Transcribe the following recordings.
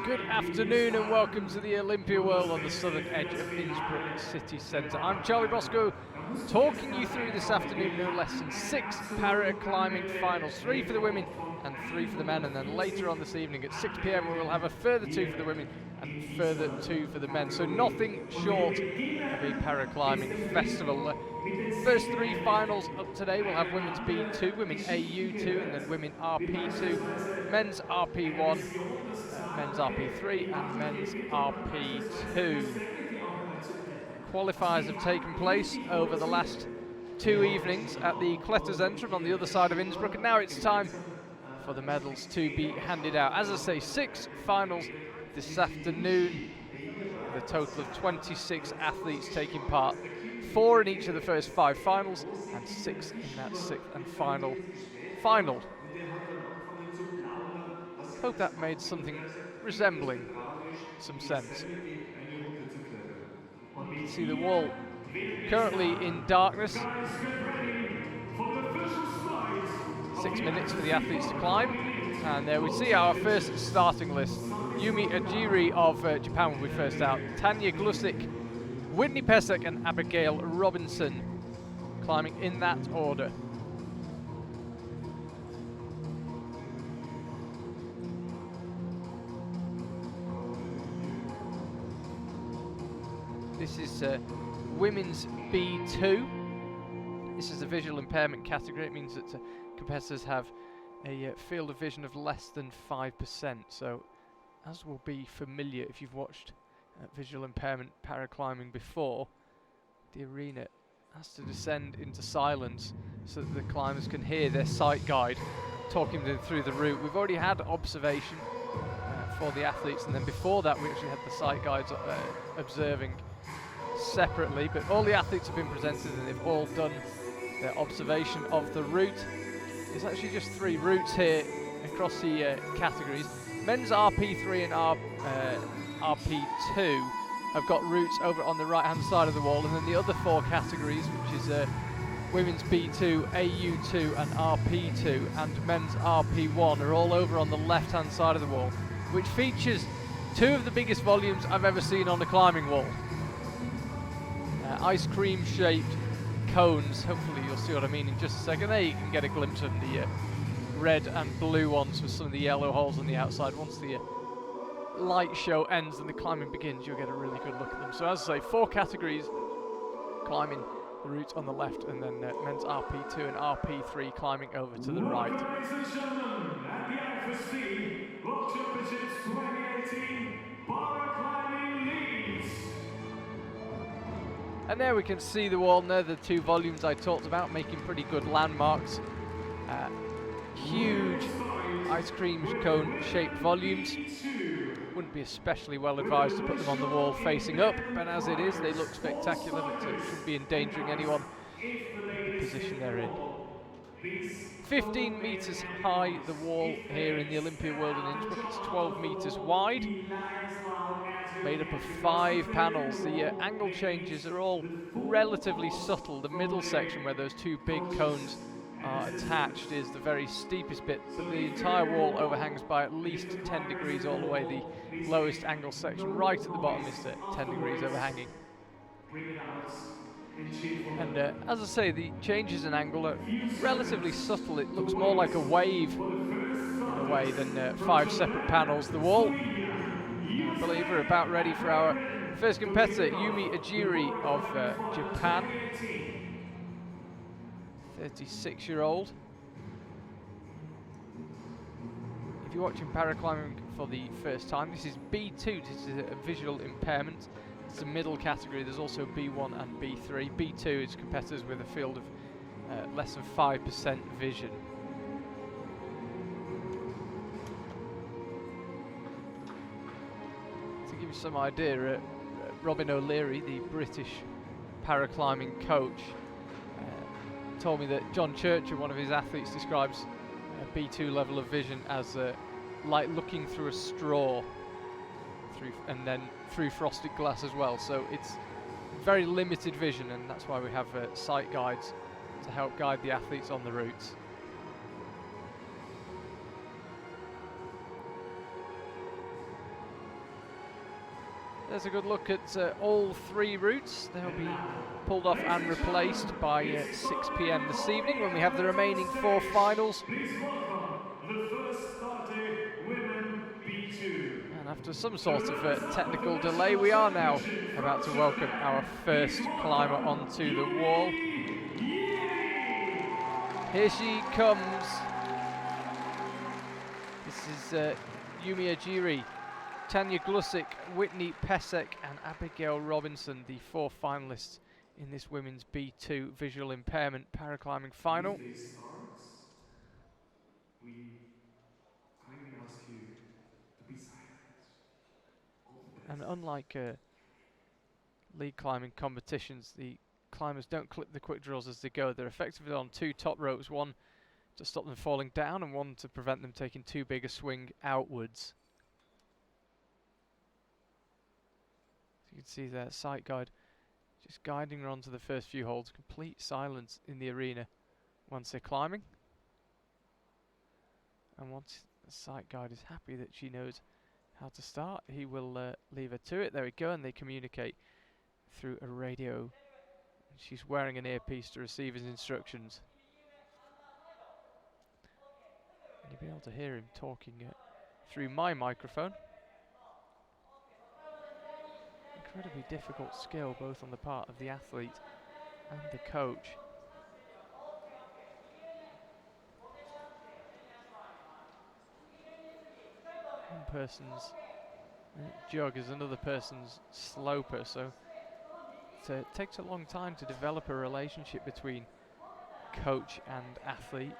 Good afternoon and welcome to the Olympia World on the southern edge of Innsbruck city centre. I'm Charlie Bosco, talking you through this afternoon no less than 6 paraclimbing finals, 3 for the women and 3 for the men, and then later on this evening at 6 p.m. we will have a further 2 for the women and further 2 for the men. So nothing short of a paraclimbing festival. The first 3 finals of today will have women's B2, women AU2 and then women RP2, men's RP1, men's RP3 and men's RP2. Qualifiers have taken place over the last 2 evenings at the Cleverton on the other side of Innsbruck, and now it's time for the medals to be handed out. As I say, 6 finals this afternoon, with a total of 26 athletes taking part, 4 in each of the first 5 finals and 6 in that 6th and final. Hope that made something resembling some sense. You can see the wall currently in darkness. 6 minutes for the athletes to climb, and there we see our first starting list. Yumi Ajiri of Japan will be first out. Tanya Glusic, Whitney Pessek and Abigail Robinson climbing in that order. This is women's B2. This is a visual impairment category. It means that competitors have a field of vision of less than 5%. So, as will be familiar if you've watched visual impairment paraclimbing before, the arena has to descend into silence so that the climbers can hear their sight guide talking them through the route. We've already had observation for the athletes, and then before that we actually had the sight guides observing separately, but all the athletes have been presented and they've all done their observation of the route. There's actually just 3 routes here across the categories. Men's RP3 and RP2 have got routes over on the right hand side of the wall, and then the other 4 categories, which is women's B2, AU2 and RP2 and men's RP1, are all over on the left hand side of the wall, which features 2 of the biggest volumes I've ever seen on a climbing wall. Ice cream shaped cones. Hopefully you'll see what I mean in just a second. There you can get a glimpse of the red and blue ones with some of the yellow holes on the outside. Once the light show ends and the climbing begins, you'll get a really good look at them. So as I say, 4 categories climbing the route on the left, and then men's RP2 and RP3 climbing over to the right. Ladies and gentlemen, at the IFSC World Championships 2018 Paraclimbing Leads. And there we can see the wall, and there are the 2 volumes I talked about, making pretty good landmarks. Huge ice cream cone shaped volumes. Wouldn't be especially well advised to put them on the wall facing up, but as it is, they look spectacular, but shouldn't be endangering anyone in the position they're in. 15 metres high, the wall here in the Olympia World in Innsbruck. It's 12 metres wide, made up of 5 panels. The angle changes are all relatively subtle. The middle section where those 2 big cones are attached is the very steepest bit, but the entire wall overhangs by at least 10 degrees all the way. The lowest angle section right at the bottom is 10 degrees overhanging. And as I say, the changes in angle are relatively subtle. It looks more like a wave in a way than 5 separate panels. The wall, I believe we're about ready for our first competitor, Yumi Ajiri of Japan, 36-year-old. If you're watching paraclimbing for the first time, this is B2, this is a visual impairment. It's a middle category. There's also B1 and B3. B2 is competitors with a field of less than 5% vision. To give you some idea, Robin O'Leary, the British paraclimbing coach, told me that John Churcher, one of his athletes, describes a B2 level of vision as like looking through a straw, and then through frosted glass as well. So it's very limited vision, and that's why we have sight guides to help guide the athletes on the routes. There's a good look at all 3 routes. They'll be pulled off and replaced by 6 p.m. this evening when we have the remaining 4 finals. Please welcome the first starting women B2. And after some sort of technical delay, we are now about to welcome our first climber onto the wall. Here she comes. This is Yumi Ajiri, Tanya Glusic, Whitney Pessek and Abigail Robinson, the 4 finalists in this women's B2 visual impairment paraclimbing final. If they start, we kindly ask you to be silent. All the best. And unlike lead climbing competitions, the climbers don't clip the quick draws as they go. They're effectively on 2 top ropes, one to stop them falling down and one to prevent them taking too big a swing outwards. So you can see their sight guide just guiding her onto the first few holds. Complete silence in the arena once they're climbing. And once the sight guide is happy that she knows how to start, he will leave her to it. There we go, and they communicate through a radio. She's wearing an earpiece to receive his instructions. And you'll be able to hear him talking through my microphone. Incredibly difficult skill, both on the part of the athlete and the coach. One person's jug is another person's sloper, so it takes a long time to develop a relationship between coach and athlete,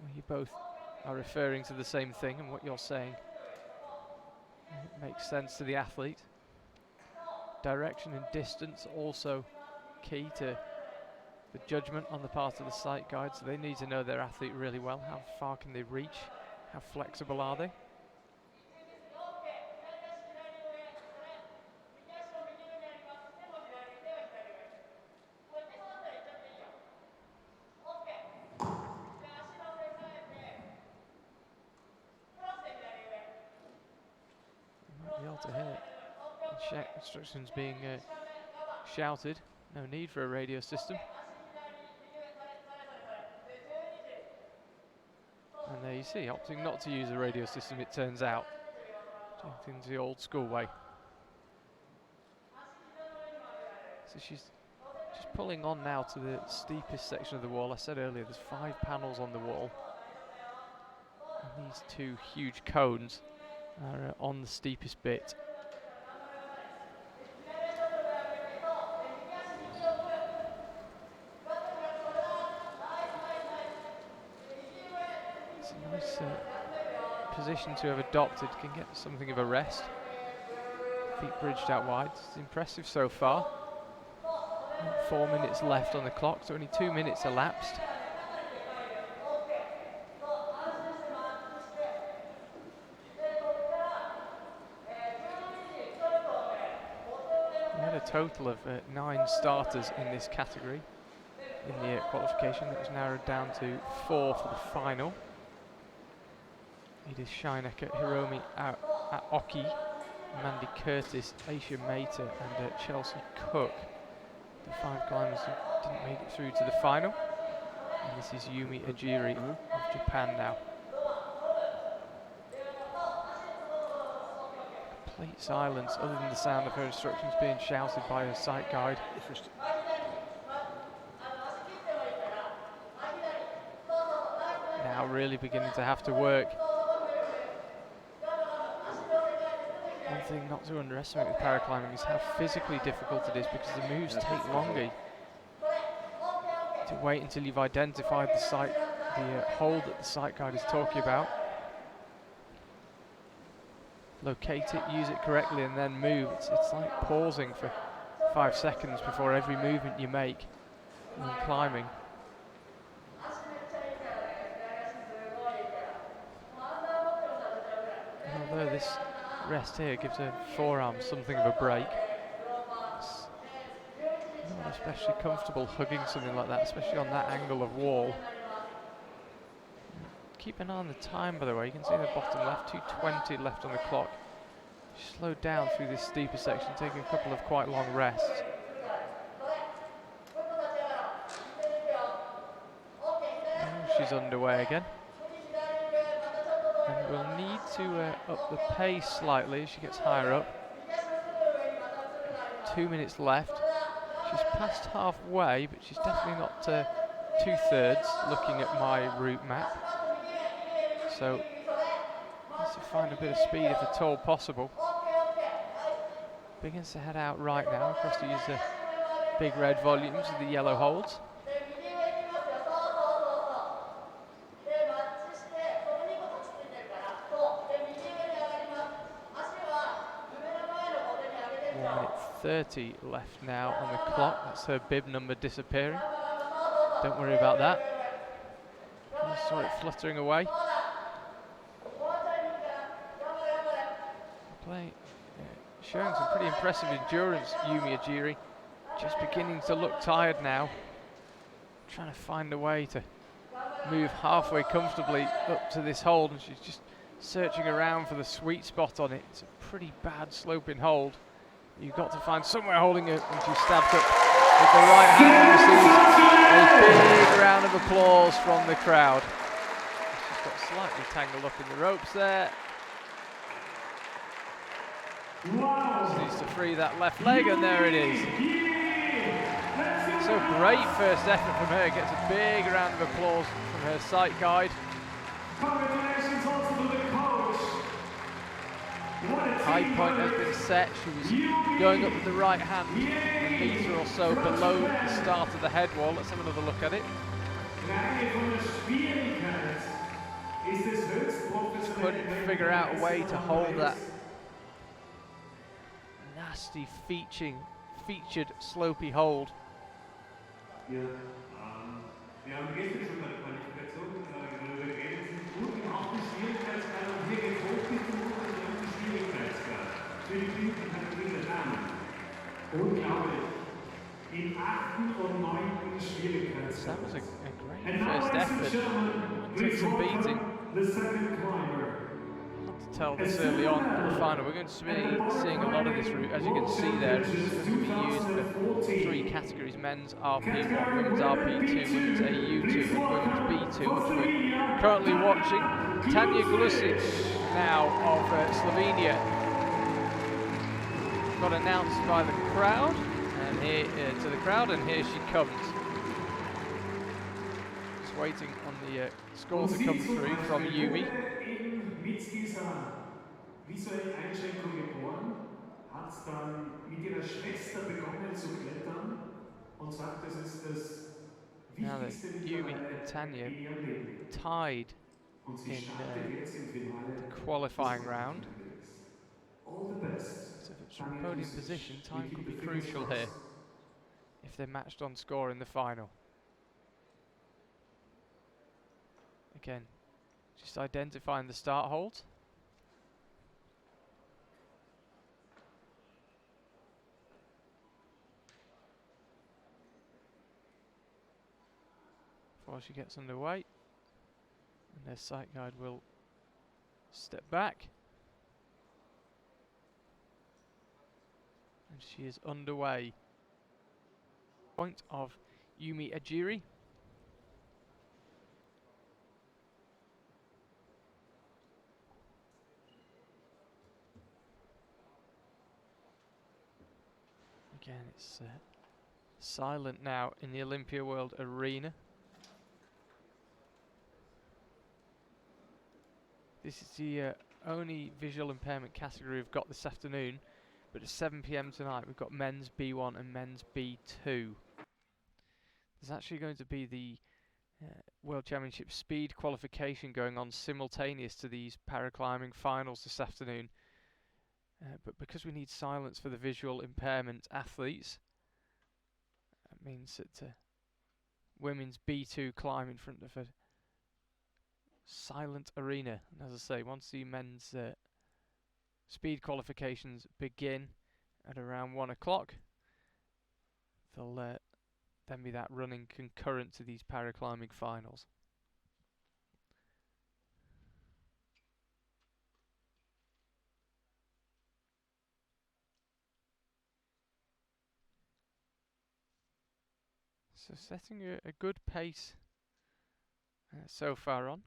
where you both are referring to the same thing and what you're saying makes sense to the athlete. Direction and distance also key to the judgment on the part of the sight guide, so they need to know their athlete really well. How far can they reach? How flexible are they? To hear instructions being shouted. No need for a radio system. And there you see, opting not to use a radio system, it turns out. Doing things the old school way. So she's just pulling on now to the steepest section of the wall. I said earlier, there's 5 panels on the wall. And these 2 huge cones are on the steepest bit. It's a nice position to have adopted. Can get something of a rest. Feet bridged out wide. It's impressive so far. 4 minutes left on the clock, so only 2 minutes elapsed. Total of 9 starters in this category in the qualification. That was narrowed down to 4 for the final. Edith Scheinecker, Hiromi Aoki, Mandy Curtis, Aisha Mater and Chelsea Cook. The 5 climbers who didn't make it through to the final. And this is Yumi Ajiri of Japan now. Complete silence other than the sound of her instructions being shouted by her sight guide. Now really beginning to have to work. One thing not to underestimate with paraclimbing is how physically difficult it is, because the moves take longer. To wait until you've identified the hold that the sight guide is talking about. Locate it, use it correctly, and then move. It's like pausing for 5 seconds before every movement you make when climbing. And although this rest here gives her forearm something of a break, it's not especially comfortable hugging something like that, especially on that angle of wall. Keep an eye on the time, by the way. You can see the bottom left, 2:20 left on the clock. She slowed down through this steeper section, taking a couple of quite long rests. Now she's underway again. And we'll need to up the pace slightly as she gets higher up. 2 minutes left. She's past halfway, but she's definitely not 2/3 looking at my route map. So needs to find a bit of speed if at all possible. Begins to head out right now across these big red volumes of the yellow holds. .30 left now on the clock. That's her bib number disappearing. Don't worry about that. I saw it fluttering away. Showing some pretty impressive endurance, Yumi Ajiri. Just beginning to look tired now. Trying to find a way to move halfway comfortably up to this hold, and she's just searching around for the sweet spot on it. It's a pretty bad sloping hold. You've got to find somewhere holding it, and she stabs up with the right hand and receives a big round of applause from the crowd. She's got slightly tangled up in the ropes there. She needs to free that left leg, and there it is. So great first effort from her, gets a big round of applause from her sight guide. Congratulations also to the coach. High point has been set. She was going up with the right hand, a metre or so below the start of the head wall. Let's have another look at it. Couldn't figure out a way to hold that nasty featured slopey hold. Wir haben gestern schon bei der Qualifikation darüber geredet, sind gut im 8. Schwierigkeitsgrad und hier geht hoch bis zum 9. Schwierigkeitsgrad. Für die bestimmten Kategorien der Damen. Unglaublich. Im 8. und 9. Schwierigkeitsgrad. That was a great first effort. Took some beating. The second climber. Not to tell this early on in the final. We're going to be seeing a lot of this route, as you can see there. It's going to be used for 3 categories: men's RP1, women's RP2, women's AU2 and women's B2, which we're currently watching. Tanya Glusic now of Slovenia got announced by the crowd, and here to the crowd, and here she comes. Just waiting on the score to come through from Yumi. Mit dieser visuellen Einschränkung geboren, hat dann mit ihrer Schwester begonnen zu klettern und sagt, das ist das wichtigste Yumi and Tanya tied in the qualifying round. So if it's from podium position, time could be crucial here if they're matched on score in the final. Again, just identifying the start hold. Before she gets underway, and their sight guide will step back, and she is underway. Point of Yumi Ajiri. Again, it's silent now in the Olympia World Arena. This is the only visual impairment category we've got this afternoon, but at 7 PM tonight we've got men's B1 and men's B2. There's actually going to be the World Championship speed qualification going on simultaneous to these paraclimbing finals this afternoon. But because we need silence for the visual impairment athletes, that means that women's B2 climb in front of a silent arena. And as I say, once the men's speed qualifications begin at around 1 o'clock, there'll then be that running concurrent to these paraclimbing finals. So setting a good pace so far on.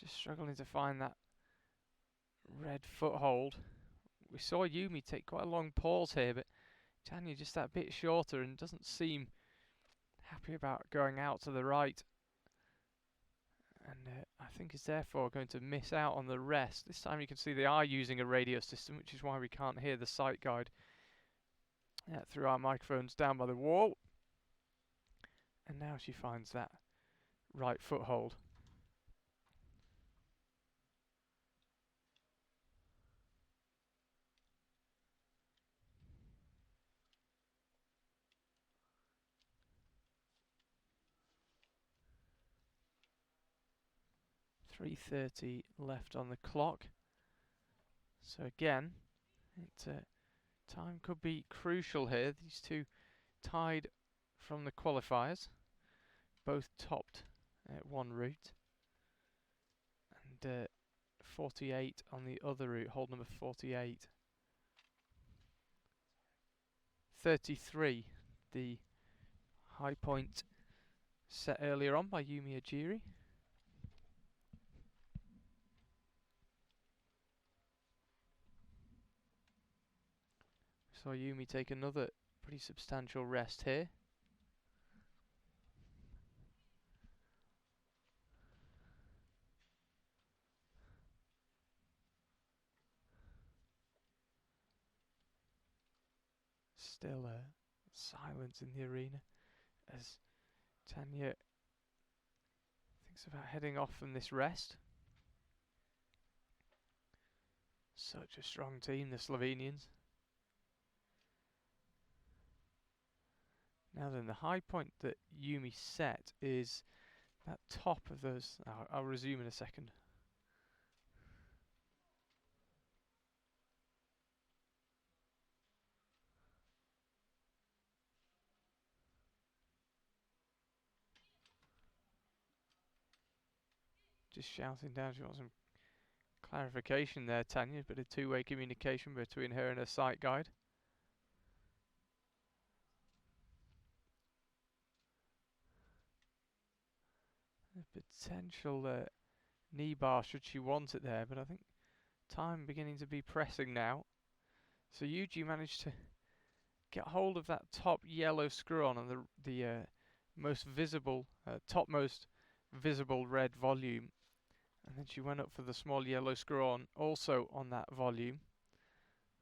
Just struggling to find that red foothold. We saw Yumi take quite a long pause here, but Tanya just that bit shorter and doesn't seem happy about going out to the right. And I think is therefore going to miss out on the rest. This time you can see they are using a radio system, which is why we can't hear the sight guide through our microphones down by the wall. And now she finds that right foothold. .3:30 left on the clock. So again, time could be crucial here. These two tied from the qualifiers, both topped at one route, and 48 on the other route, hold number 48. 33, the high point set earlier on by Yumi Ojiri. Saw Yumi take another pretty substantial rest here. Still silence in the arena as Tanya thinks about heading off from this rest. Such a strong team, the Slovenians. Now then, the high point that Yumi set is that top of those. I'll resume in a second. Just shouting down, she wants some clarification there, Tanya. A bit of two-way communication between her and her sight guide. A potential knee bar should she want it there, but I think time beginning to be pressing now. So Yuji managed to get hold of that top yellow screw on and the most visible, topmost visible red volume. And then she went up for the small yellow screw on, also on that volume.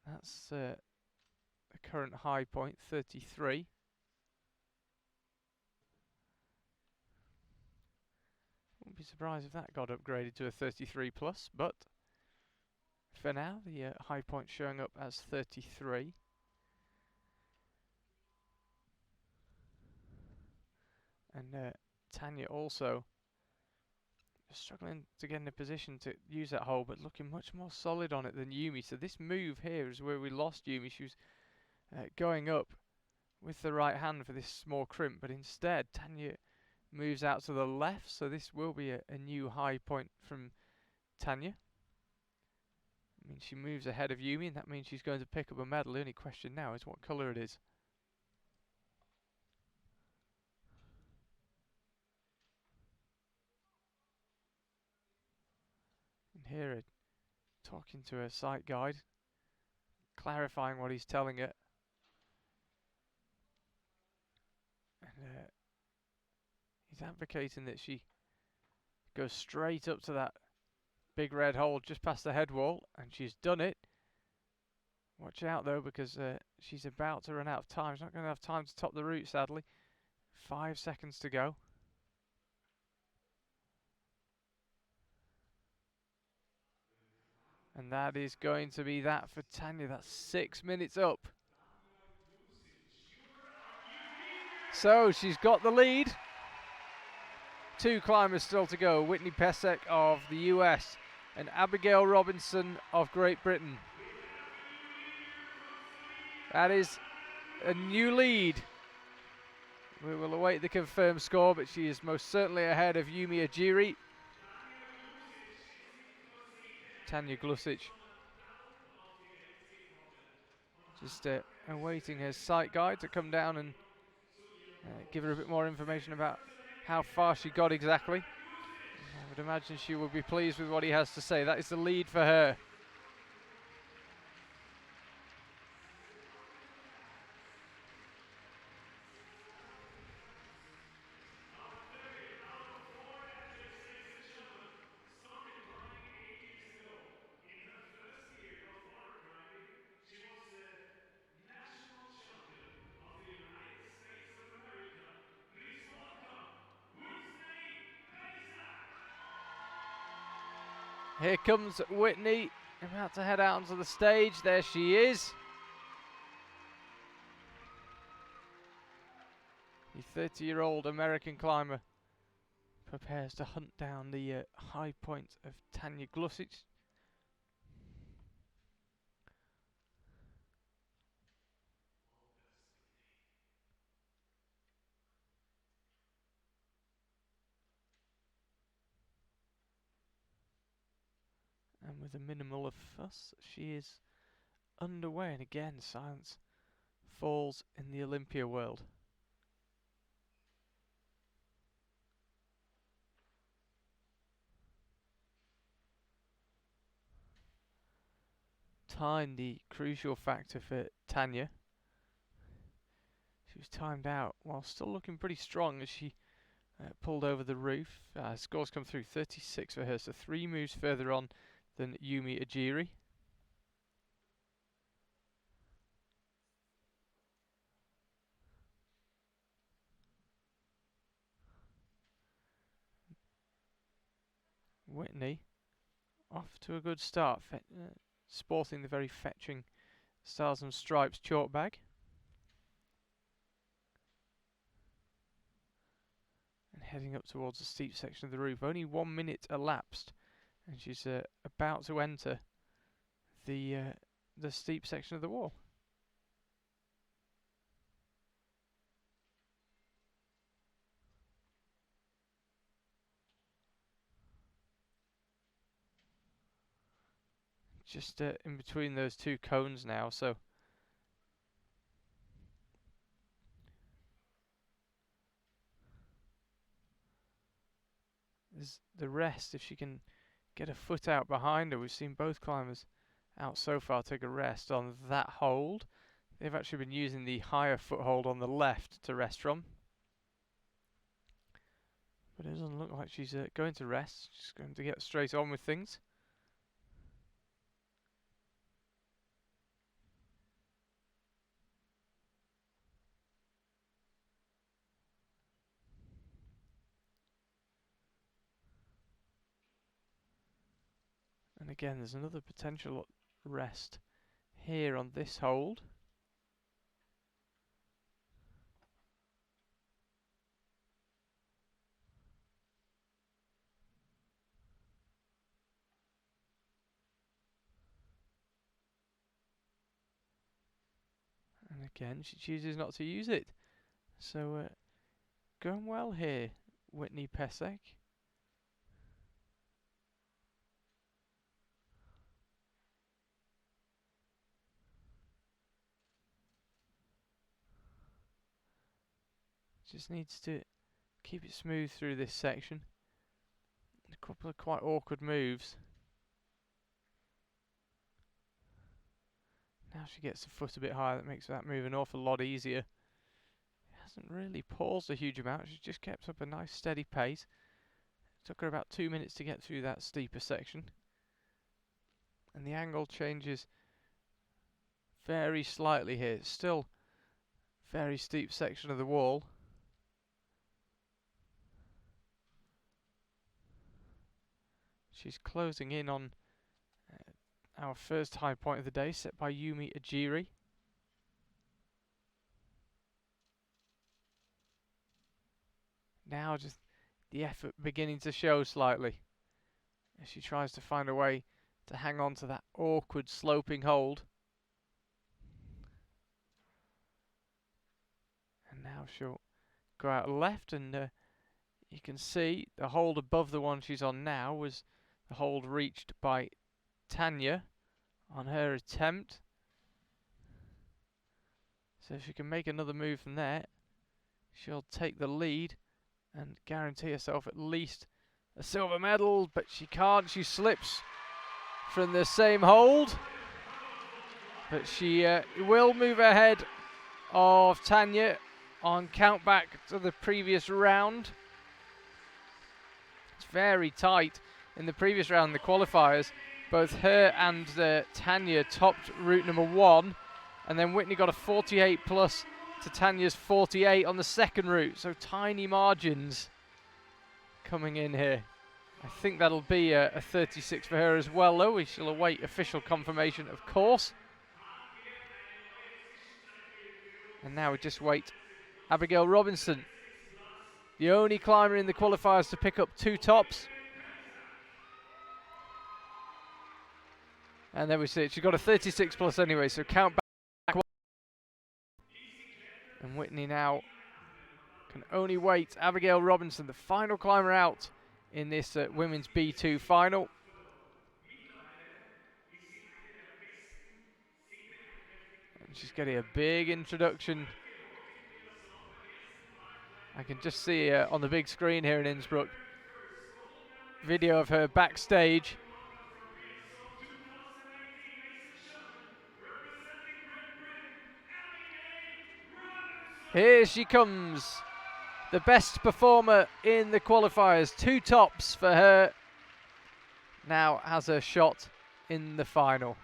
That's the current high point, 33. Wouldn't be surprised if that got upgraded to a 33 plus, but for now the high point showing up as 33. And Tanya also struggling to get in a position to use that hole, but looking much more solid on it than Yumi. So this move here is where we lost Yumi. She was going up with the right hand for this small crimp, but instead Tanya moves out to the left, so this will be a new high point from Tanya. I mean, she moves ahead of Yumi, and that means she's going to pick up a medal. The only question now is what colour it is. And here it talking to her sight guide, clarifying what he's telling her. And he's advocating that she goes straight up to that big red hole just past the head wall, and she's done it. Watch out though, because she's about to run out of time. She's not going to have time to top the route, sadly. 5 seconds to go. And that is going to be that for Tanya. That's 6 minutes up. So she's got the lead. 2 climbers still to go. Whitney Pessek of the US and Abigail Robinson of Great Britain. That is a new lead. We will await the confirmed score, but she is most certainly ahead of Yumi Ajiri. Tanya Glusic just awaiting her sight guide to come down and give her a bit more information about how far she got exactly. I would imagine she will be pleased with what he has to say. That is the lead for her. Here comes Whitney, about to head out onto the stage. There she is. The 30-year-old American climber prepares to hunt down the high point of Tanya Glusic. And with a minimal of fuss, she is underway. And again, silence falls in the Olympia world. Time, the crucial factor for Tanya. She was timed out while still looking pretty strong as she pulled over the roof. Scores come through 36 for her, so 3 moves further on than Yumi Ajiri. Whitney off to a good start, sporting the very fetching Stars and Stripes chalk bag. And heading up towards the steep section of the roof. Only 1 minute elapsed, and she's about to enter the steep section of the wall. Just in between those two cones now, so there's the rest. If she can get a foot out behind her, we've seen both climbers out so far take a rest on that hold. They've actually been using the higher foothold on the left to rest from. But it doesn't look like she's going to rest. She's going to get straight on with things. And again, there's another potential rest here on this hold. And again, she chooses not to use it. So, going well here, Whitney Pessek. Just needs to keep it smooth through this section. A couple of quite awkward moves. Now she gets the foot a bit higher, that makes that move an awful lot easier. Hasn't really paused a huge amount, she's just kept up a nice steady pace. It took her about 2 minutes to get through that steeper section. And the angle changes very slightly here. It's still very steep section of the wall. She's closing in on our first high point of the day, set by Yumi Ajiri. Now just the effort beginning to show slightly as she tries to find a way to hang on to that awkward sloping hold. And now she'll go out left, and you can see the hold above the one she's on now was the hold reached by Tanya on her attempt. So if she can make another move from there, she'll take the lead and guarantee herself at least a silver medal, but she can't. She slips from the same hold, but she will move ahead of Tanya on count back to the previous round. It's very tight in the previous round, the qualifiers. Both her and Tanya topped route number 1, and then Whitney got a 48 plus to Tanya's 48 on the second route, so tiny margins coming in here. I think that'll be a 36 for her as well, though. We shall await official confirmation, of course. And now we just wait. Abigail Robinson, the only climber in the qualifiers to pick up 2 tops. And there we see it. She got a 36 plus anyway, so count back. And Whitney now can only wait. Abigail Robinson, the final climber out in this women's B2 final. And she's getting a big introduction. I can just see on the big screen here in Innsbruck video of her backstage. Here she comes, the best performer in the qualifiers. 2 tops for her. Now has a shot in the final.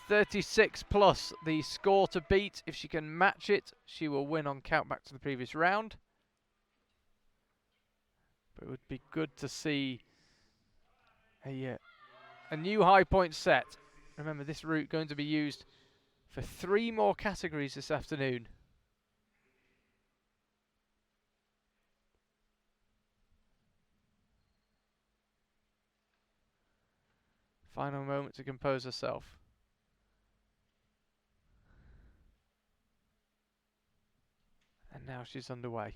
36 plus the score to beat. If she can match it, she will win on count back to the previous round. But it would be good to see a new high point set. Remember, this route going to be used for 3 more categories this afternoon. Final moment to compose herself. And now she's underway.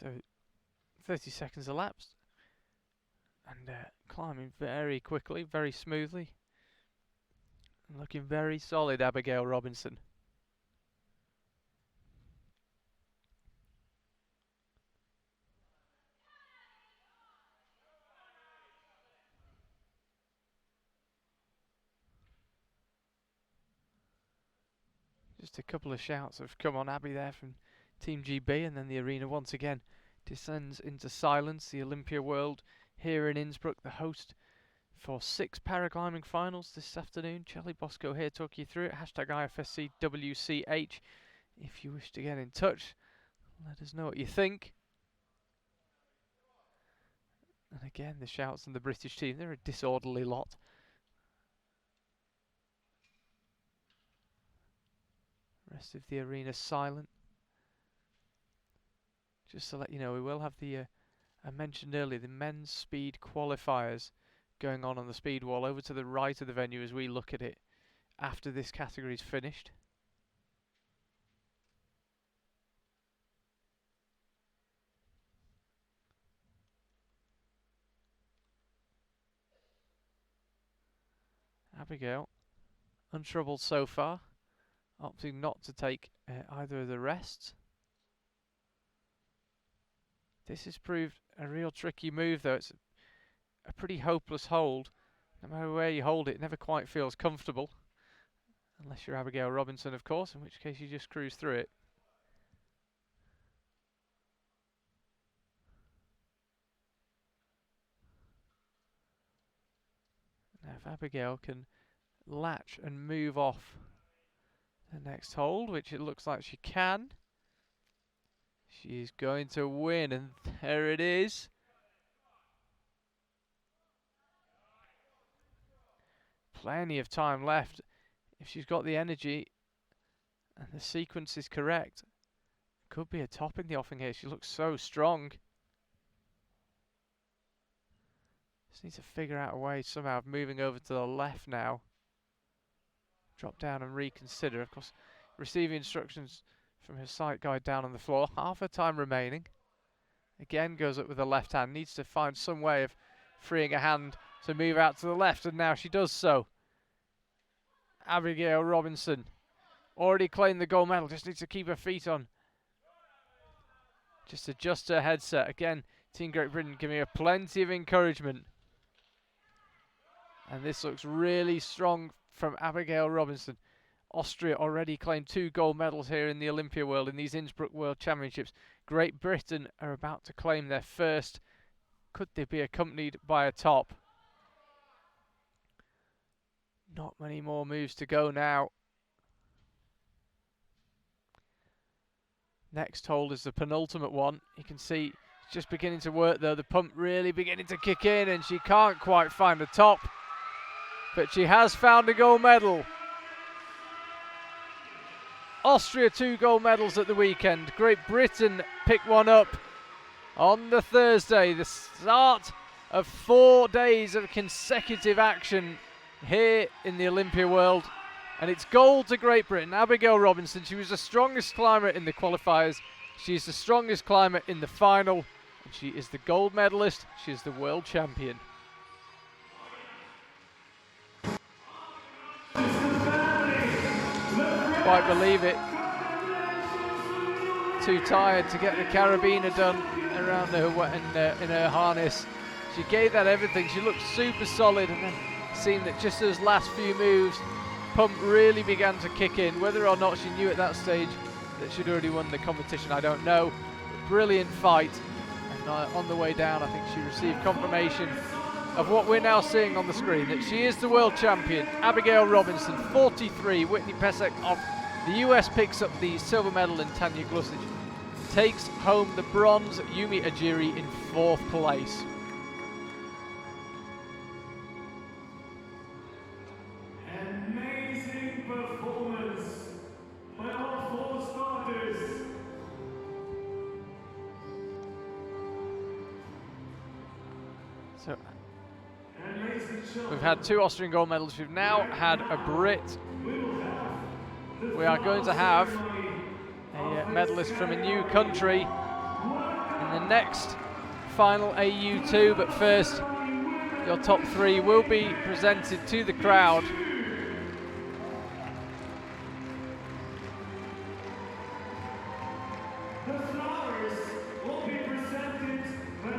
So 30 seconds elapsed, and climbing very quickly, very smoothly, and looking very solid, Abigail Robinson. Just a couple of shouts of "come on Abby" there from Team GB, and then the arena once again descends into silence. The Olympia World here in Innsbruck, the host for 6 paraclimbing finals this afternoon. Charlie Bosco here talking you through it. Hashtag IFSC WCH. If you wish to get in touch, let us know what you think. And again, the shouts from the British team. They're a disorderly lot. Rest of the arena silent. Just to let you know, we will have the, I mentioned earlier, the men's speed qualifiers going on the speed wall over to the right of the venue as we look at it after this category is finished. Abigail, untroubled so far, opting not to take either of the rests. This has proved a real tricky move, though. It's a pretty hopeless hold. No matter where you hold it, it never quite feels comfortable. Unless you're Abigail Robinson, of course, in which case you just cruise through it. Now if Abigail can latch and move off the next hold, which it looks like she can, She's going to win, and there it is. Plenty of time left if she's got the energy and the sequence is correct. Could be a top in the offing here. She looks so strong. Just need to figure out a way somehow of moving over to the left now. Drop down and reconsider. Of course, receiving instructions from her sight guide down on the floor. Half her time remaining. Again goes up with the left hand. Needs to find some way of freeing a hand to move out to the left, and now she does so. Abigail Robinson already claimed the gold medal. Just needs to keep her feet on. Just adjust her headset. Again, Team Great Britain giving her plenty of encouragement. And this looks really strong from Abigail Robinson. Austria already claimed 2 gold medals here in the Olympia World in these Innsbruck World Championships. Great Britain are about to claim their first. Could they be accompanied by a top? Not many more moves to go now. Next hold is the penultimate one. You can see it's just beginning to work though. The pump really beginning to kick in, and she can't quite find the top. But she has found a gold medal. Austria 2 gold medals at the weekend. Great Britain picked one up on the Thursday. The start of 4 days of consecutive action here in the Olympia World. And it's gold to Great Britain. Abigail Robinson, she was the strongest climber in the qualifiers. She's the strongest climber in the final. And she is the gold medalist. She is the world champion. Quite believe it. Too tired to get the carabiner done around her in her harness. She gave that everything. She looked super solid, and then seemed that just those last few moves, pump really began to kick in. Whether or not she knew at that stage that she'd already won the competition, I don't know. But brilliant fight, and on the way down I think she received confirmation of what we're now seeing on the screen, that she is the world champion. Abigail Robinson, 43. Whitney Pessek of the US picks up the silver medal, and Tanya Glusic takes home the bronze. Yumi Ajiri in 4th place. Amazing performance by all 4 starters. So we've had 2 Austrian gold medals. We've now had a Brit. We are going to have a medalist from a new country in the next final AU2. But first, your top 3 will be presented to the crowd. The flowers will be presented by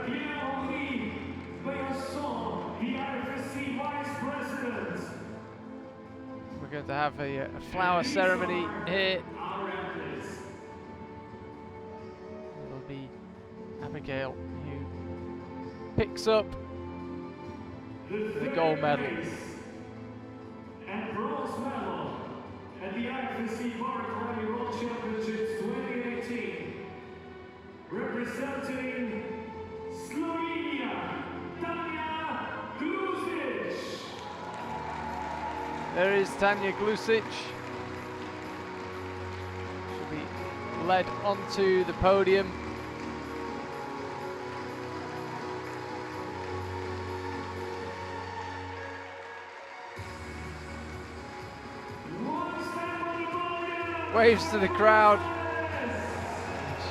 the IFSC Vice President. We're going to have a flower ceremony here. It will be Abigail who picks up the gold medal. And bronze medal at the IFSC Paraclimbing World Championships 2018. Representing Slovenia, Tanya Glusic. There is Tanya Glusic. She'll be led onto the podium. Waves to the crowd.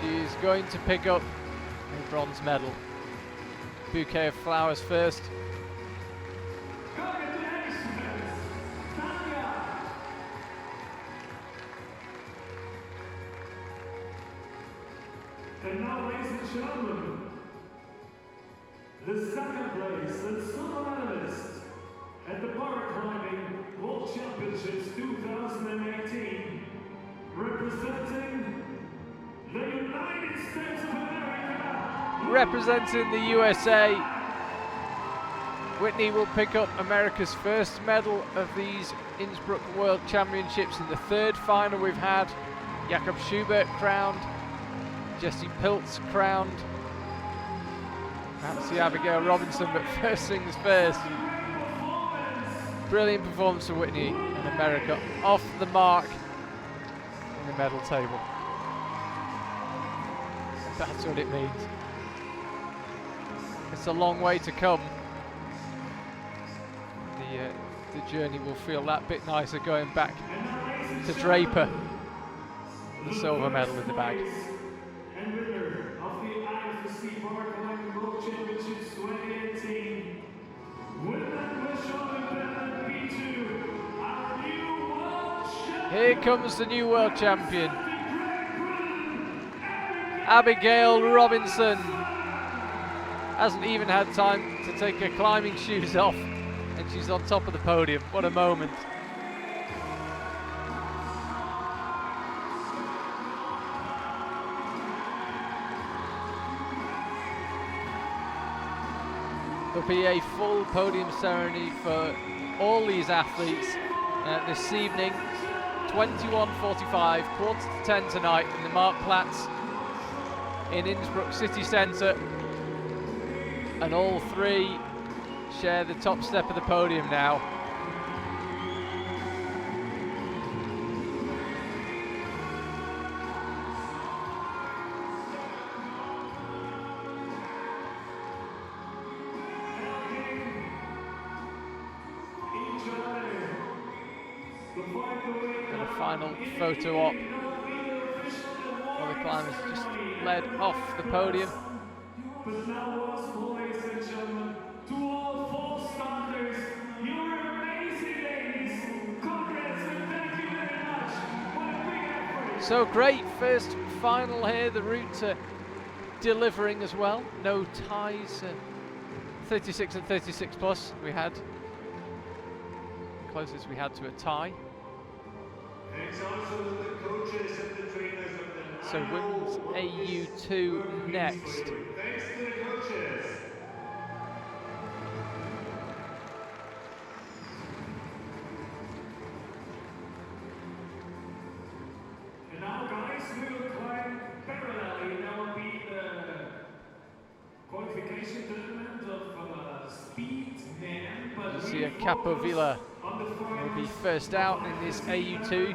She's going to pick up a bronze medal. Bouquet of flowers first. And now, ladies and gentlemen, the 2nd place and silver medalist at the Paraclimbing World Championships 2018, representing the United States of America. Representing the USA, Whitney will pick up America's first medal of these Innsbruck World Championships in the 3rd final we've had. Jakob Schubert crowned Jesse Pilt's crowned. Perhaps the Abigail Robinson, but first things first. Brilliant performance for Whitney and America, off the mark in the medal table. That's what it means. It's a long way to come. The journey will feel that bit nicer going back to Draper. The silver medal in the bag. And winner of the IFSC Paraclimbing World Championships 2018, women with shoulder B2, our new world champion. Here comes the new world champion, Abigail Robinson. Hasn't even had time to take her climbing shoes off, and she's on top of the podium. What a moment. There'll be a full podium ceremony for all these athletes this evening. 21:45, quarter to 10 tonight in the Marktplatz in Innsbruck city centre. And all three share the top step of the podium now. And a final photo op while the climbers just led off the podium. But now, ladies and gentlemen, to all full starters, you were amazing, ladies. Congrats and thank you very much. What a big effort. So great first final here, the route to delivering as well. No ties, 36 and 36 plus. We had closest we had to a tie. Thanks also to the coaches and the trainers of the So women's AU2 next. Thanks to the coaches. And now, guys, we will climb parallelly. That will be the qualification tournament of speed man. But You see a Capovilla will be first out in this AU2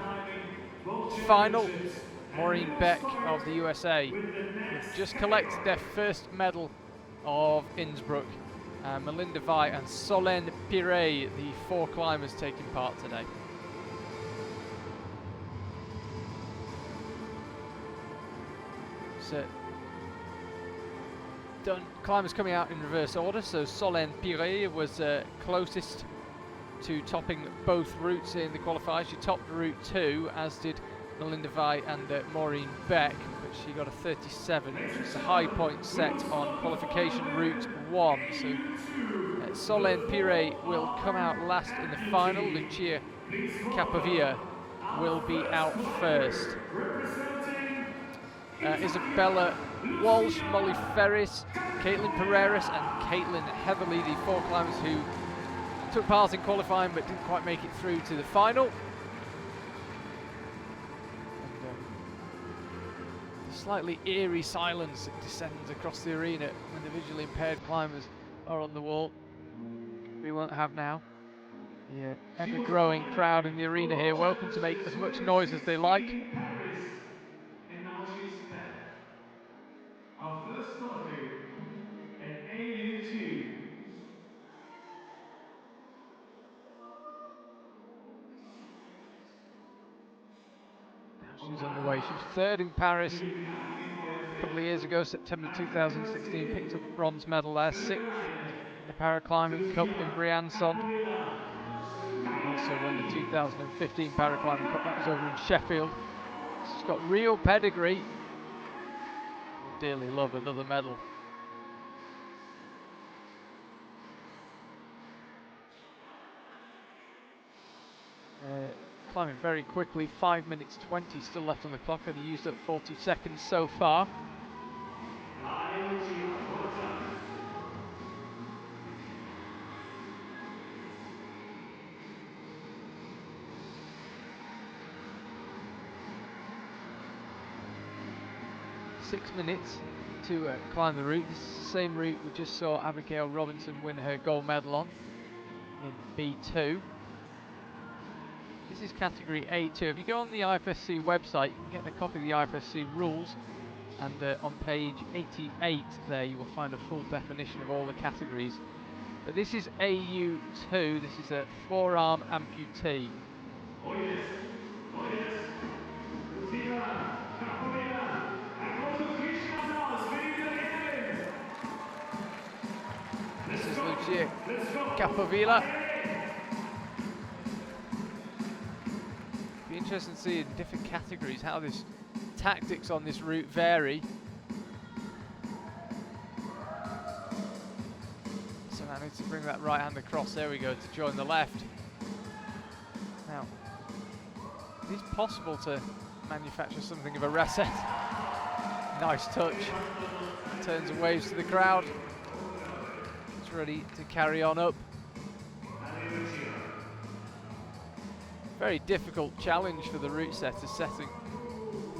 final. Maureen Beck of the USA have just collected their first medal of Innsbruck. Melinda Vigh and Solenne Piret, the four climbers taking part today. So, climbers coming out in reverse order. So Solenne Piret was closest to topping both routes in the qualifiers. She topped route 2, as did Melinda Vigh and Maureen Beck, but she got a 37, which is a high point set on qualification route 1. So Solenne Piret will come out last in the final. Lucia Capovilla will be out first. Isabella Walsh, Molly Ferris, Caitlin Pereiras and Caitlin Heatherly, the four climbers who took part in qualifying but didn't quite make it through to the final. Slightly eerie silence that descends across the arena when the visually impaired climbers are on the wall. We won't have now. The ever-growing crowd in the arena here, welcome to make as much noise as they like. And now she's back. Our first starter, an AU2. She's on the way. She was third in Paris a couple of years ago, September 2016. Picked up a bronze medal there, sixth in the Paraclimbing Cup in Briançon. Also won the 2015 Paraclimbing Cup. That was over in Sheffield. She's got real pedigree. Dearly love another medal. Climbing very quickly, 5 minutes 20 still left on the clock, and he used up 40 seconds so far. 6 minutes to climb the route. This is the same route we just saw Abigail Robinson win her gold medal on in B2. This is category A2. If you go on the IFSC website, you can get a copy of the IFSC rules, and on page 88 there you will find a full definition of all the categories. But this is AU2, this is a forearm amputee. Oh yes, oh yes. This is Lucia Capovilla. Be interesting to see in different categories how this tactics on this route vary. So I need to bring that right hand across, there we go, to join the left. Now, it is possible to manufacture something of a reset. Nice touch. Turns and waves to the crowd. It's ready to carry on up. Very difficult challenge for the route setter setting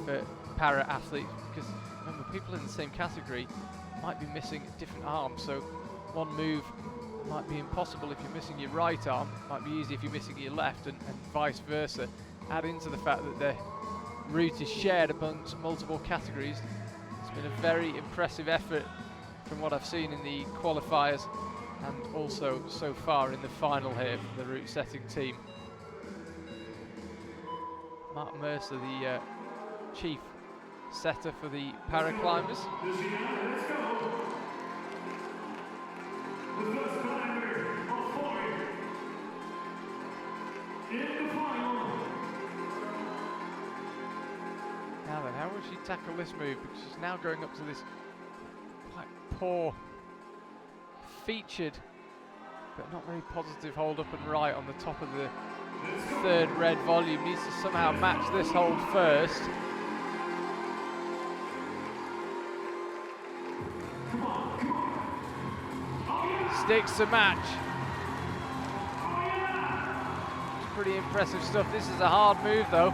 for para athletes, because remember, people in the same category might be missing different arms, so one move might be impossible if you're missing your right arm, might be easy if you're missing your left, and vice versa. Add into the fact that the route is shared amongst multiple categories. It's been a very impressive effort from what I've seen in the qualifiers and also so far in the final here for the route setting team. Mark Mercer, the chief setter for the paraclimbers. Let's go. The first climber of 4 in the final. Now then, how will she tackle this move? Because she's now going up to this quite poor, featured, but not very positive hold up and right on the top of the third red volume. Needs to somehow match this hold first. Sticks to match. It's pretty impressive stuff. This is a hard move though,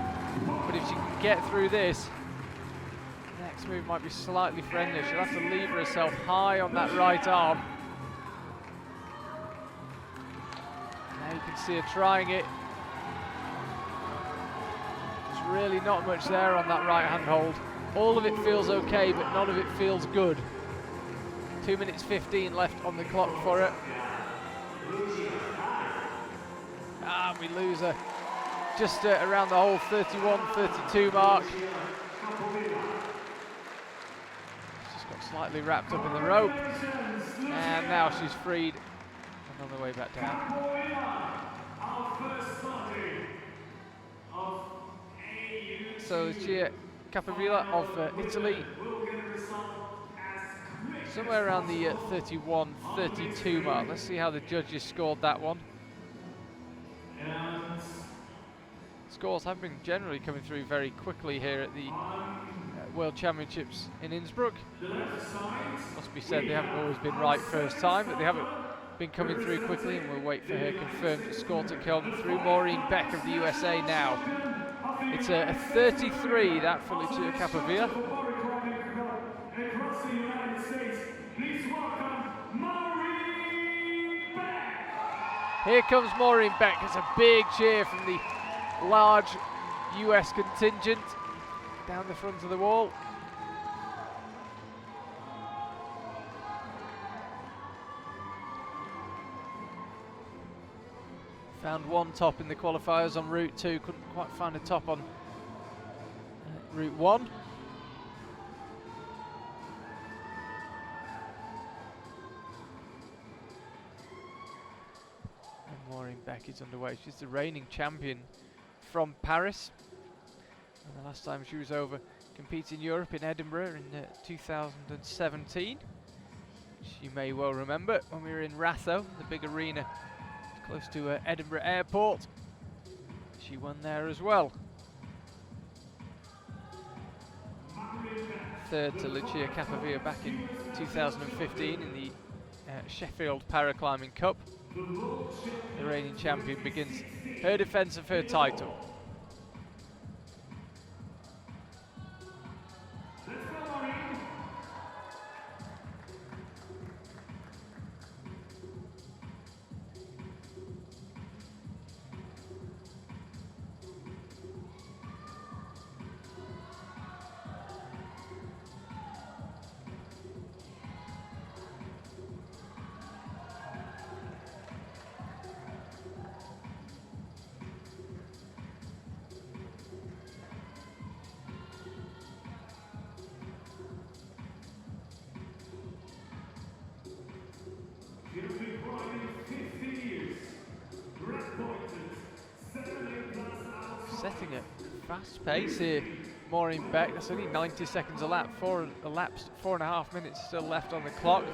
but if she can get through this, the next move might be slightly friendly. She'll have to lever herself high on that right arm. Now you can see her trying it. There's really not much there on that right hand hold. All of it feels okay, but none of it feels good. 2 minutes 15 left on the clock for it. Ah, we lose her just around the whole 31-32 mark. She's got slightly wrapped up in the rope, and now she's freed and on the way back down. So Lucia Capovilla of Italy, somewhere around the 31-32 mark. Let's see how the judges scored that one. Scores have been generally coming through very quickly here at the World Championships in Innsbruck. Must be said, they haven't always been right first time, but they haven't been coming through quickly, and we'll wait for her confirmed score to come through. Maureen Beck of the USA now. It's a 33, that for Lucia Capovilla. Across the United States, please welcome Maureen Beck. Here comes Maureen Beck. It's a big cheer from the large US contingent down the front of the wall. Found one top in the qualifiers on Route 2, couldn't quite find a top on Route 1. And Maureen Beck is underway. She's the reigning champion from Paris. And the last time she was over competing in Europe in Edinburgh in 2017. Which you may well remember when we were in Ratho, the big arena close to Edinburgh Airport. She won there as well. Third to Lucia Capovilla back in 2015 in the Sheffield Paraclimbing Cup. The reigning champion begins her defence of her title. setting a fast pace here. Maureen Beck, that's only 90 seconds a lap, elapsed 4.5 minutes still left on the clock.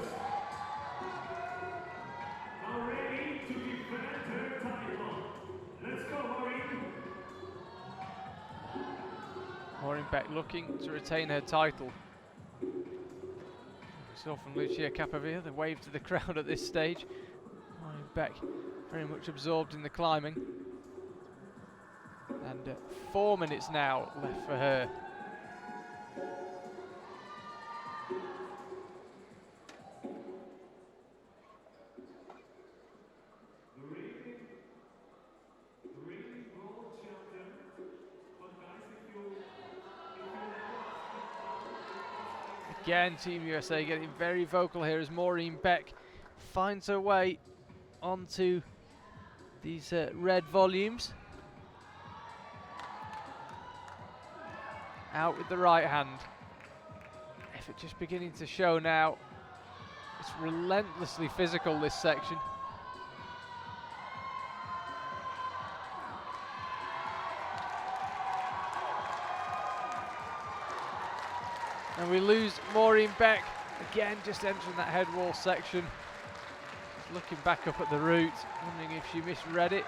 Now ready to defend her title. Let's go, Maureen. Maureen Beck looking to retain her title. We saw from Lucia Capovilla the wave to the crowd at this stage. Maureen Beck very much absorbed in the climbing. And 4 minutes now left for her. Again, Team USA getting very vocal here as Maureen Beck finds her way onto these red volumes. Out with the right hand. Effort just beginning to show now. It's relentlessly physical, this section. And we lose Maureen Beck. Again, just entering that head wall section. Just looking back up at the route, wondering if she misread it.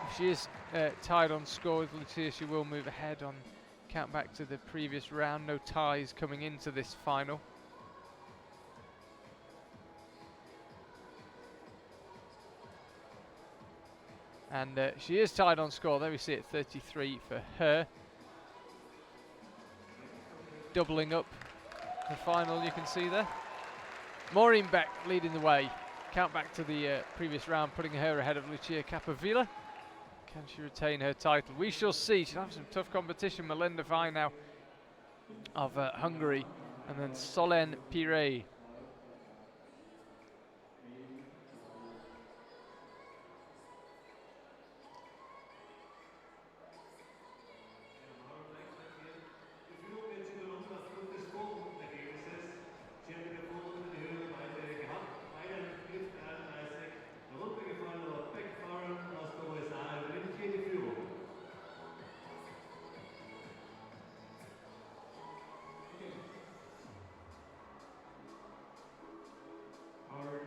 If she is tied on score with Lucia, she will move ahead on count back to the previous round. No ties coming into this final. And she is tied on score. There we see it, 33 for her. Doubling up the final, you can see there. Maureen Beck leading the way. Count back to the previous round, putting her ahead of Lucia Capovilla. Can she retain her title? We shall see. She'll have some tough competition. Melinda Vigh now of Hungary, and then Solenne Piret.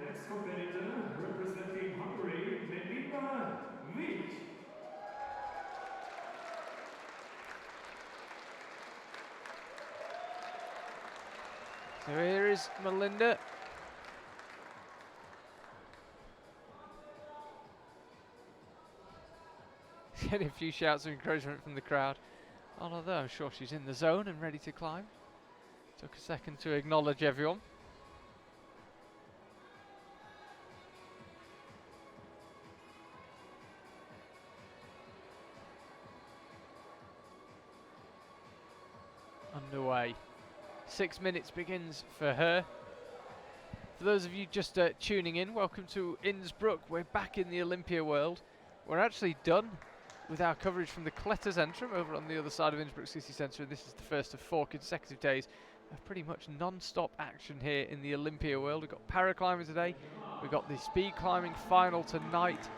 Next competitor, representing Hungary, Melinda Vigh. So here is Melinda. Getting a few shouts of encouragement from the crowd. Although I'm sure she's in the zone and ready to climb. Took a second to acknowledge everyone. Underway. 6 minutes begins for her. For those of you just tuning in, welcome to Innsbruck. We're back in the Olympia world. We're actually done with our coverage from the Kletterzentrum over on the other side of Innsbruck City Centre. This is the first of 4 consecutive days of pretty much non-stop action here in the Olympia world. We've got paraclimbing today. We've got the speed climbing final tonight.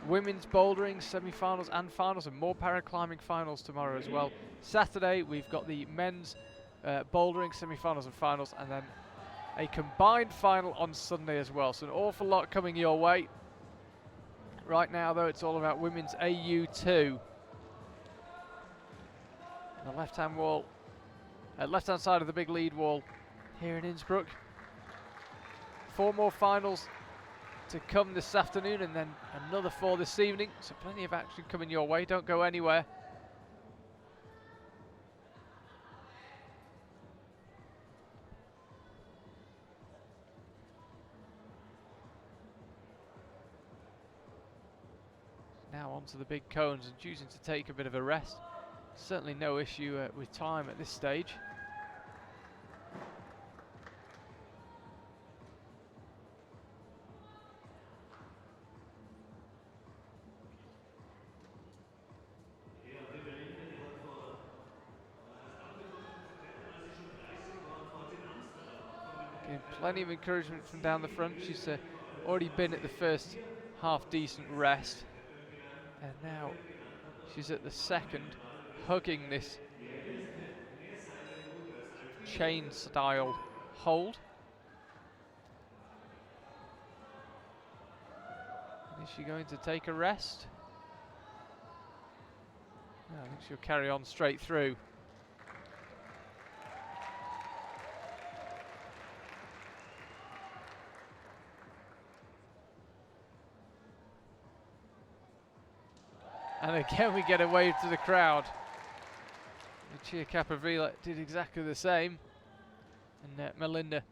Women's bouldering semi-finals and finals, and more paraclimbing finals tomorrow as well. Saturday we've got the men's bouldering semi-finals and finals, and then a combined final on Sunday as well. So an awful lot coming your way. Right now though, it's all about women's AU2. The left-hand wall, left-hand side of the big lead wall here in Innsbruck. 4 more finals to come this afternoon, and then another 4 this evening. So plenty of action coming your way. Don't go anywhere. Now onto the big cones and choosing to take a bit of a rest. Certainly no issue with time at this stage. Getting plenty of encouragement from down the front. She's already been at the first half decent rest. And now she's at the second, hugging this chain style hold. Is she going to take a rest? No, I think she'll carry on straight through. And again we get a wave to the crowd. Lucia Capovilla did exactly the same. And Melinda,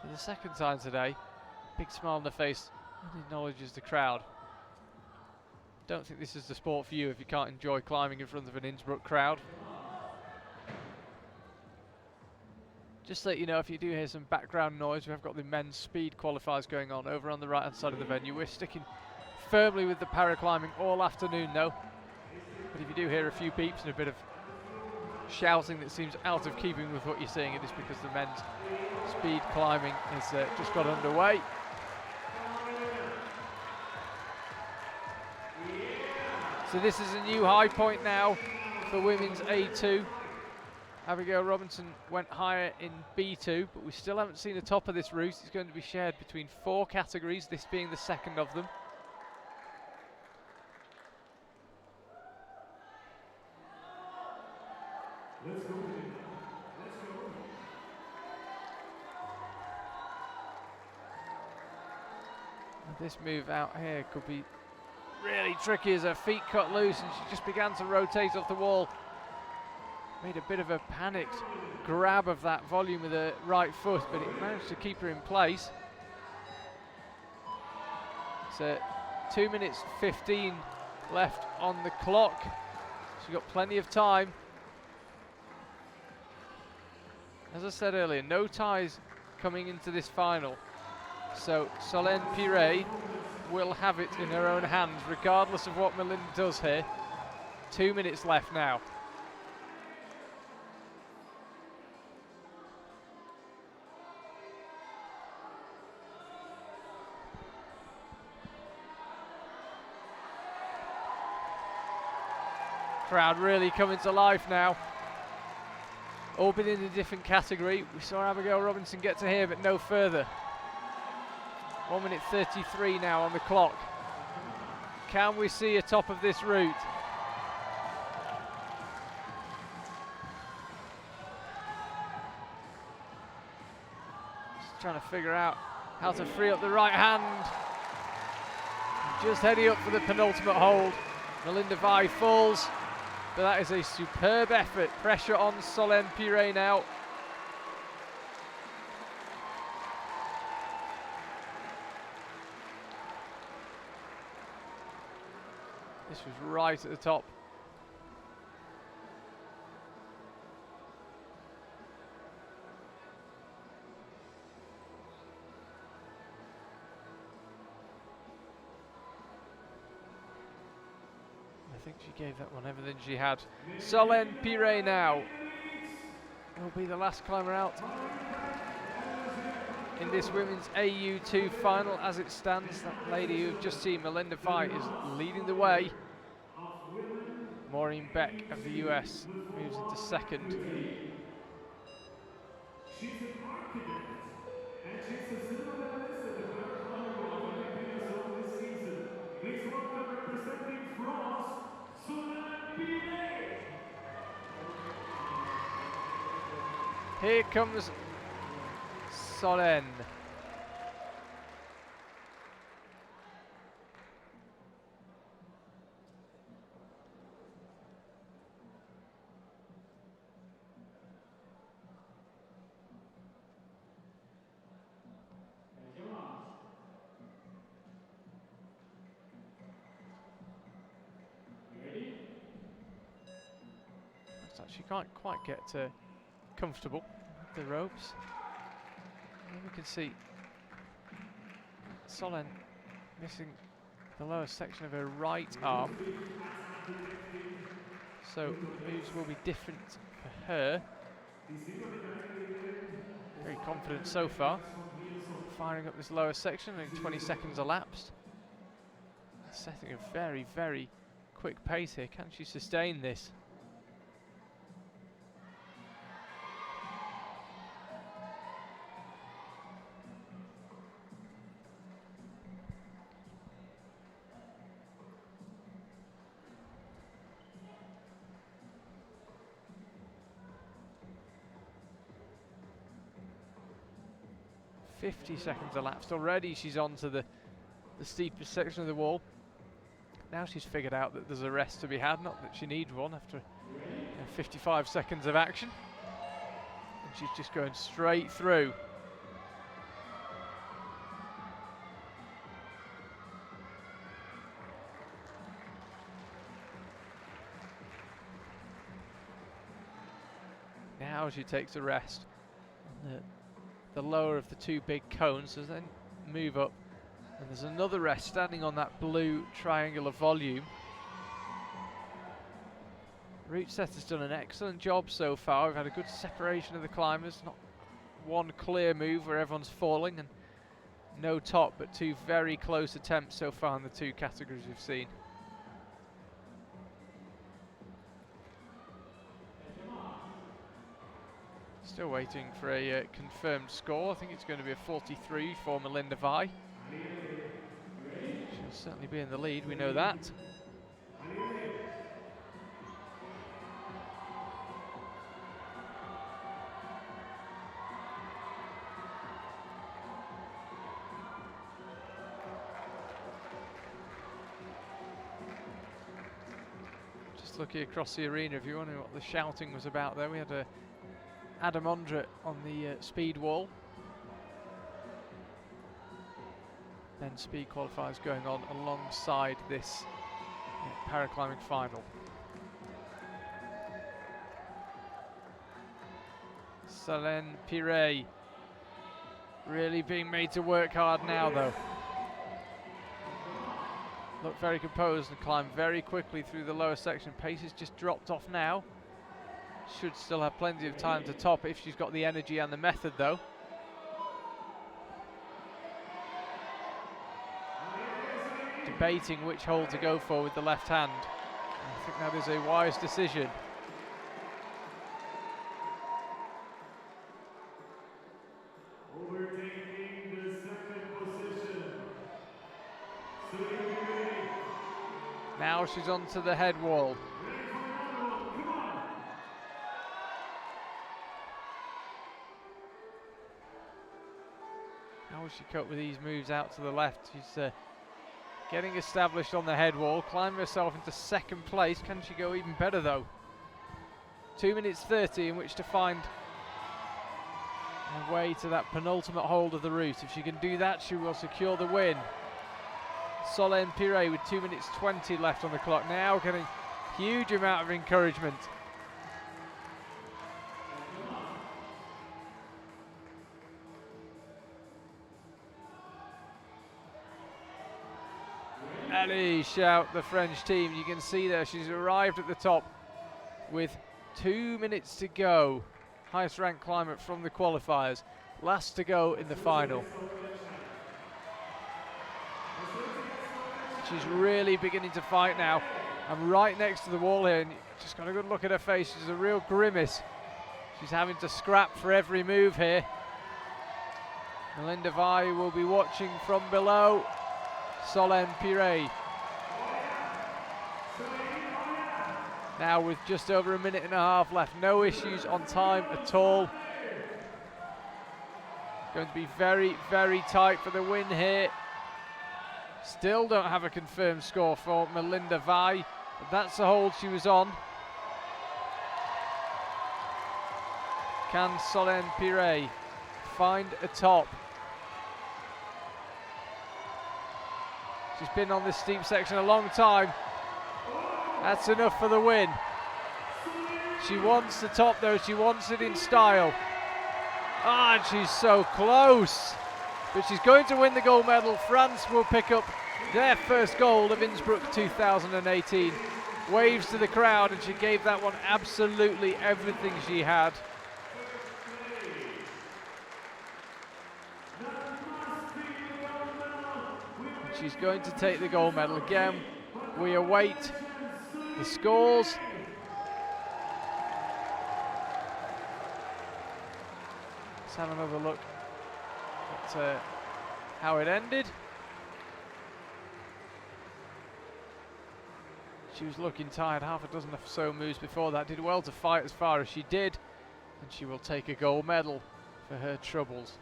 for the second time today, big smile on the face and acknowledges the crowd. Don't think this is the sport for you if you can't enjoy climbing in front of an Innsbruck crowd. Just to let you know, if you do hear some background noise, we have got the men's speed qualifiers going on over on the right hand side of the venue. We're sticking firmly with the paraclimbing all afternoon though. But if you do hear a few beeps and a bit of shouting that seems out of keeping with what you're seeing, it is because the men's speed climbing has just got underway. So this is a new high point now for women's A2. Abigail Robinson went higher in B2, but we still haven't seen the top of this route. It's going to be shared between 4 categories, this being the second of them. Let's go. This move out here could be really tricky as her feet cut loose and she just began to rotate off the wall. Made a bit of a panicked grab of that volume with her right foot, but it managed to keep her in place. So 2 minutes 15 left on the clock. She's got plenty of time. As I said earlier, no ties coming into this final. So Solenne Piret will have it in her own hands, regardless of what Melinda does here. 2 minutes left now. Crowd really coming to life now. All been in a different category. We saw Abigail Robinson get to here, but no further. 1 minute 33 now on the clock. Can we see a top of this route? Just trying to figure out how to free up the right hand. Just heading up for the penultimate hold. Melinda Vigh falls, but that is a superb effort. Pressure on Solenne Piret now. This was right at the top. I think she gave that one everything she had. Solenne Piret now will be the last climber out in this women's AU2 final as it stands. That lady you've just seen, Melinda Vigh, is leading the way. Maureen Beck of the US moves into second. She's an architect, and she's the silver medalist at the Paraclimbing Olympics this season. Please welcome representing France, Solenne Piret. Here comes Solenne. She can't quite get comfortable with the ropes. And we can see Solenne missing the lower section of her right arm. So moves will be different for her. Very confident so far. Firing up this lower section, only 20 seconds elapsed. setting a very, very quick pace here. Can she sustain this? .50 elapsed already. She's on to the steepest section of the wall. Now she's figured out that there's a rest to be had, not that she needs one after 55 seconds of action. And she's just going straight through. Now she takes a rest on the lower of the two big cones, so then move up. And there's another rest standing on that blue triangular volume. Route set has done an excellent job so far. We've had a good separation of the climbers, not one clear move where everyone's falling, and no top, but two very close attempts so far in the two categories we've seen. Still waiting for a confirmed score. I think it's going to be a 43 for Melinda Vigh. She'll certainly be in the lead, we know that. Just looking across the arena, if you wonder what the shouting was about there, we had Adam Ondra on the speed wall. Then speed qualifiers going on alongside this paraclimbing final. Solenne Piret really being made to work hard now though. Looked very composed and climbed very quickly through the lower section. Pace has just dropped off now. Should still have plenty of time to top if she's got the energy and the method though. Debating which hole to go for with the left hand. I think that is a wise decision. Overtaking the second position. Now she's onto the head wall. How will she cope with these moves out to the left? She's getting established on the head wall, climbing herself into second place. Can she go even better though? 2 minutes 30 in which to find a way to that penultimate hold of the route. If she can do that, she will secure the win. Solenne Piret with 2 minutes 20 left on the clock, now getting huge amount of encouragement. Allez, shout the French team. You can see there she's arrived at the top with 2 minutes to go. Highest ranked climber from the qualifiers, last to go in the final. She's really beginning to fight now. I'm right next to the wall here and just got a good look at her face. She's a real grimace. She's having to scrap for every move here. Melinda Vigh will be watching from below. Solenne Piret. Now with just over a minute and a half left, no issues on time at all. Going to be very, very tight for the win here. Still don't have a confirmed score for Melinda Vigh, but that's the hold she was on. Can Solenne Piret find a top? She's been on this steep section a long time. That's enough for the win. She wants the top though, she wants it in style. Ah, and she's so close. But she's going to win the gold medal. France will pick up their first gold of Innsbruck 2018. Waves to the crowd, and she gave that one absolutely everything she had. And she's going to take the gold medal. Again, we await the scores. Let's have another look at how it ended. She was looking tired, half a dozen or so moves before that. Did well to fight as far as she did, and she will take a gold medal for her troubles.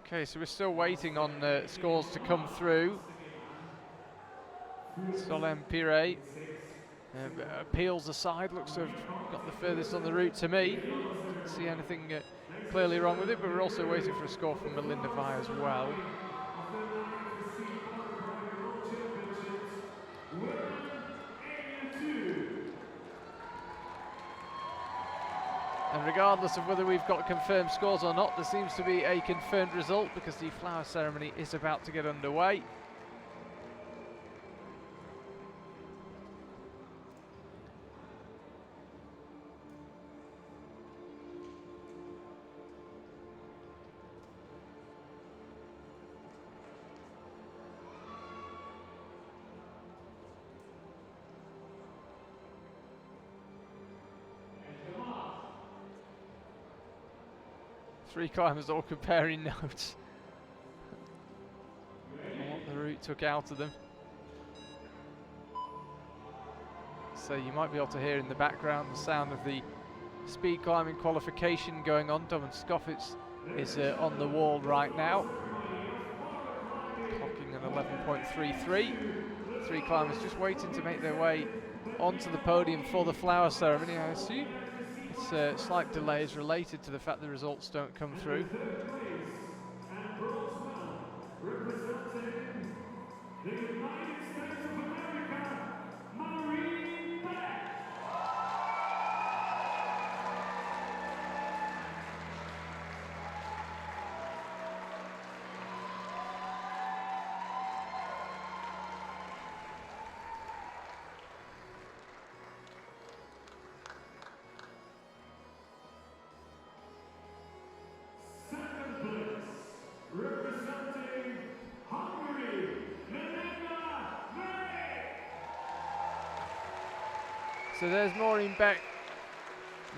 Okay, so we're still waiting on scores to come through. Solenne Piret appeals aside, looks to have got the furthest on the route to me. Don't see anything clearly wrong with it, but we're also waiting for a score from Melinda Vigh as well. And regardless of whether we've got confirmed scores or not, there seems to be a confirmed result because the flower ceremony is about to get underway. Three climbers all comparing notes on what the route took out of them. So you might be able to hear in the background the sound of the speed climbing qualification going on. Dom and Scoffitz is on the wall right now, clocking an 11.33. Three climbers just waiting to make their way onto the podium for the flower ceremony, I assume. Slight delays related to the fact the results don't come through. Representing the United States of America, Maureen Beck. Representing Hungary, Melinda Vigh. So there's Maureen Beck.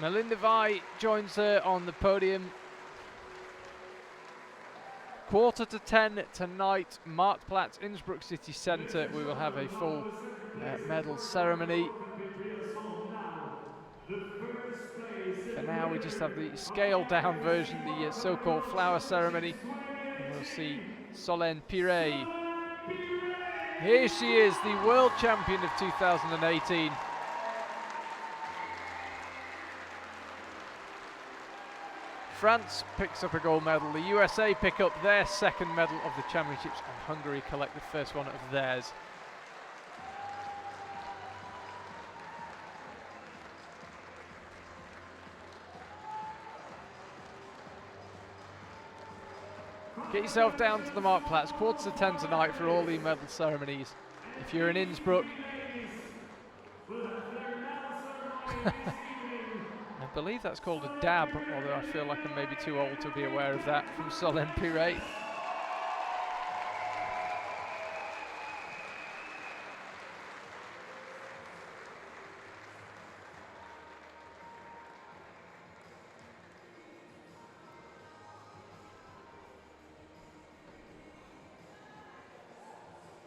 Melinda Vigh joins her on the podium. 9:45 tonight, Marktplatz, Innsbruck city centre. We will have a full medal ceremony. For now, we just have the scaled down version, the so-called flower ceremony. And we'll see Solenne Piret. Here she is, the world champion of 2018. France picks up a gold medal. The USA pick up their second medal of the championships, and Hungary collect the first one of theirs. Get yourself down to the Marktplatz, 9:45 tonight for all the medal ceremonies. If you're in Innsbruck, I believe that's called a dab, although I feel like I'm maybe too old to be aware of that, from Solenne Piret.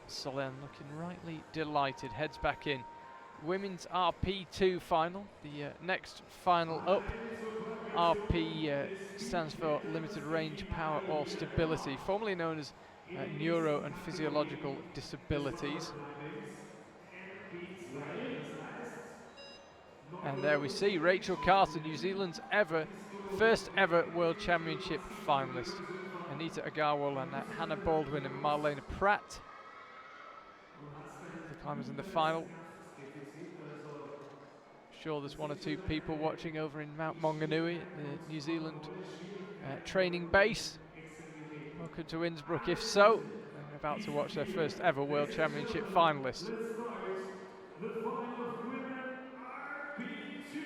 Solenne looking rightly delighted, heads back in. Women's RP2 final, the next final up. RP stands for Limited Range Power or Stability, formerly known as Neuro and Physiological Disabilities. And there we see Rachel Carter, New Zealand's first ever World Championship finalist. Anita Aggarwal and Hannah Baldwin and Marlene Pratt, the climbers in the final. sure there's one or two people watching over in Mount Maunganui, the New Zealand training base. Welcome to Innsbruck if so. They're about to watch their first ever World Championship finalist. The final of women RP2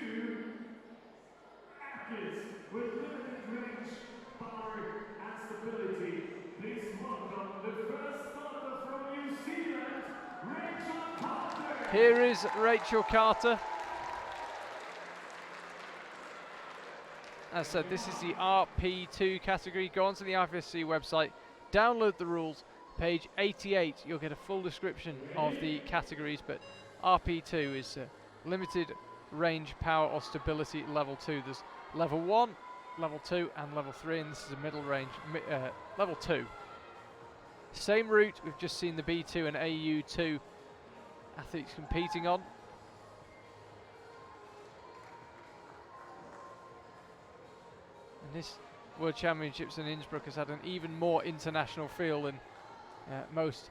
athletes with limited range, power and stability. Please welcome the first starter from New Zealand, Rachel Carter. Here is Rachel Carter. As I said, this is the RP2 category. Go onto the IFSC website, download the rules. Page 88, you'll get a full description of the categories, but RP2 is limited range, power or stability level 2. There's level 1, level 2 and level 3, and this is a middle range, level 2. Same route we've just seen the B2 and AU2 athletes competing on. And this World Championships in Innsbruck has had an even more international feel than most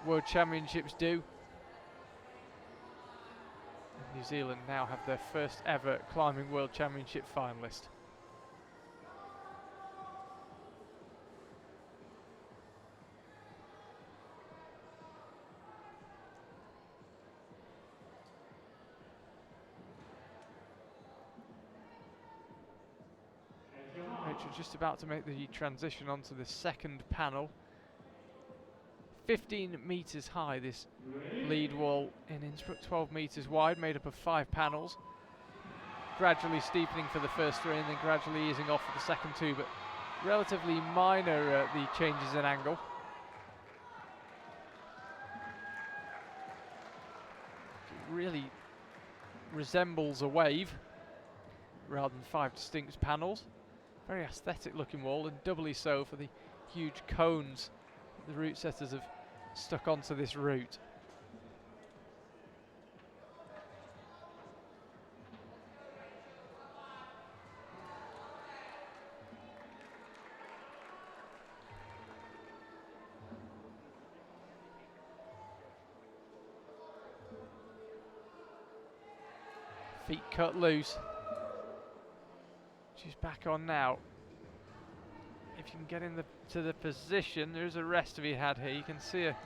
World Championships do. And New Zealand now have their first ever climbing World Championship finalist. Rachel just about to make the transition onto the second panel. 15 metres high, this lead wall in Innsbruck, 12 metres wide, made up of 5 panels. Gradually steepening for the first 3 and then gradually easing off for the second 2, but relatively minor the changes in angle. It really resembles a wave rather than 5 distinct panels. Very aesthetic looking wall, and doubly so for the huge cones the route setters have stuck onto this route. Feet cut loose. She's back on now. If you can get in to the position, there is a rest to be had here. You can see her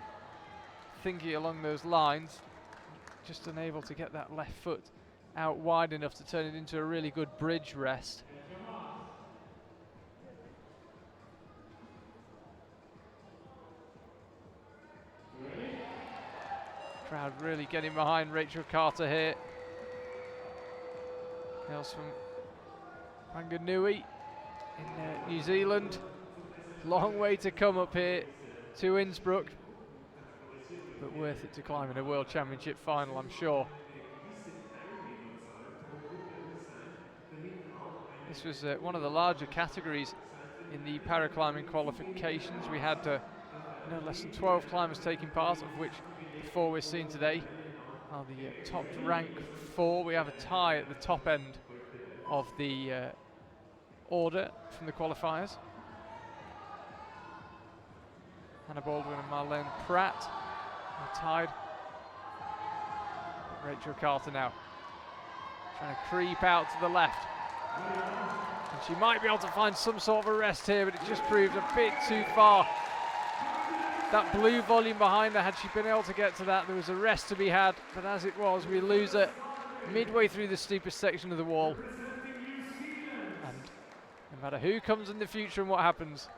thinking along those lines, just unable to get that left foot out wide enough to turn it into a really good bridge rest. Crowd really getting behind Rachel Carter here. Hails from Pagnoux in New Zealand. Long way to come up here to Innsbruck, but worth it to climb in a World Championship final, I'm sure. This was one of the larger categories in the paraclimbing qualifications. We had no less than 12 climbers taking part, of which the 4 we're seeing today are the top rank 4. We have a tie at the top end of the order from the qualifiers. Baldwin and Marlene Pratt are tied. Rachel Carter now trying to creep out to the left. And she might be able to find some sort of a rest here, but it just proved a bit too far. That blue volume behind her, had she been able to get to that, there was a rest to be had, but as it was, we lose her midway through the steepest section of the wall. And no matter who comes in the future and what happens,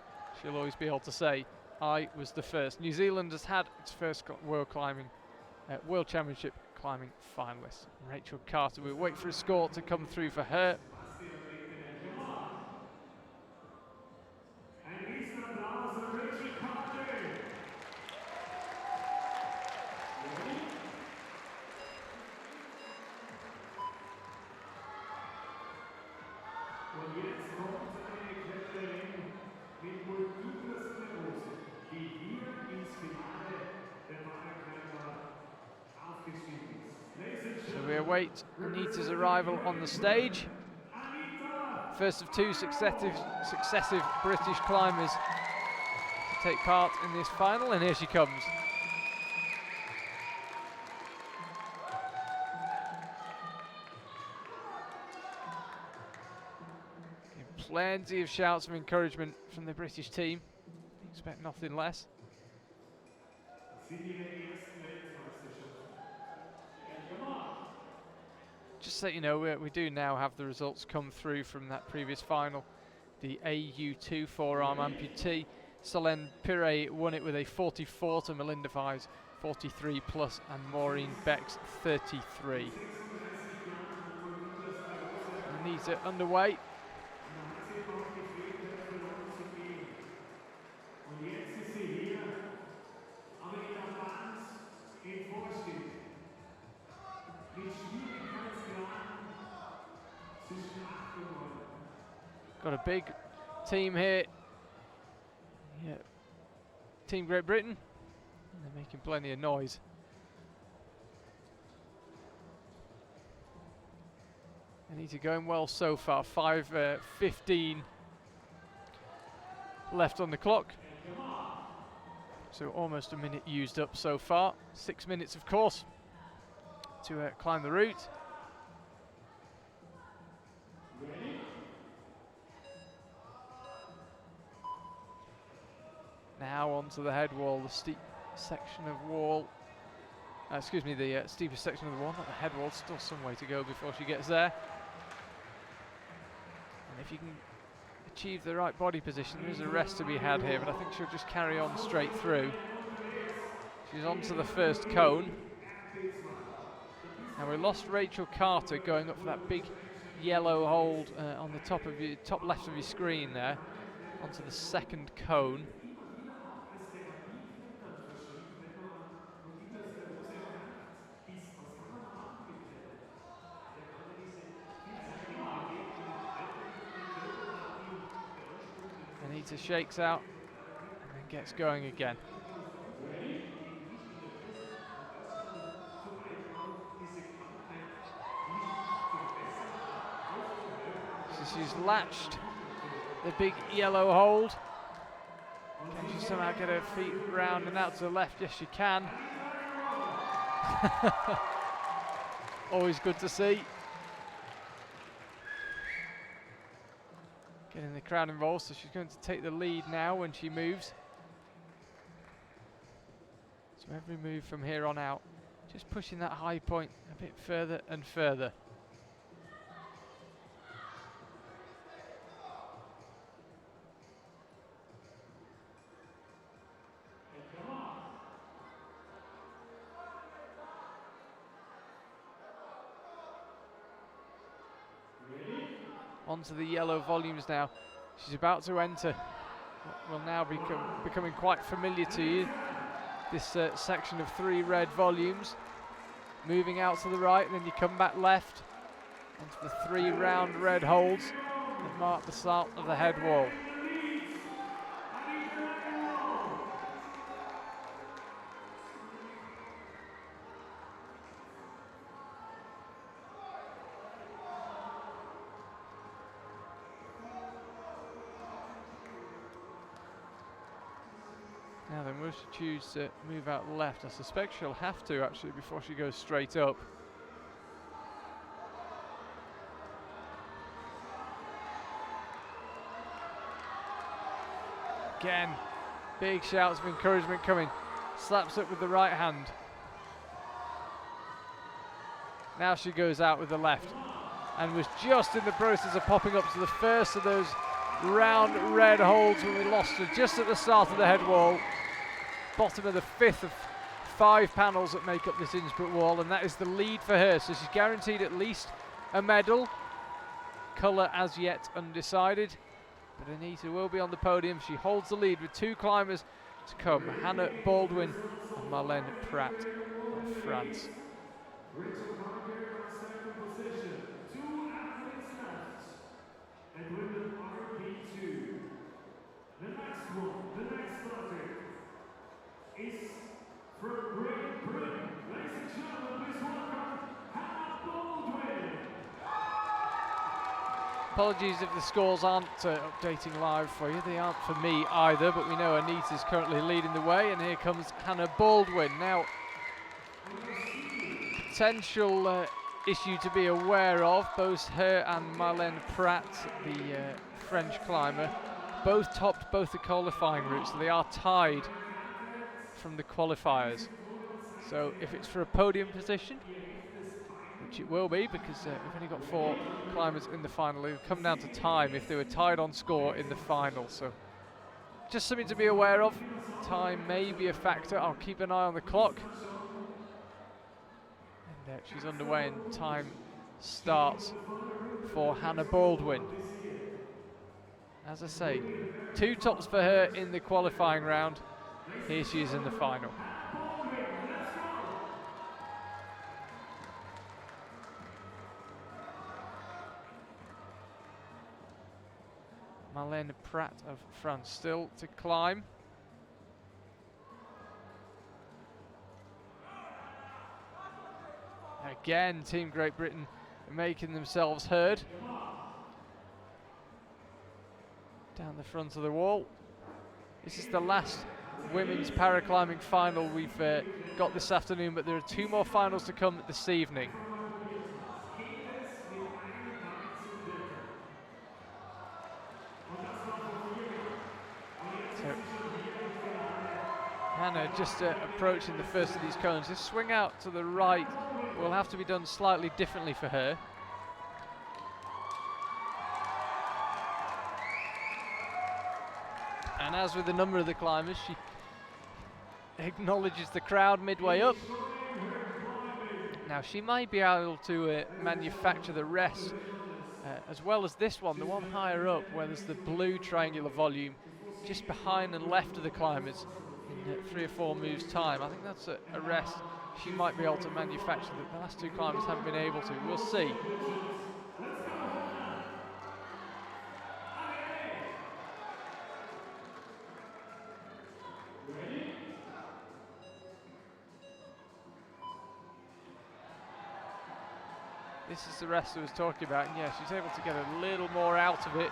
she'll always be able to say, I was the first. New Zealand has had its first World Championship climbing finalist. Rachel Carter, we'll wait for a score to come through for her. We await Anita's arrival on the stage. First of 2 successive British climbers to take part in this final, and here she comes. Plenty of shouts of encouragement from the British team. Expect nothing less. Just so you know, we do now have the results come through from that previous final. The AU2 forearm amputee, Solenne Piret won it with a 44 to Melinda Vigh's 43 plus and Maureen Beck's 33. Anita underway. Got a big team here. Yeah. Team Great Britain. And they're making plenty of noise. Anita going well so far. 5:15 left on the clock. So almost a minute used up so far. 6 minutes, of course, to climb the route. Now onto the head wall, the steep section of wall. Excuse me, the steepest section of the wall, not the head wall. Still some way to go before she gets there. And if you can achieve the right body position, there is a rest to be had here, but I think she'll just carry on straight through. She's onto the first cone. Now we lost Rachel Carter going up for that big yellow hold on the top left of your screen there, onto the second cone. Anita shakes out and then gets going again. So she's latched the big yellow hold. Can she somehow get her feet round and out to the left? Yes, she can. Always good to see. Getting the crowd involved, so she's going to take the lead now when she moves. So every move from here on out, just pushing that high point a bit further and further. Onto the yellow volumes now. She's about to enter what will now becoming quite familiar to you. This section of 3 red volumes. Moving out to the right, and then you come back left onto the 3 round red holds that mark the start of the head wall. Now then, will she choose to move out left? I suspect she'll have to actually before she goes straight up. Again, big shouts of encouragement coming. Slaps up with the right hand. Now she goes out with the left and was just in the process of popping up to the first of those round red holds when we lost her just at the start of the head wall. Bottom of the 5th of 5 panels that make up this Innsbruck wall, and that is the lead for her. So she's guaranteed at least a medal. Colour as yet undecided, but Anita will be on the podium. She holds the lead with 2 climbers to come, Hannah Baldwin and Marlene Pratt of France. Is from Great Britain. Ladies and gentlemen, please welcome Hannah Baldwin. Apologies if the scores aren't updating live for you. They aren't for me either, but we know Anita's currently leading the way, and here comes Hannah Baldwin. Now, potential issue to be aware of. Both her and Marlene Pratt, the French climber, both topped both the qualifying routes, so they are tied from the qualifiers. So if it's for a podium position, which it will be because we've only got 4 climbers in the final, it'll come down to time if they were tied on score in the final. So just something to be aware of. Time may be a factor. I'll keep an eye on the clock. And she's underway and time starts for Hannah Baldwin. As I say, 2 tops for her in the qualifying round. Here she is in the final. Marlene Pratt of France still to climb. Again, Team Great Britain making themselves heard. Down the front of the wall. This is the last women's paraclimbing final we've got this afternoon, but there are 2 more finals to come this evening. So Hannah just approaching the first of these cones. This swing out to the right will have to be done slightly differently for her. And as with a number of the climbers, she acknowledges the crowd midway up. Now she might be able to manufacture the rest as well as this one, the one higher up where there's the blue triangular volume just behind and left of the climbers in 3 or 4 moves time. I think that's a rest she might be able to manufacture that the last 2 climbers haven't been able to. We'll see. This is the rest I was talking about, and yeah, she's able to get a little more out of it,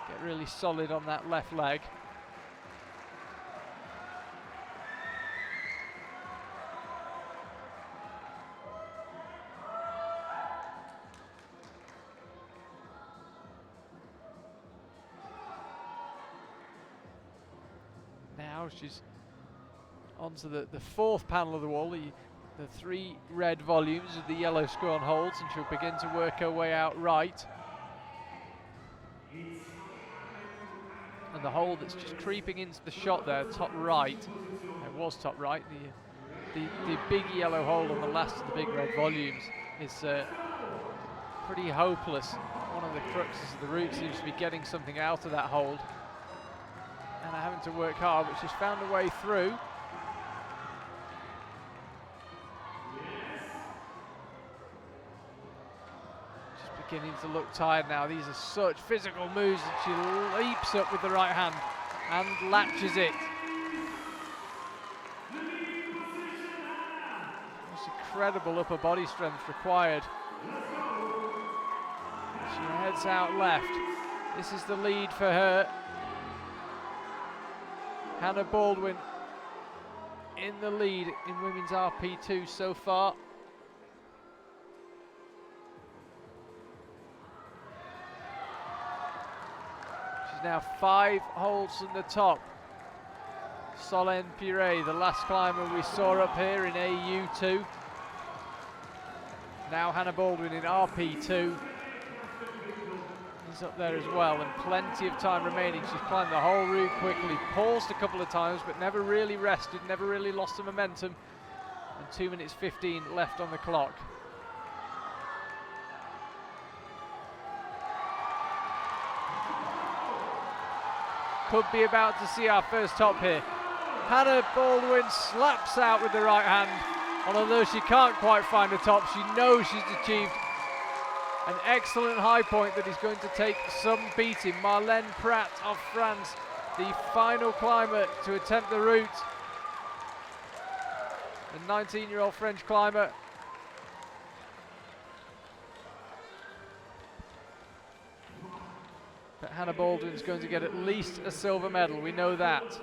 get really solid on that left leg. Now she's onto the 4th panel of the wall, the 3 red volumes with the yellow scorn holds, and she'll begin to work her way out right. And the hole that's just creeping into the shot there, top right, it was top right, the big yellow hole on the last of the big red volumes is pretty hopeless. One of the cruxes of the route seems to be getting something out of that hold and having to work hard, but she's found a way through. Beginning to look tired now. These are such physical moves, and she leaps up with the right hand and latches it. It's incredible upper body strength required. She heads out left. This is the lead for her. Hannah Baldwin in the lead in women's RP2 so far. Now 5 holds from the top. Solenne Piret, the last climber we saw up here in AU2. Now Hannah Baldwin in RP2 is up there as well, and plenty of time remaining. She's climbed the whole route quickly, paused a couple of times, but never really rested, never really lost the momentum. And 2 minutes 15 left on the clock. Could be about to see our first top here. Hannah Baldwin slaps out with the right hand, and although she can't quite find a top, she knows she's achieved an excellent high point that is going to take some beating. Marlene Pratt of France, the final climber to attempt the route. The 19-year-old French climber. But Hannah Baldwin's going to get at least a silver medal, we know that.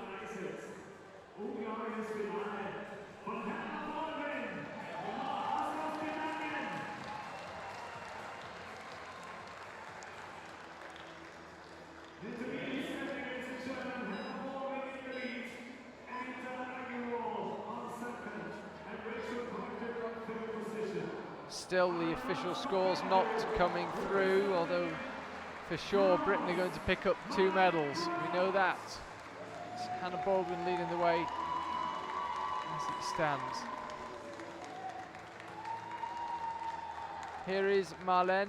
still. The official score's not coming through, although for sure Britain are going to pick up 2 medals. We know that. It's Hannah Baldwin leading the way as it stands. Here is Marlene.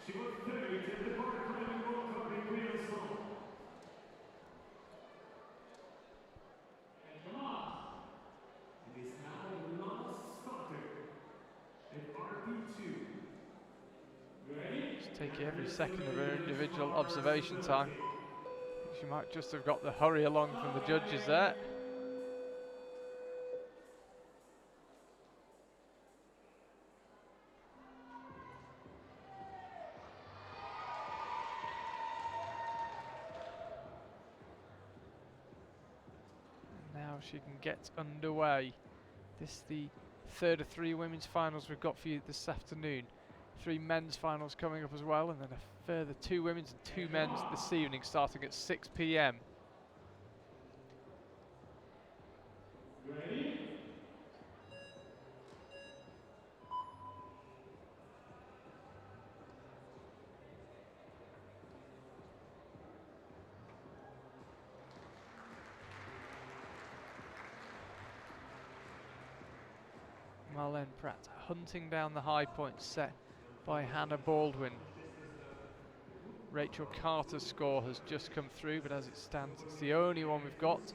She was third in the Paraclimbing World Cup in Wales. It is now the last starter at RP2. Ready? Just take every second of her individual observation time. She might just have got the hurry along from the judges there. Now she can get underway. This is the third of 3 women's finals we've got for you this afternoon. 3 men's finals coming up as well, and then a further 2 women's and 2 men's this evening starting at 6 p.m. Ready? Marlene Pratt hunting down the high point set by Hannah Baldwin. Rachel Carter's score has just come through, but as it stands, it's the only one we've got,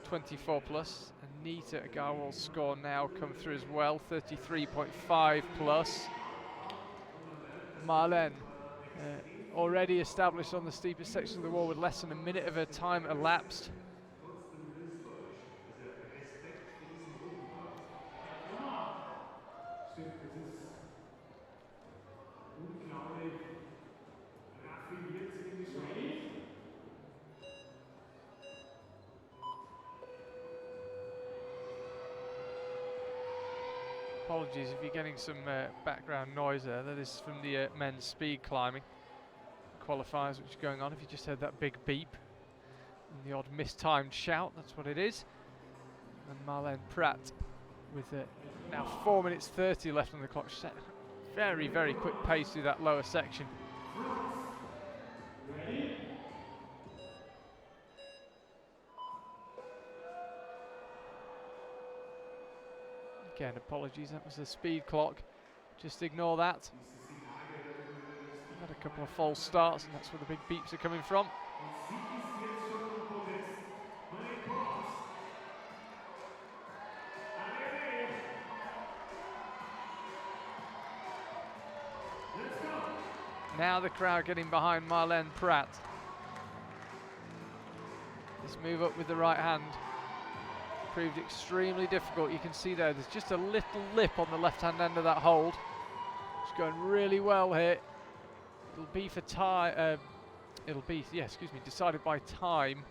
24 plus. Anita Aggarwal's score now come through as well, 33.5 plus. Marlene, already established on the steepest section of the wall with less than a minute of her time elapsed. Apologies if you're getting some background noise there. That is from the men's speed climbing qualifiers which are going on. If you just heard that big beep and the odd mistimed shout, that's what it is. And Marlene Pratt with now 4 minutes 30 left on the clock. Set very, very quick pace through that lower section. Again, apologies, that was the speed clock. Just ignore that. Had a couple of false starts, and that's where the big beeps are coming from. Now the crowd getting behind Marlene Pratt. This move up with the right hand proved extremely difficult. You can see there's just a little lip on the left-hand end of that hold. It's going really well here. It'll be for time. It'll be, decided by time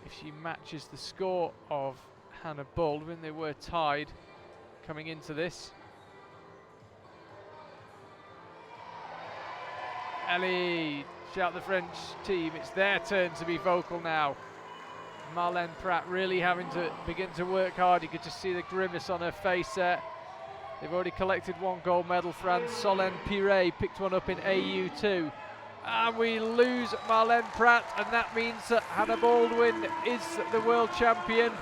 if she matches the score of Hannah Baldwin. They were tied coming into this. Ellie, shout the French team. It's their turn to be vocal now. Marlene Pratt really having to begin to work hard. You could just see the grimace on her face there. They've already collected 1 gold medal. France, Solenne Piret picked one up in AU2. And we lose Marlene Pratt, and that means that Hannah Baldwin is the world champion.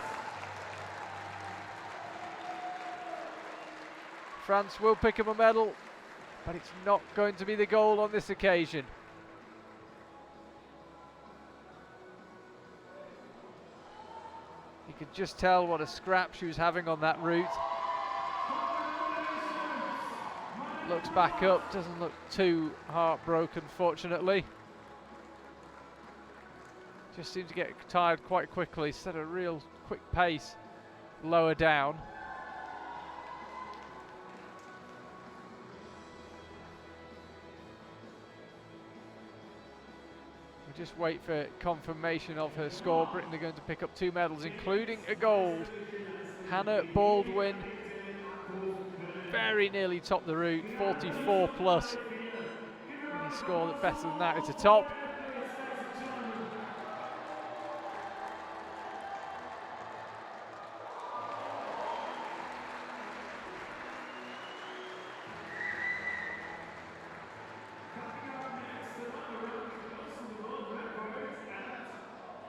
France will pick up a medal, but it's not going to be the gold on this occasion. You could just tell what a scrap she was having on that route. Looks back up, doesn't look too heartbroken, fortunately. Just seemed to get tired quite quickly, set a real quick pace lower down. Just wait for confirmation of her score. Britain are going to pick up 2 medals, including a gold. Hannah Baldwin very nearly topped the route, 44 plus. He scored it better than that. It's a top.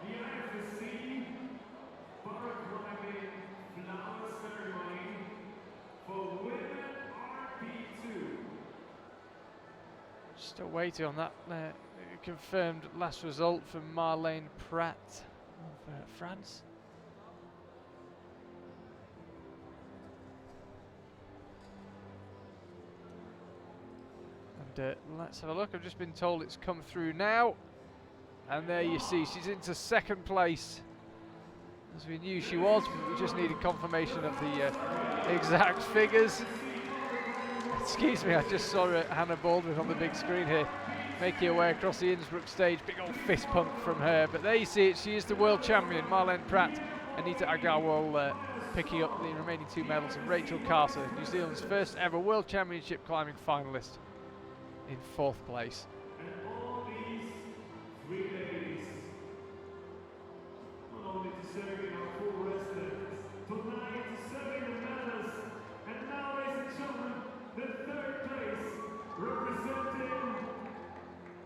The IFSC Paraclimbing flower ceremony for women RP2. Still waiting on that confirmed last result from Marlene Pratt of France. And let's have a look. I've just been told it's come through now. And there you see, she's into second place, as we knew she was, but we just needed confirmation of the exact figures. Excuse me, I just saw Hannah Baldwin on the big screen here, making her way across the Innsbruck stage. Big old fist pump from her, but there you see it, she is the world champion. Marlene Pratt, Anita Aggarwal picking up the remaining 2 medals, and Rachel Carter, New Zealand's first ever world championship climbing finalist, in 4th place. And all these 3 ladies, not only deserving our full residents, tonight deserving the medals. And now, ladies and gentlemen, the 3rd place, representing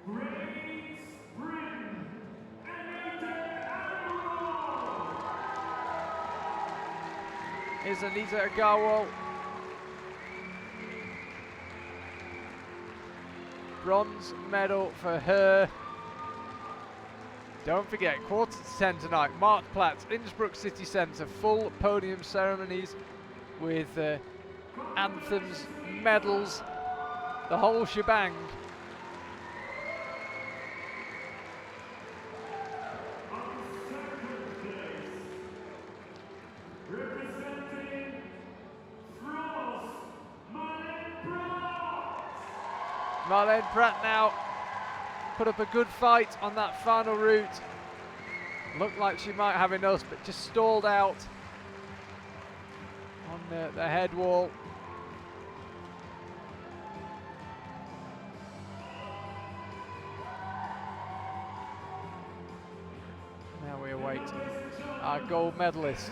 Great Britain, Anita Aggarwal. Is Anita Aggarwal. Bronze medal for her. Don't forget, 9:45 tonight, Marktplatz, Innsbruck City Centre, full podium ceremonies with anthems, medals, the whole shebang. Marlene Pratt now put up a good fight on that final route. Looked like she might have enough, but just stalled out on the head wall. Now we await our gold medalist.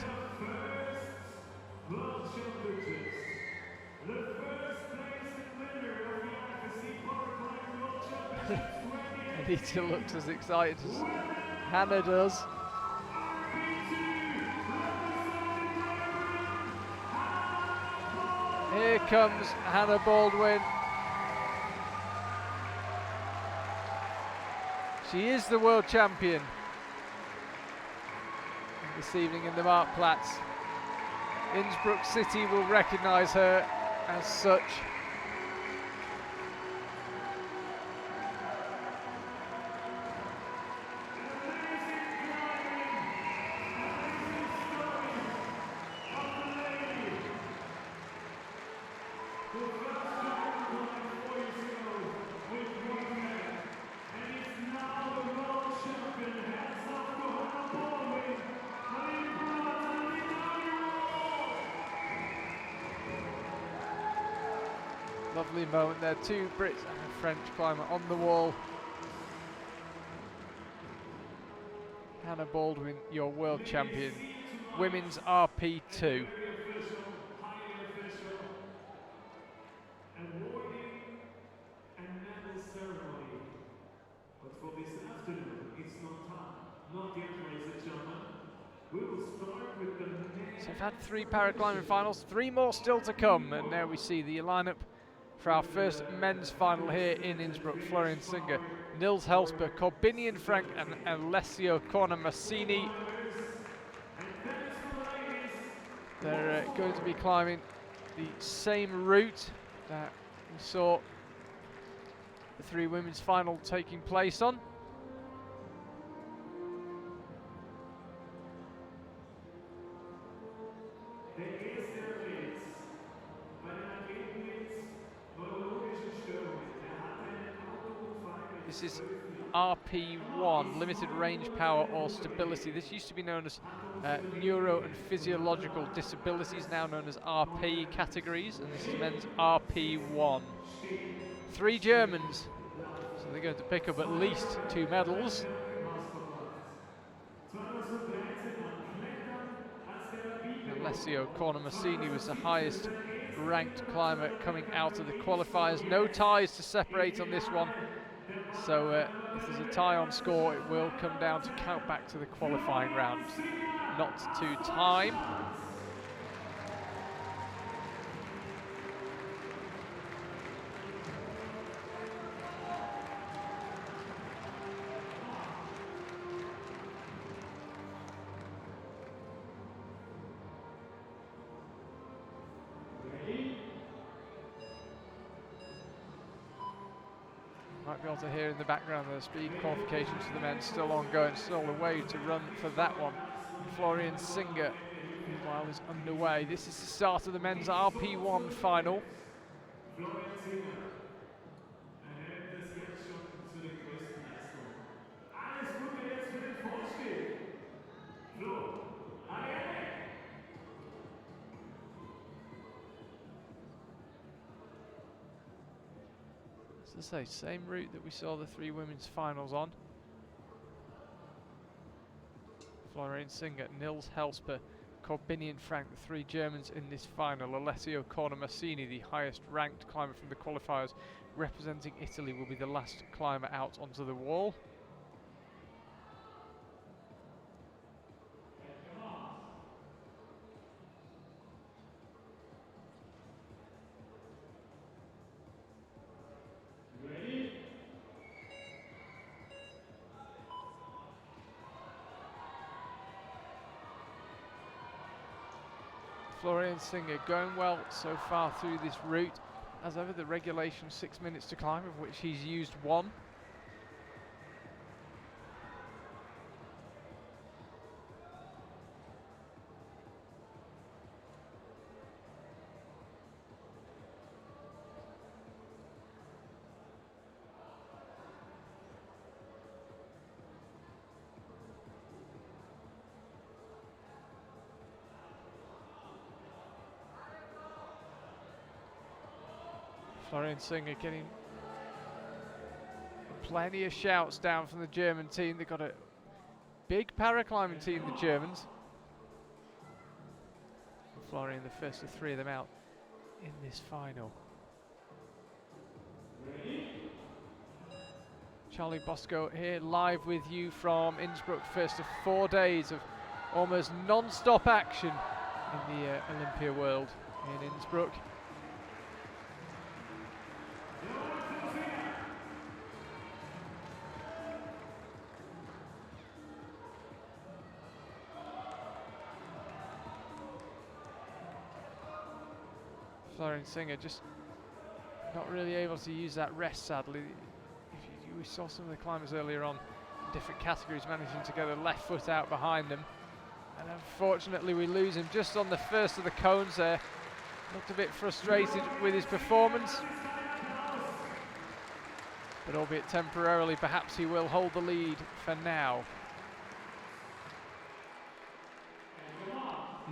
Anita looks as excited as Hannah does. Here comes Hannah Baldwin. She is the world champion this evening in the Marktplatz. Innsbruck City will recognise her as such. Lovely moment there, 2 Brits and a French climber on the wall. Hannah Baldwin, your world champion, women's RP2. Awarding and medal ceremony. But for this afternoon, it's not time. Not yet, ladies and gentlemen. We will start with the men. So we've had 3 paraclimbing finals, 3 more still to come, and there we see the lineup for our first men's final here in Innsbruck. Florian Singer, Niels Hellsper, Corbinian Frank and Alessio Cornisini. They're going to be climbing the same route that we saw the 3 women's final taking place on. This is RP1, limited range power or stability. This used to be known as neuro and physiological disabilities, now known as RP categories, and this is men's RP1. 3 Germans certainly going to pick up at least 2 medals. Alessio Cornisini was the highest ranked climber coming out of the qualifiers. No ties to separate on this one, so if there's a tie on score, it will come down to count back to the qualifying round, not to time. Might be able to hear in the background the speed qualifications for the men still ongoing, still a way to run for that one. Florian Singer, meanwhile, is underway. This is the start of the men's RP1 final. As I say, same route that we saw the 3 women's finals on. Florian Singer, Niels Hellsper, Corbinian Frank, the 3 Germans in this final. Alessio Cornisini, the highest ranked climber from the qualifiers, representing Italy, will be the last climber out onto the wall. Florian Singer going well so far through this route. As ever, the regulation 6 minutes to climb, of which he's used 1. Florian Singer getting plenty of shouts down from the German team. They've got a big paraclimbing team, the Germans. Florian, the first of 3 of them out in this final. Charlie Bosco here, live with you from Innsbruck. First of 4 days of almost non-stop action in the Olympia World in Innsbruck. Florian Singer just not really able to use that rest, sadly. We saw some of the climbers earlier on in different categories managing to get a left foot out behind them, and unfortunately we lose him just on the first of the cones there. Looked a bit frustrated with his performance, but albeit temporarily, perhaps he will hold the lead for now.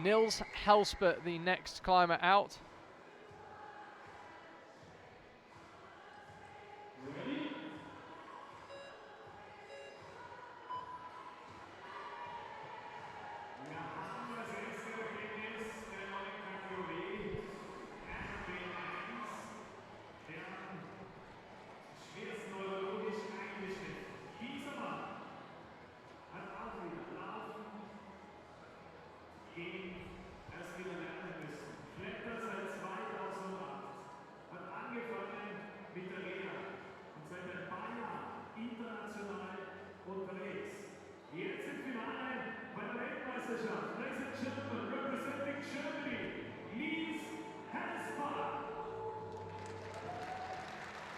Niels Hellsper, the next climber out.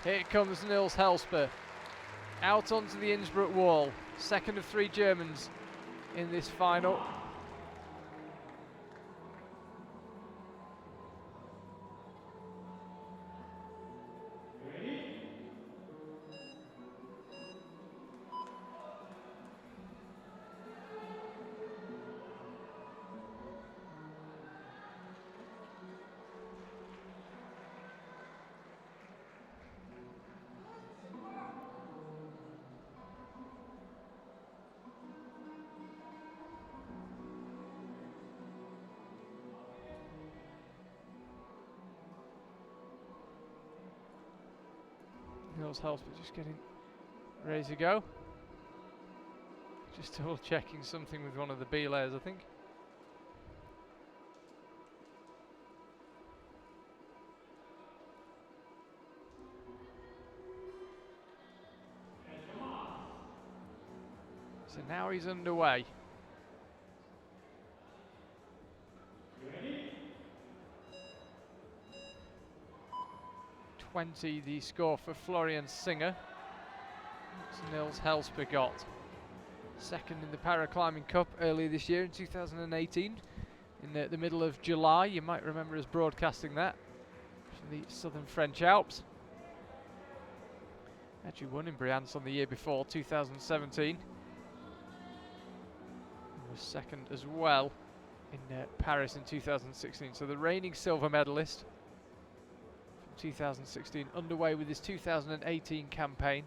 Here comes Niels Hellsper out onto the Innsbruck wall. Second of 3 Germans in this final. Niels Hellsper just getting ready to go. Just double checking something with one of the belays, I think. So now he's underway. 20 the score for Florian Singer. That's Niels Hellsper got. Second in the Paraclimbing Cup earlier this year in 2018. In the middle of July, you might remember us broadcasting that from the southern French Alps. Actually won in Briançon the year before, 2017. Was second as well in Paris in 2016. So the reigning silver medalist from 2016 underway with his 2018 campaign.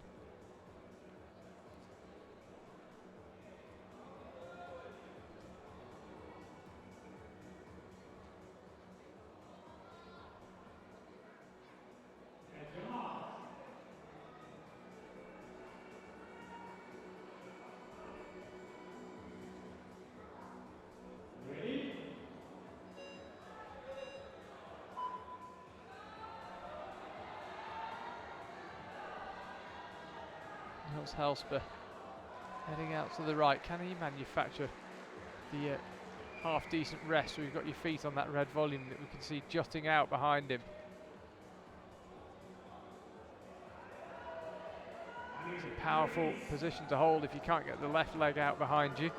Niels Hellsper heading out to the right. Can he manufacture the half decent rest? We've got your feet on that red volume that we can see jutting out behind him. It's a powerful position to hold if you can't get the left leg out behind you.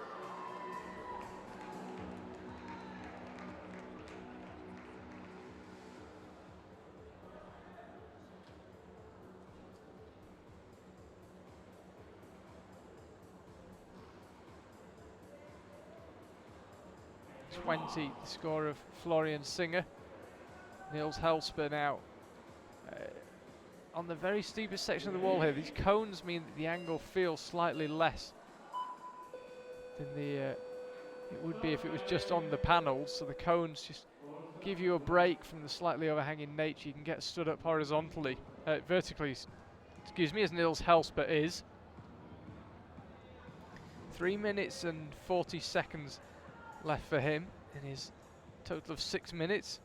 The score of Florian Singer. Niels Hellsper now on the very steepest section of the wall here. These cones mean that the angle feels slightly less than it would be if it was just on the panels. So the cones just give you a break from the slightly overhanging nature. You can get stood up horizontally, vertically, excuse me, as Niels Hellsper is. 3 minutes and 40 seconds left for him in his total of 6 minutes.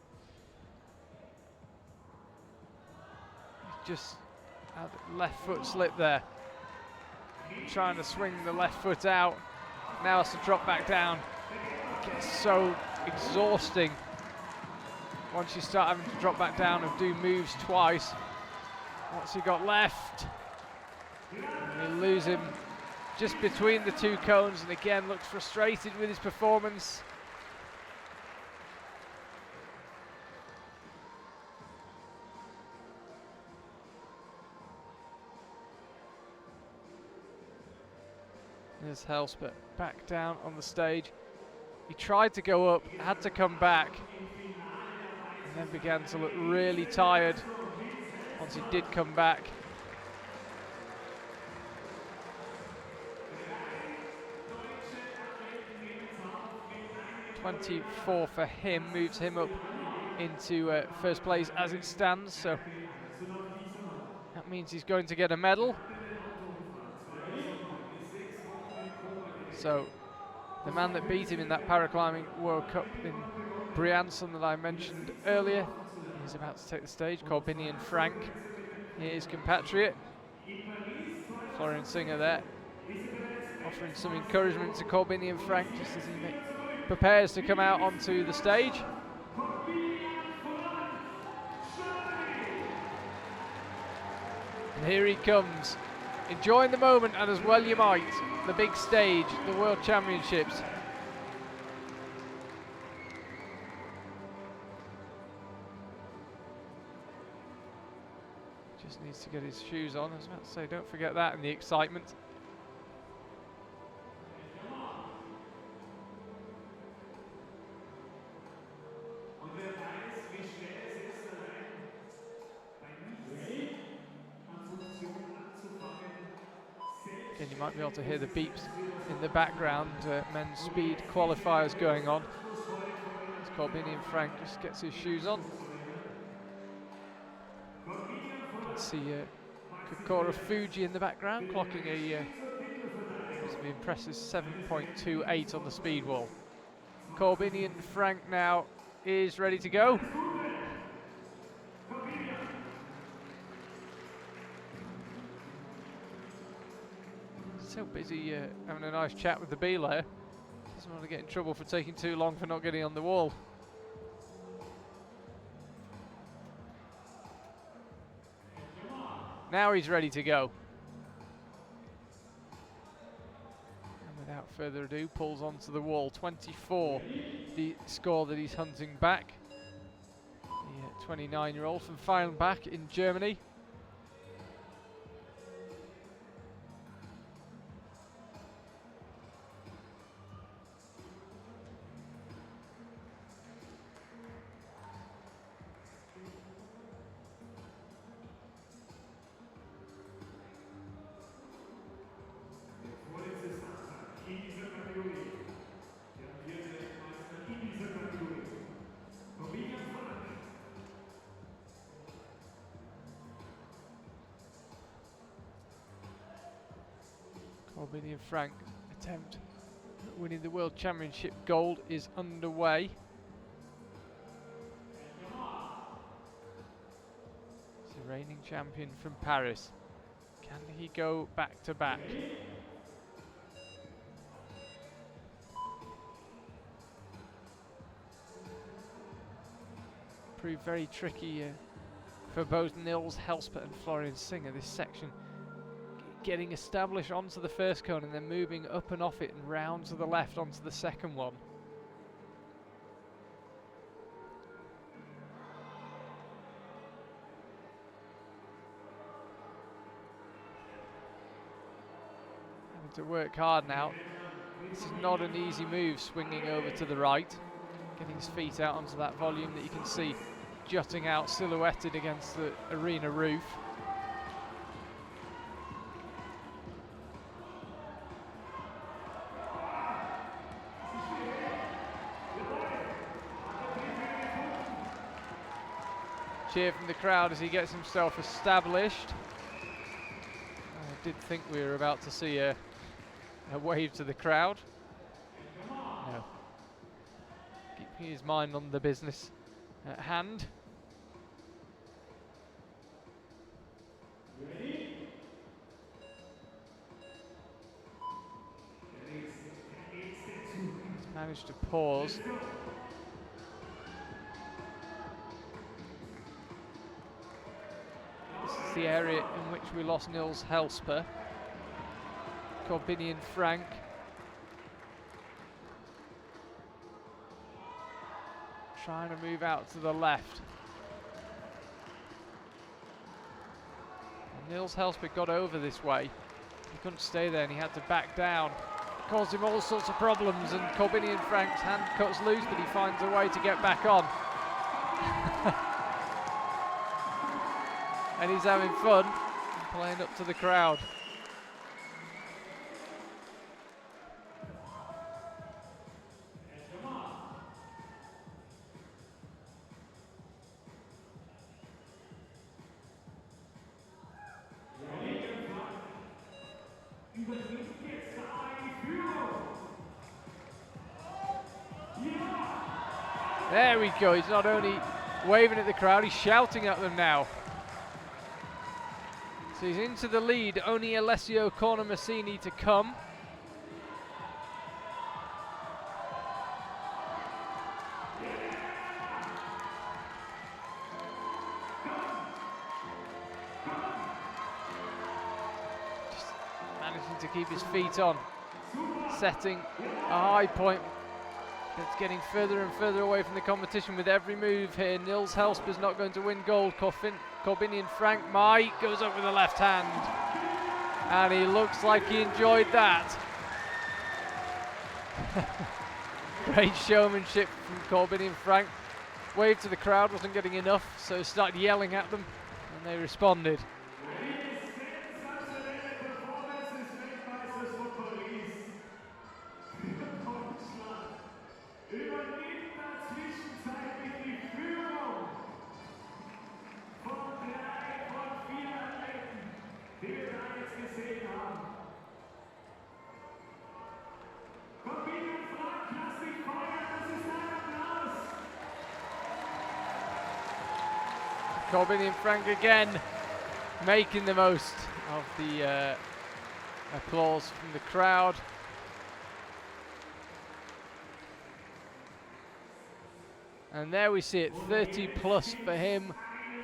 He's just had left foot slip there. Trying to swing the left foot out. Now has to drop back down. It gets so exhausting once you start having to drop back down and do moves twice. What's he got left? And you lose him just between the two cones, and again looks frustrated with his performance. There's Hellsper back down on the stage. He tried to go up, had to come back, and then began to look really tired once he did come back. 24 for him, moves him up into first place as it stands, so that means he's going to get a medal. So the man that beat him in that Paraclimbing World Cup in Briançon that I mentioned earlier is about to take the stage. Corbinian Frank, his compatriot. Florian Singer there, offering some encouragement to Corbinian Frank just as he prepares to come out onto the stage. And here he comes, enjoying the moment, and as well you might, the big stage, the World Championships. Just needs to get his shoes on. I was about to say, don't forget that in the excitement. Again, you might be able to hear the beeps in the background. Men's speed qualifiers going on. As Corbinian Frank just gets his shoes on. You can see Kokoro Fuji in the background, clocking a reasonably impressive 7.28 on the speed wall. Corbinian Frank now is ready to go. So busy having a nice chat with the belayer. Doesn't want to get in trouble for taking too long for not getting on the wall. Now he's ready to go. And without further ado, pulls onto the wall. 24, the score that he's hunting back. The 29-year-old from Feilenbach in Germany. Corbinian Frank attempt at winning the World Championship gold is underway. He's the reigning champion from Paris. Can he go back to back? Proved very tricky for both Niels Hellsper and Florian Singer this section. Getting established onto the first cone and then moving up and off it and round to the left onto the second one. Having to work hard now. This is not an easy move, swinging over to the right. Getting his feet out onto that volume that you can see jutting out, silhouetted against the arena roof. Cheer from the crowd as he gets himself established. I did think we were about to see a wave to the crowd. No. Keeping his mind on the business at hand. He's managed to pause. The area in which we lost Niels Hellsper. Corbinian Frank trying to move out to the left. And Niels Hellsper got over this way. He couldn't stay there and he had to back down. It caused him all sorts of problems, and Corbinian Frank's hand cuts loose, but he finds a way to get back on. And he's having fun, playing up to the crowd. There we go, he's not only waving at the crowd, he's shouting at them now. So he's into the lead, only Alessio Cornisini to come. Just managing to keep his feet on, setting a high point. It's getting further and further away from the competition with every move here. Niels Hellsper's not going to win gold. Corbinian Frank might, goes up with the left hand. And he looks like he enjoyed that. Great showmanship from Corbinian Frank. Wave to the crowd, wasn't getting enough, so started yelling at them, and they responded. Corbinian Frank again, making the most of the applause from the crowd. And there we see it, 30 plus for him.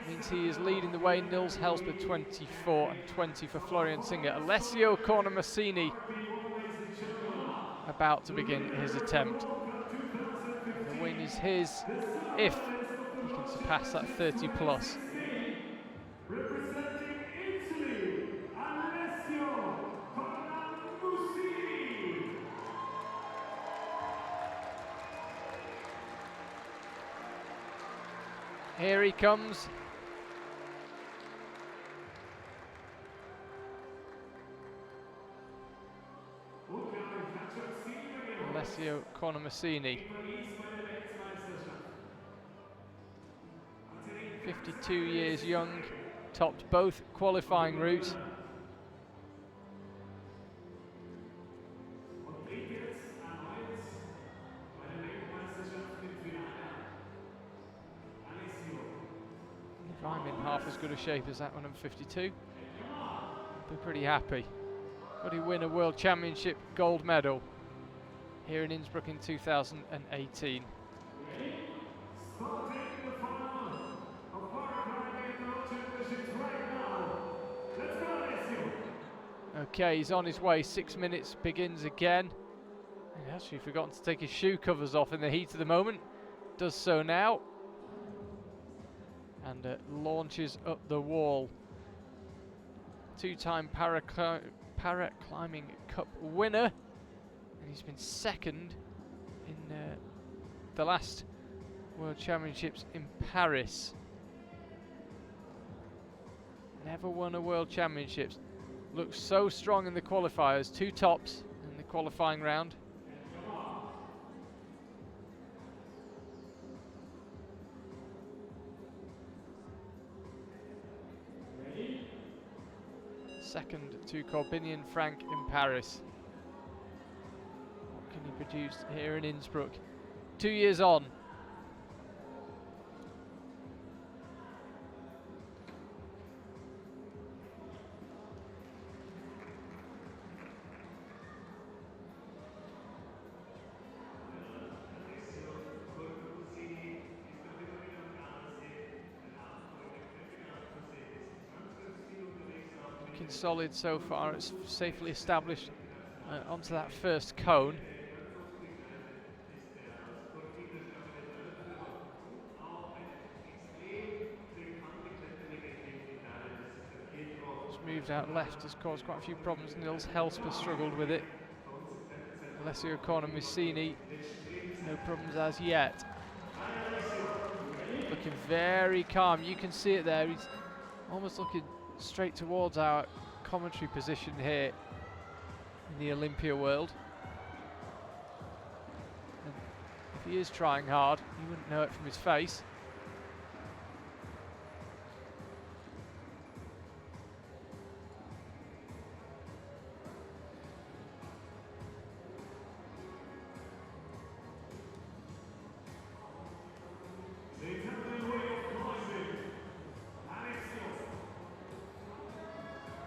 Means he is leading the way. Niels Hellsper 24 and 20 for Florian Singer. Alessio Cornisini about to begin his attempt. The win is his if he can surpass that 30 plus. Representing Italy, Alessio Cornisini. Here he comes. Alessio Cornisini. 52 years young, topped both qualifying routes. If I'm in half as good a shape as that when I'm 52, I'll be pretty happy. Could he win a World Championship gold medal here in Innsbruck in 2018? Starting the final of Paraclimbing World Championships right now. Let's go, Alessio. Okay, he's on his way. 6 minutes begins again. He actually forgotten to take his shoe covers off in the heat of the moment. Does so now. And launches up the wall. Two-time Paraclimbing Cup winner. And he's been second in the last World Championships in Paris. Never won a World Championships. Looks so strong in the qualifiers. 2 tops in the qualifying round. Second to Corbinian Frank in Paris. What can he produce here in Innsbruck? 2 years on. Looking solid so far. It's safely established onto that first cone. Just moved out left, has caused quite a few problems. Niels Hellsper struggled with it. Alessio Cornisini, no problems as yet. Looking very calm. You can see it there. He's almost looking straight towards our commentary position here in the Olympia world. And if he is trying hard, you wouldn't know it from his face.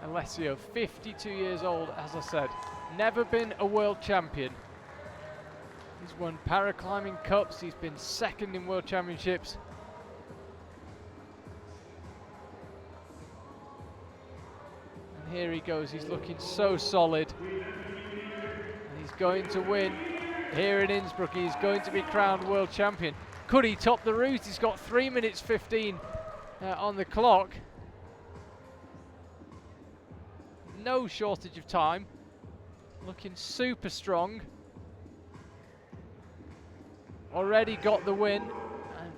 Alessio, 52 years old, as I said, never been a world champion. He's won Paraclimbing Cups, he's been second in World Championships. And here he goes, he's looking so solid. And he's going to win here in Innsbruck. He's going to be crowned world champion. Could he top the route? He's got 3 minutes 15 on the clock. No shortage of time. Looking super strong. Already got the win. And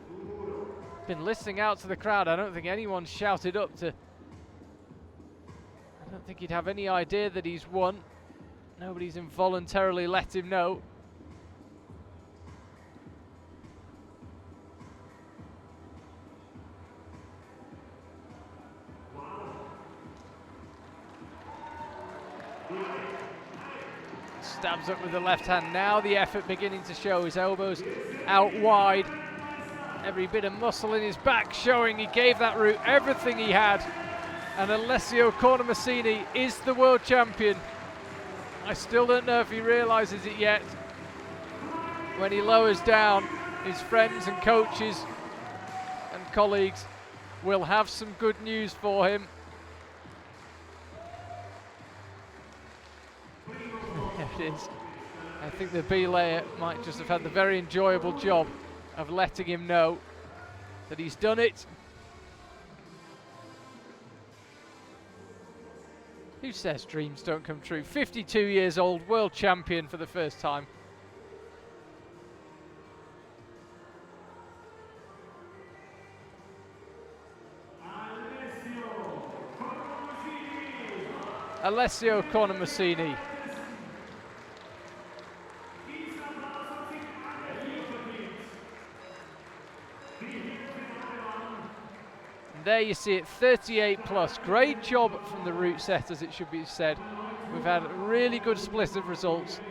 been listening out to the crowd. I don't think anyone shouted up to... I don't think he'd have any idea that he's won. Nobody's involuntarily let him know. Stabs up with the left hand. Now the effort beginning to show. His elbows out wide. Every bit of muscle in his back showing he gave that route everything he had. And Alessio Cornisini is the world champion. I still don't know if he realises it yet. When he lowers down, his friends and coaches and colleagues will have some good news for him. There it is. I think the belayer might just have had the very enjoyable job of letting him know that he's done it. Who says dreams don't come true? 52 years old, world champion for the first time. Alessio Cornisini. And there you see it, 38 plus. Great job from the route setters, it should be said. We've had a really good split of results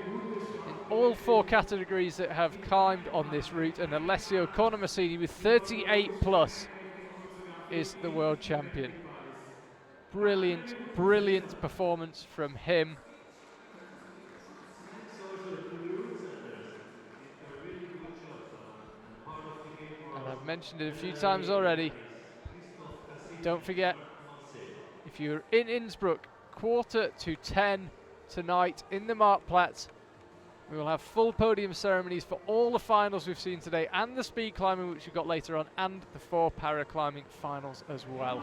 in all 4 categories that have climbed on this route, and Alessio Cornisini with 38 plus is the world champion. Brilliant, brilliant performance from him. And I've mentioned it a few times already. Don't forget, if you're in Innsbruck, 9:45 tonight in the Marktplatz, we will have full podium ceremonies for all the finals we've seen today, and the speed climbing which we've got later on, and the 4 paraclimbing finals as well.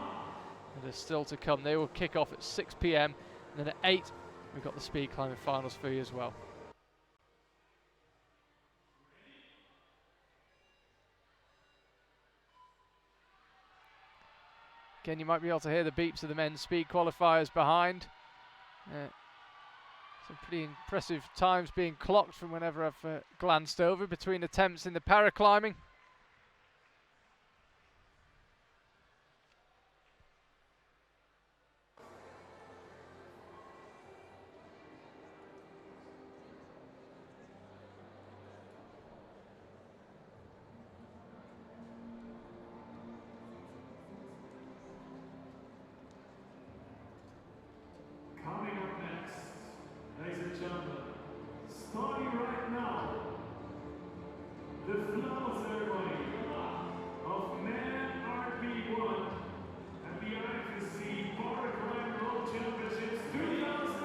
And there's still to come. They will kick off at 6 p.m. and then at 8 we've got the speed climbing finals for you as well. Again, you might be able to hear the beeps of the men's speed qualifiers behind. Some pretty impressive times being clocked from whenever I've glanced over between attempts in the paraclimbing.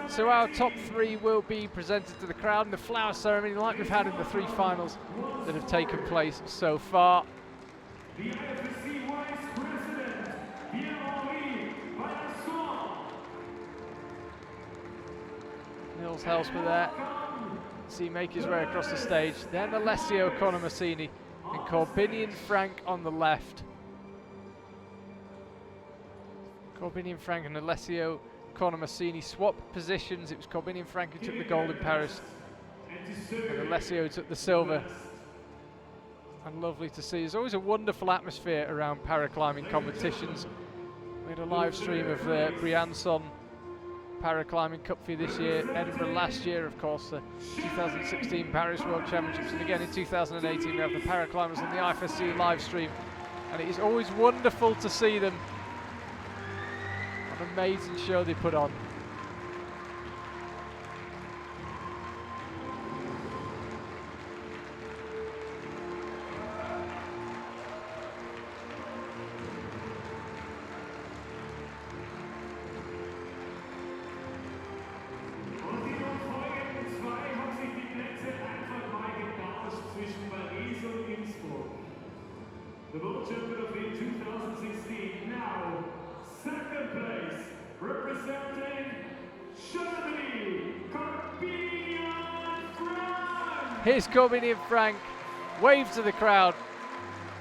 So our top 3 will be presented to the crowd in the flower ceremony like we've had in the 3 finals that have taken place so far. The IFSC Vice President, Maureen Beck. Niels Hellsper there. See him make his way across the stage. Then Alessio Cornisini and Corbinian Frank on the left. Corbinian Frank and Alessio Cornisini swap positions. It was Corbinian Frank who took the gold in Paris, and Alessio took the silver. And lovely to see. There's always a wonderful atmosphere around paraclimbing competitions. We had a live stream of the Briançon Paraclimbing Cup for you this year, Edinburgh last year, of course, the 2016 Paris World Championships, and again in 2018 we have the paraclimbers on the IFSC live stream, and it is always wonderful to see them. What an amazing show they put on. The world champion of 2016 now, second place, representing Germany, Corbinian Frank. Here's Corbinian Frank, waved to the crowd,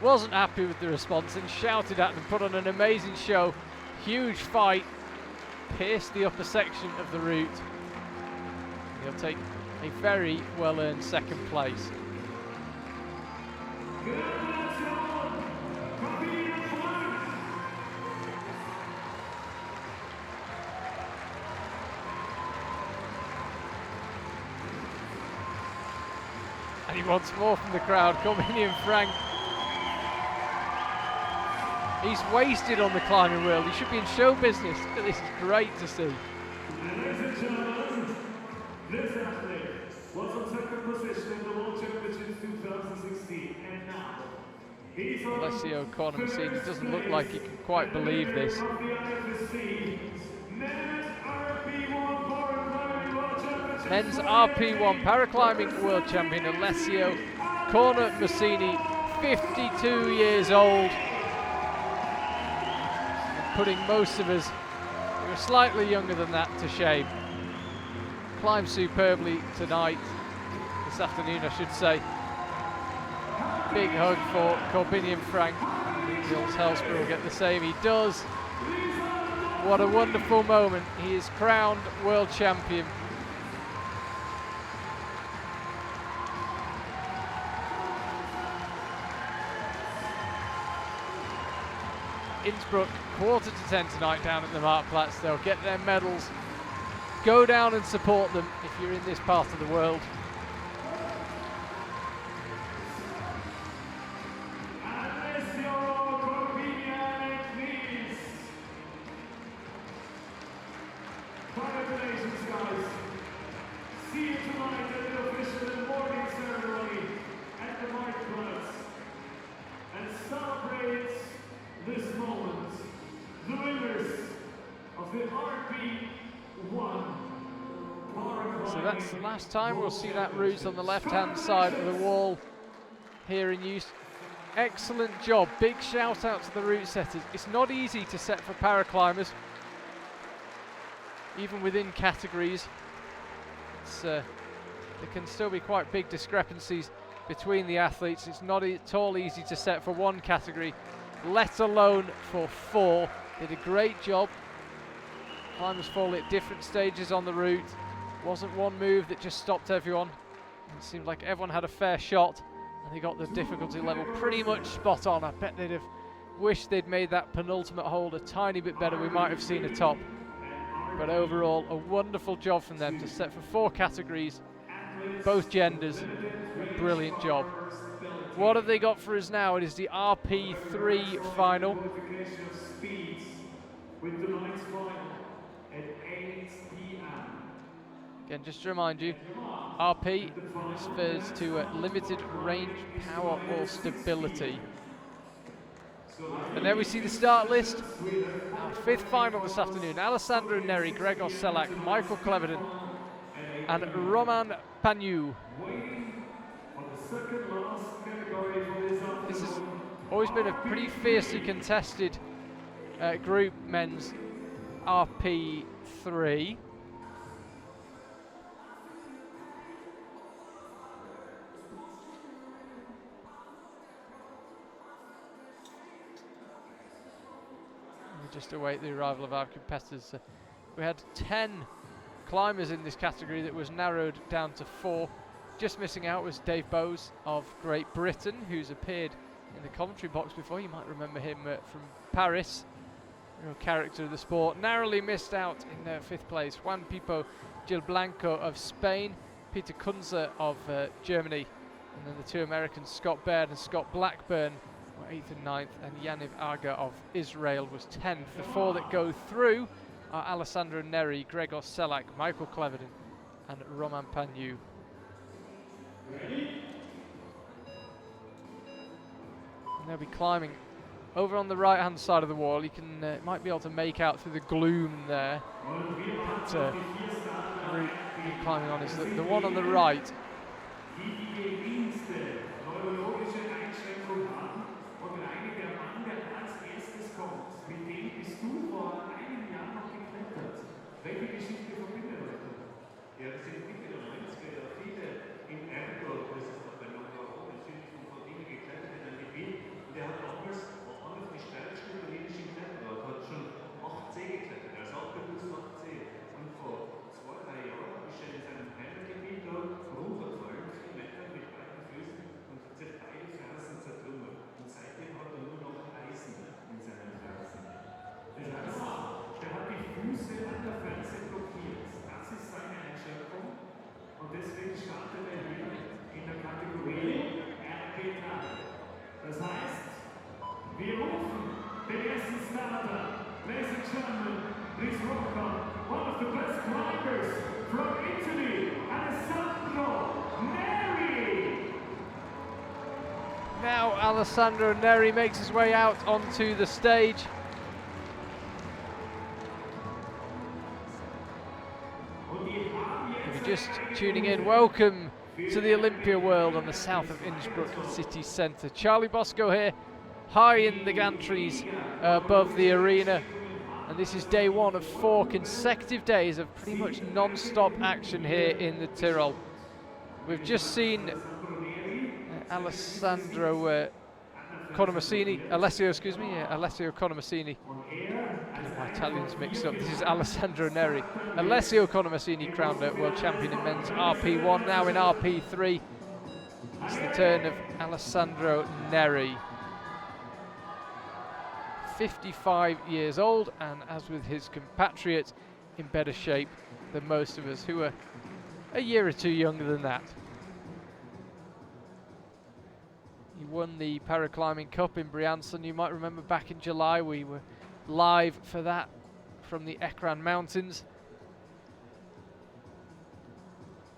wasn't happy with the response and shouted at them, put on an amazing show, huge fight, pierced the upper section of the route. He'll take a very well-earned second place. And he wants more from the crowd. Corbinian Frank He's wasted on the climbing wheel. He should be in show business. This is great to see. Ladies and gentlemen, this athlete was on second position in the World Championships 2016, and now he's on Alessio Cornisini doesn't look like he can quite believe this. of the IFSC Men's RP1 Paraclimbing World Champion Alessio Cornisini, 52 years old. And putting most of us who are slightly younger than that to shame. Climbed superbly tonight, this afternoon I should say. Big hug for Corbinian Frank. Niels Hellsper will get the same, he does. What a wonderful moment, he is crowned world champion. Innsbruck, 9:45 tonight down at the Marktplatz. They'll get their medals. Go down and support them if you're in this part of the world. Congratulations, guys. See you tonight at the official awarding ceremony at the Marktplatz. And celebrate this moment. The winners of the RP1 Paraclimbing. So that's the last time we'll see that route on the left-hand side of the wall here in use. Excellent job. Big shout out to the route setters. It's not easy to set for paraclimbers, even within categories. There can still be quite big discrepancies between the athletes. It's not at all easy to set for one category, let alone for four. Did a great job. Climbers fall at different stages on the route. Wasn't one move that just stopped everyone. It seemed like everyone had a fair shot, and they got the difficulty level pretty much spot on. I bet they'd have wished they'd made that penultimate hold a tiny bit better. We might have seen a top. But overall, a wonderful job from them to set for four categories, both genders. Brilliant job. What have they got for us now? It is the RP3 final. With tonight's final at 8 p.m. Again, just to remind you, RP refers to limited range, power or stability. And there we see the start list. Our fifth final this afternoon. Alessandro Neri, Gregor Celak, Michael Cleverton and Roman Pagnoux. This has always been a pretty fiercely contested group, men's RP3. Just await the arrival of our competitors. We had 10 climbers in this category that was narrowed down to 4. Just missing out was Dave Bowes of Great Britain, who's appeared in the commentary box before. You might remember him from Paris, real character of the sport. Narrowly missed out in 5th place. Juan Pipo Gil Blanco of Spain, Peter Kunze of Germany, and then the two Americans, Scott Baird and Scott Blackburn, 8th and 9th, and Yaniv Aga of Israel was 10th. The 4 that go through are Alessandro Neri, Gregor Celak, Michael Cleverton and Roman Pagnoux. And they'll be climbing over on the right hand side of the wall. You can might be able to make out through the gloom there. But, the route you're climbing on is the one on the right. Welche Geschichte verbindet euch? Ja, das sind Mitte der 90er viele in Ergo, das ist auch bei non-governmental, von Dingen geklettert in ein Gebiet. Und der hat damals auf die steilste italienische Kletterer, hat schon 8C geklettert, also auch bewusst 8C. Und vor 2-3 Jahren ist er in seinem Heimatgebiet da runtergefallen, Kilometer mit beiden Füßen und hat sich beide Fersen zertrümmert. Und seitdem hat er nur noch Eisen in seinen Fersen. Das heißt, der hat die Füße an der Ferse blockiert. Das ist seine Einschränkung. Und deswegen startet er hier in der Kategorie RP3. Das heißt, wir rufen den Ladies and gentlemen, please welcome one of the best climbers from Italy, Alessio Neri. Now Alessio Neri makes his way out onto the stage. If you're just tuning in, welcome to the Olympia World on the south of Innsbruck city centre. Charlie Bosco here, high in the gantries above the arena. And this is day one of 4 consecutive days of pretty much non-stop action here in the Tyrol. We've just seen Alessio Cornisini. Getting my Italians mixed up. This is Alessio Neri. Alessio Cornisini crowned world champion in men's RP1, now in RP3. It's the turn of Alessio Neri. 55 years old, and as with his compatriot, in better shape than most of us who are a year or two younger than that. He won the Paraclimbing Cup in Briançon. You might remember back in July we were live for that from the Ekran Mountains.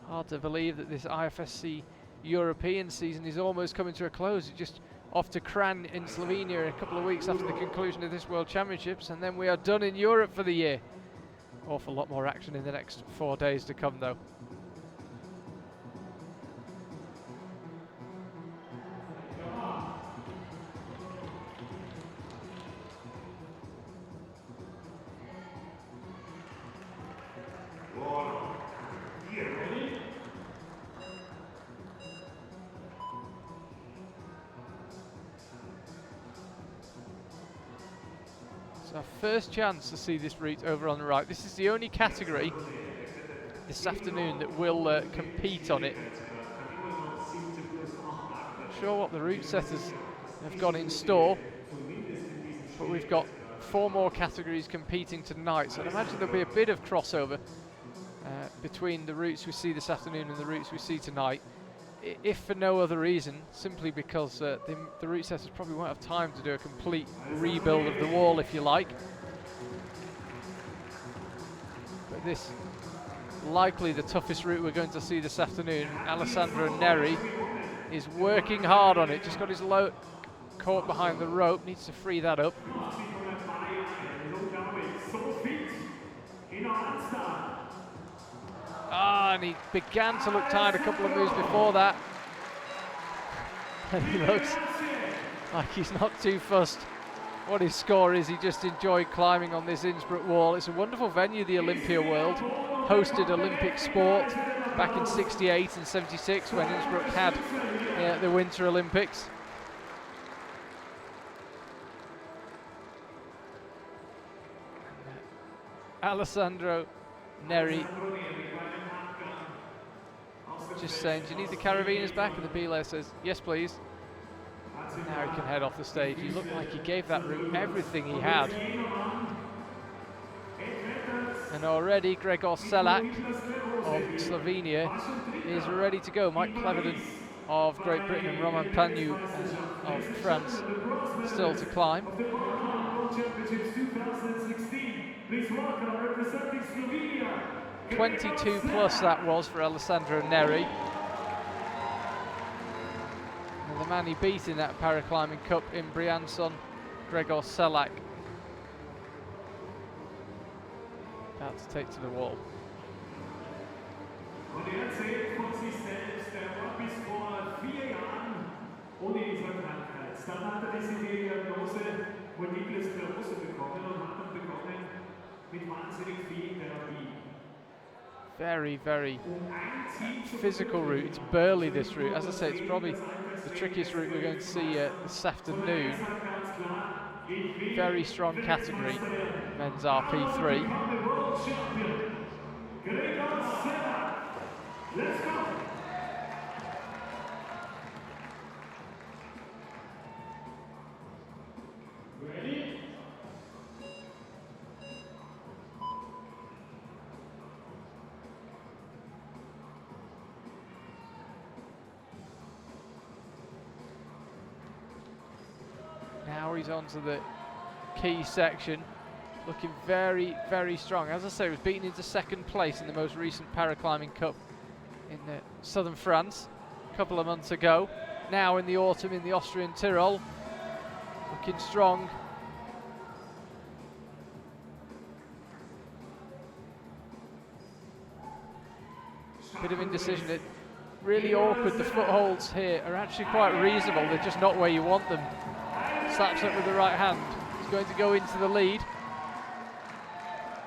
Hard to believe that this IFSC European season is almost coming to a close. It's just off to Kran in Slovenia a couple of weeks after the conclusion of this World Championships, and then we are done in Europe for the year. Awful lot more action in the next 4 days to come though. Our first chance to see this route over on the right. This is the only category this afternoon that will compete on it. Not sure what the route setters have got in store, but we've got 4 more categories competing tonight, so I imagine there'll be a bit of crossover between the routes we see this afternoon and the routes we see tonight, if for no other reason, simply because the route setters probably won't have time to do a complete rebuild of the wall, if you like. But this likely the toughest route we're going to see this afternoon. Alessio Neri is working hard on it, just got his load caught behind the rope, needs to free that up. And he began to look tired a couple of moves before that. And he looks like he's not too fussed what his score is. He just enjoyed climbing on this Innsbruck wall. It's a wonderful venue, the Olympia World. Hosted Olympic sport back in 68 and 76 when Innsbruck had the Winter Olympics. Alessio Neri just saying, do you need the carabiners back? And the belay says, yes please. Now he can head off the stage. He looked like he gave that route everything he had. And already Gregor Celak of Slovenia is ready to go. Mike Cleverton of Great Britain and Roman Pagnoux of France still to climb. 22 plus that was for Alessio Neri. And the man he beat in that Paraclimbing Cup in Briançon, Gregor Celak. About to take to the wall. Very, very physical route. It's burly, this route. As I say, it's probably the trickiest route we're going to see this afternoon. Very strong category, men's RP3. Let's go. Ready? Now he's onto the key section. Looking very, very strong. As I say, it was beaten into second place in the most recent Paraclimbing Cup in southern France a couple of months ago. Now in the autumn in the Austrian Tyrol. Looking strong. Bit of indecision. It really awkward. The footholds here are actually quite reasonable. They're just not where you want them. Slaps up with the right hand. He's going to go into the lead.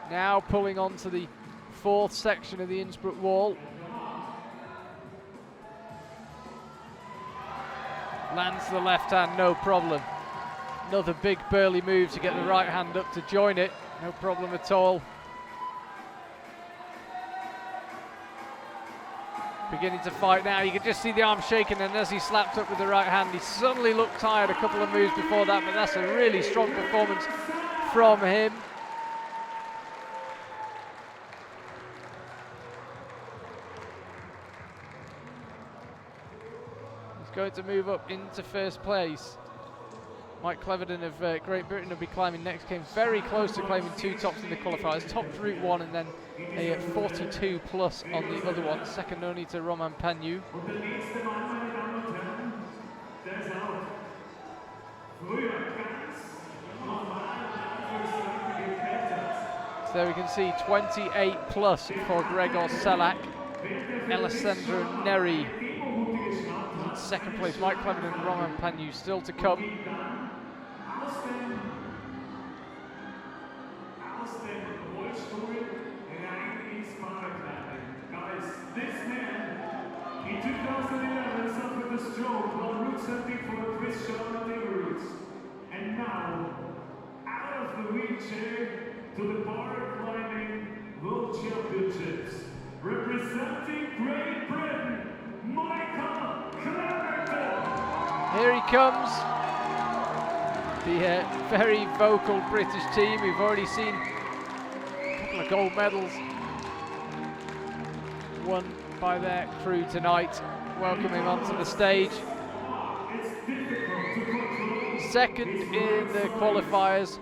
Now pulling on to the fourth section of the Innsbruck wall. Lands the left hand, no problem. Another big burly move to get the right hand up to join it. No problem at all. Beginning to fight now. You can just see the arm shaking, and as he slapped up with the right hand, he suddenly looked tired a couple of moves before that, but that's a really strong performance from him. He's going to move up into first place. Mike Cleverton of Great Britain will be climbing next. Came very close to claiming 2 tops in the qualifiers. Topped Route 1 and then a 42 plus on the other one. Second only to Roman Pagnoux. So there we can see 28 plus for Gregor Celak. Alessandro Neri is in second place. Mike Cleverton and Roman Pagnoux still to come. This man, in 2011, suffered a stroke while route setting for the Gschaider routes. And now, out of the wheelchair to the Paraclimbing World Championships, representing Great Britain, Michael Cleverton. Here he comes. The very vocal British team. We've already seen a couple of gold medals won by their crew tonight. Welcome him onto the stage. Second in the qualifiers.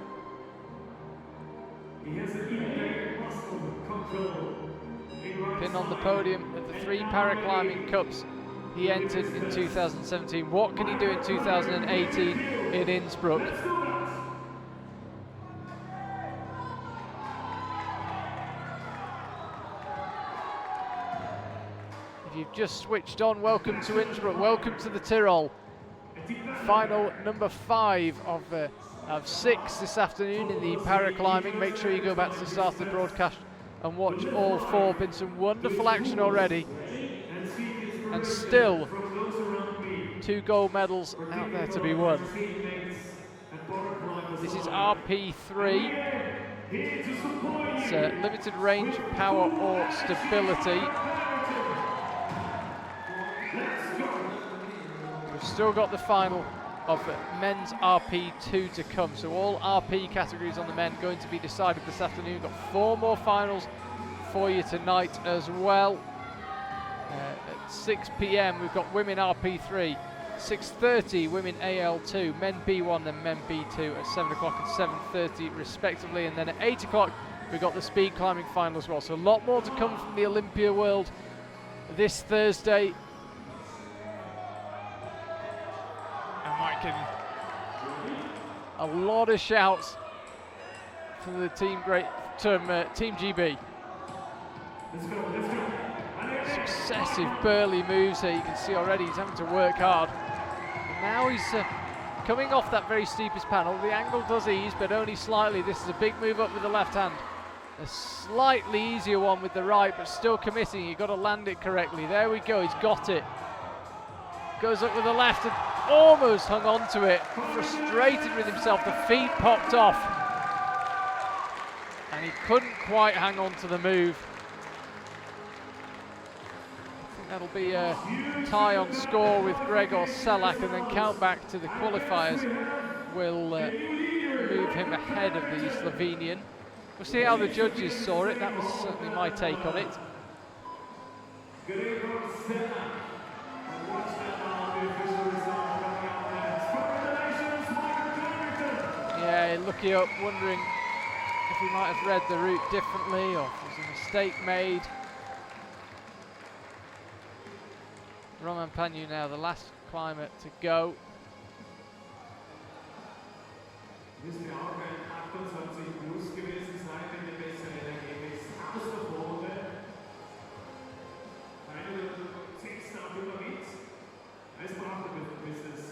Been on the podium at the 3 Paraclimbing Cups he entered in 2017. What can he do in 2018 in Innsbruck? If you've just switched on, welcome to Innsbruck, welcome to the Tyrol. Final number 5 of 6 this afternoon in the paraclimbing. Make sure you go back to the start of the broadcast and watch all 4. Been some wonderful action already. And still 2 gold medals out there to be won. This is RP3. It's limited range, power or stability. We've still got the final of men's RP2 to come. So all RP categories on the men going to be decided this afternoon. Got 4 more finals for you tonight as well. At 6 PM we've got women RP3, 6:30 women AL2, men B1 and men B2 at 7 o'clock and 7:30 respectively, and then at 8 o'clock we've got the speed climbing final as well. So a lot more to come from the Olympia world this Thursday. And Mike, a lot of shouts for the team Team GB. Let's go. Successive burly moves here. You can see already he's having to work hard. And now he's coming off that very steepest panel. The angle does ease, but only slightly. This is a big move up with the left hand. A slightly easier one with the right, but still committing. You've got to land it correctly. There we go. He's got it. Goes up with the left and almost hung on to it. Frustrated with himself. The feet popped off. And he couldn't quite hang on to the move. That'll be a tie on score with Gregor Celak, and then count back to the qualifiers will move him ahead of the Slovenian. We'll see how the judges saw it. That was certainly my take on it. Yeah, looking up, wondering if he might have read the route differently or if there's a mistake made. Roman Pagnoux now the last climber to go. Müsste auch ein 28 plus gewesen sein, wenn der bessere Ergebnis aus der Vorrunde. 106 Überwitz. Es braucht bis es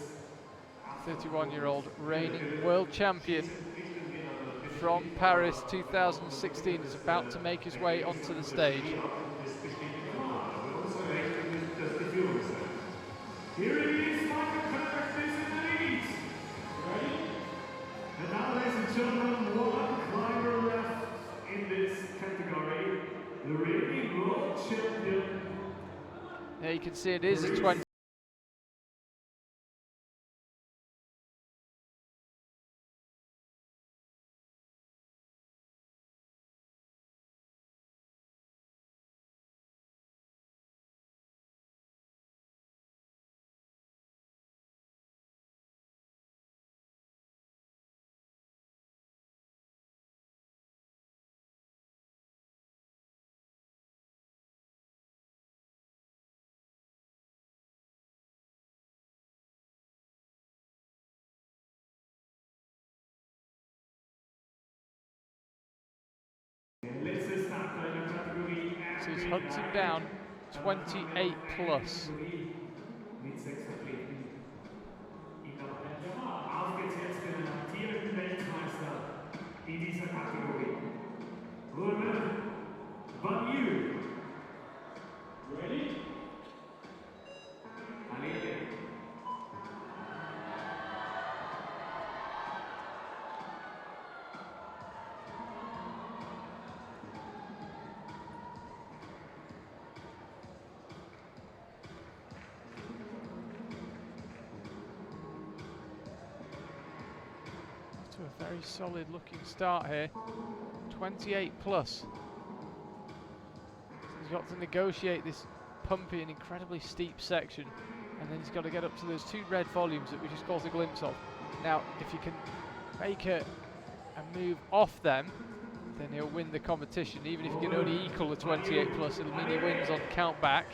31-year-old reigning world champion from Paris 2016 is about to make his way onto the stage. Here it is, Marlene Pratt is in the lead. Ready? And now, ladies and gentlemen, one climber left in this category, the reigning world champion. Yeah, you can see it is a 20. So he's hunting down 28 plus. But you ready? To a very solid looking start here. 28 plus. He's got to negotiate this pumpy and incredibly steep section, and then he's got to get up to those two red volumes that we just caught a glimpse of. Now, if he can make a move off them, then he'll win the competition. Even if he can only equal the 28 plus, it'll mean he wins on count back.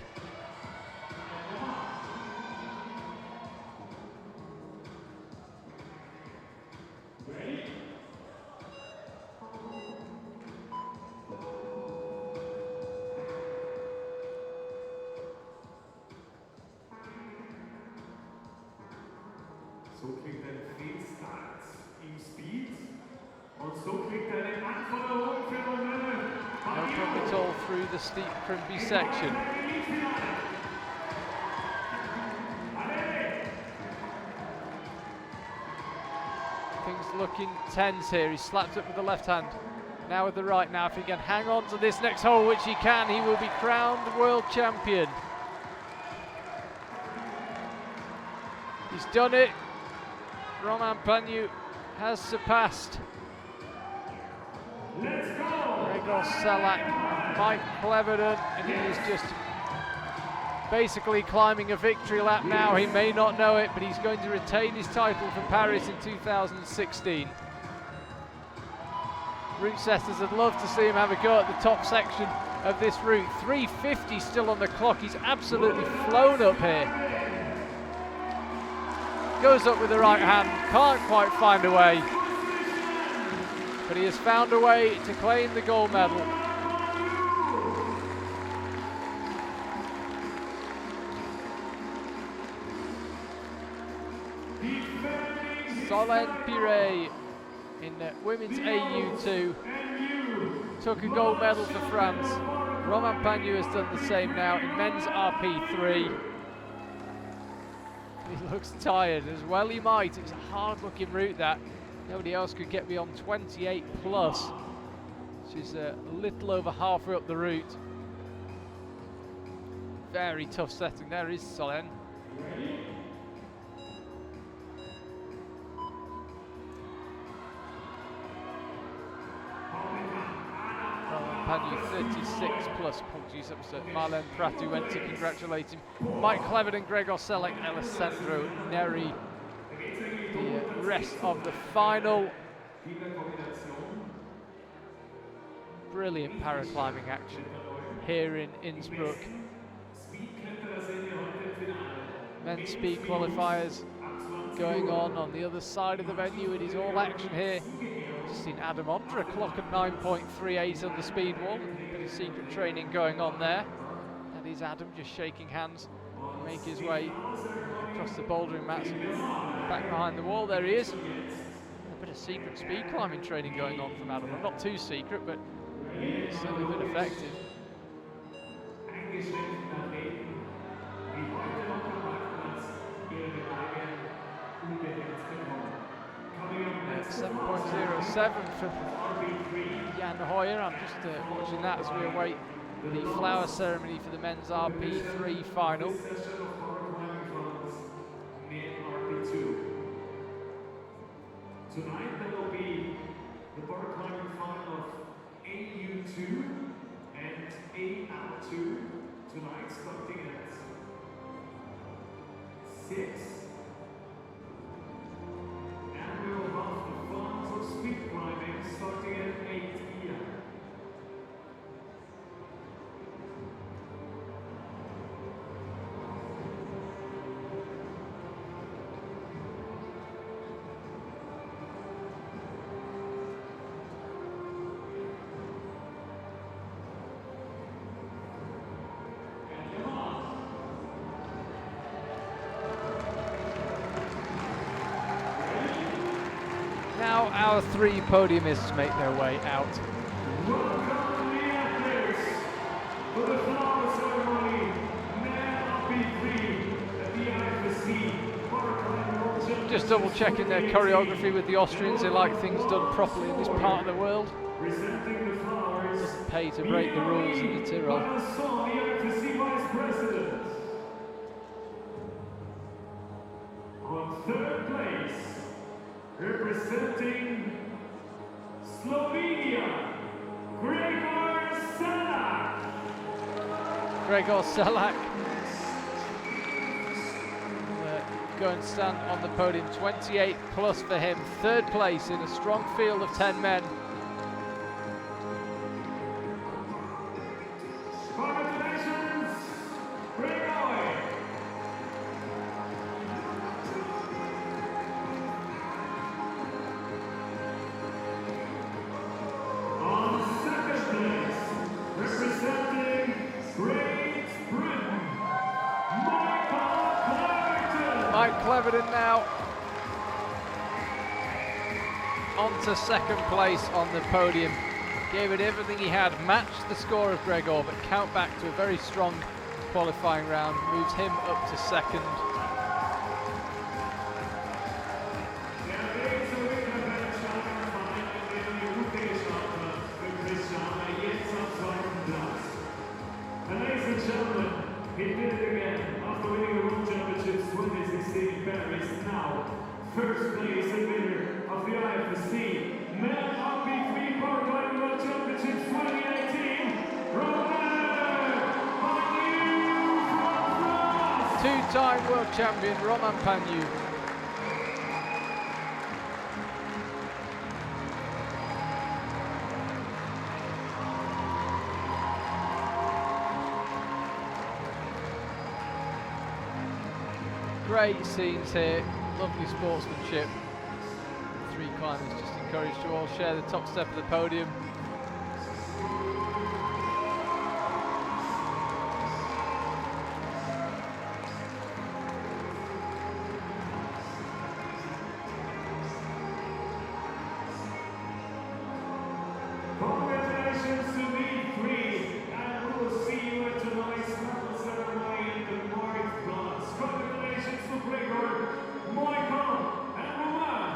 So kriegt er Fehlstart im Speed und so kriegt er eine Anforderung für Romane. No problem at all through the steep crimpy section. Things looking tense here. He slaps it with the left hand, now with the right. Now if he can hang on to this next hole, which he can, he will be crowned world champion. He's done it. Roman Pagnoux has surpassed Gregor Celak, Mike Cleverton, and he is just basically climbing a victory lap now. He may not know it, but he's going to retain his title for Paris in 2016. Route setters would love to see him have a go at the top section of this route. 3:50 still on the clock. He's absolutely flown up here. Goes up with the right hand, can't quite find a way, but he has found a way to claim the gold medal. Solenne Piret in women's AU2 took a gold medal for France. Roman Pagnoux has done the same now in men's RP3. He looks tired, as well he might. It's a hard looking route that. Nobody else could get beyond 28 plus. She's a little over halfway up the route. Very tough setting. There is Solenne. Pagnoux 36 plus. Apologies, that was Marlene Pratt who went to congratulate him. Mike Cleverton, Gregor Celak, Alessandro Neri. The rest of the final Brilliant paraclimbing action here in Innsbruck. Men's speed qualifiers going on the other side of the venue. It is all action here. Just seen Adam Ondra clock at 9.38 on the speed wall. A bit of secret training going on there. That is Adam just shaking hands, make his way across the bouldering mats, back behind the wall. There he is. A bit of secret speed climbing training going on from Adam. Well, not too secret, but it's certainly been effective. 7.07 for Jan Hoyer. I'm just watching that as we await the flower ceremony for the men's RP3 final. Tonight there will be the paraclimbing final of AU2 and AL2. Tonight starting at 6. And we will have the finals of speed climbing starting at 8 p.m. Now our three podiumists make their way out. Welcome the athletes for the flower ceremony. Men RP3 at the IFSC Paraclimbing World Championships. Just double checking their choreography with the Austrians. They like things done properly in this part of the world. Presenting the flowers. Doesn't pay to break the rules in the Tyrol. The IFSC Vice President. On third place, representing Slovenia, Gregor Celak. Gregor Celak go and stand on the podium. 28 plus for him. Third place in a strong field of 10 men. Congratulations, Gregor. On second place, representing Great Britain, Mike Cleverton now on to second place on the podium. Gave it everything he had, matched the score of Gregor, but count back to a very strong qualifying round, moves him up to second. Ladies and gentlemen, he did it again after winning the World Championships 2016 in Paris. Now, first place and winner of the IFSC Men RP3 Paraclimbing World Championships 2018, Pagnoux from France. Two-time world champion Roman Pagnoux. Great scenes here, lovely sportsmanship. The three climbers just encouraged to all share the top step of the podium. Congratulations to me three, and we will see you at tonight's medal ceremony in the Marketplace. Congratulations to Gregor, Michael, and Roman.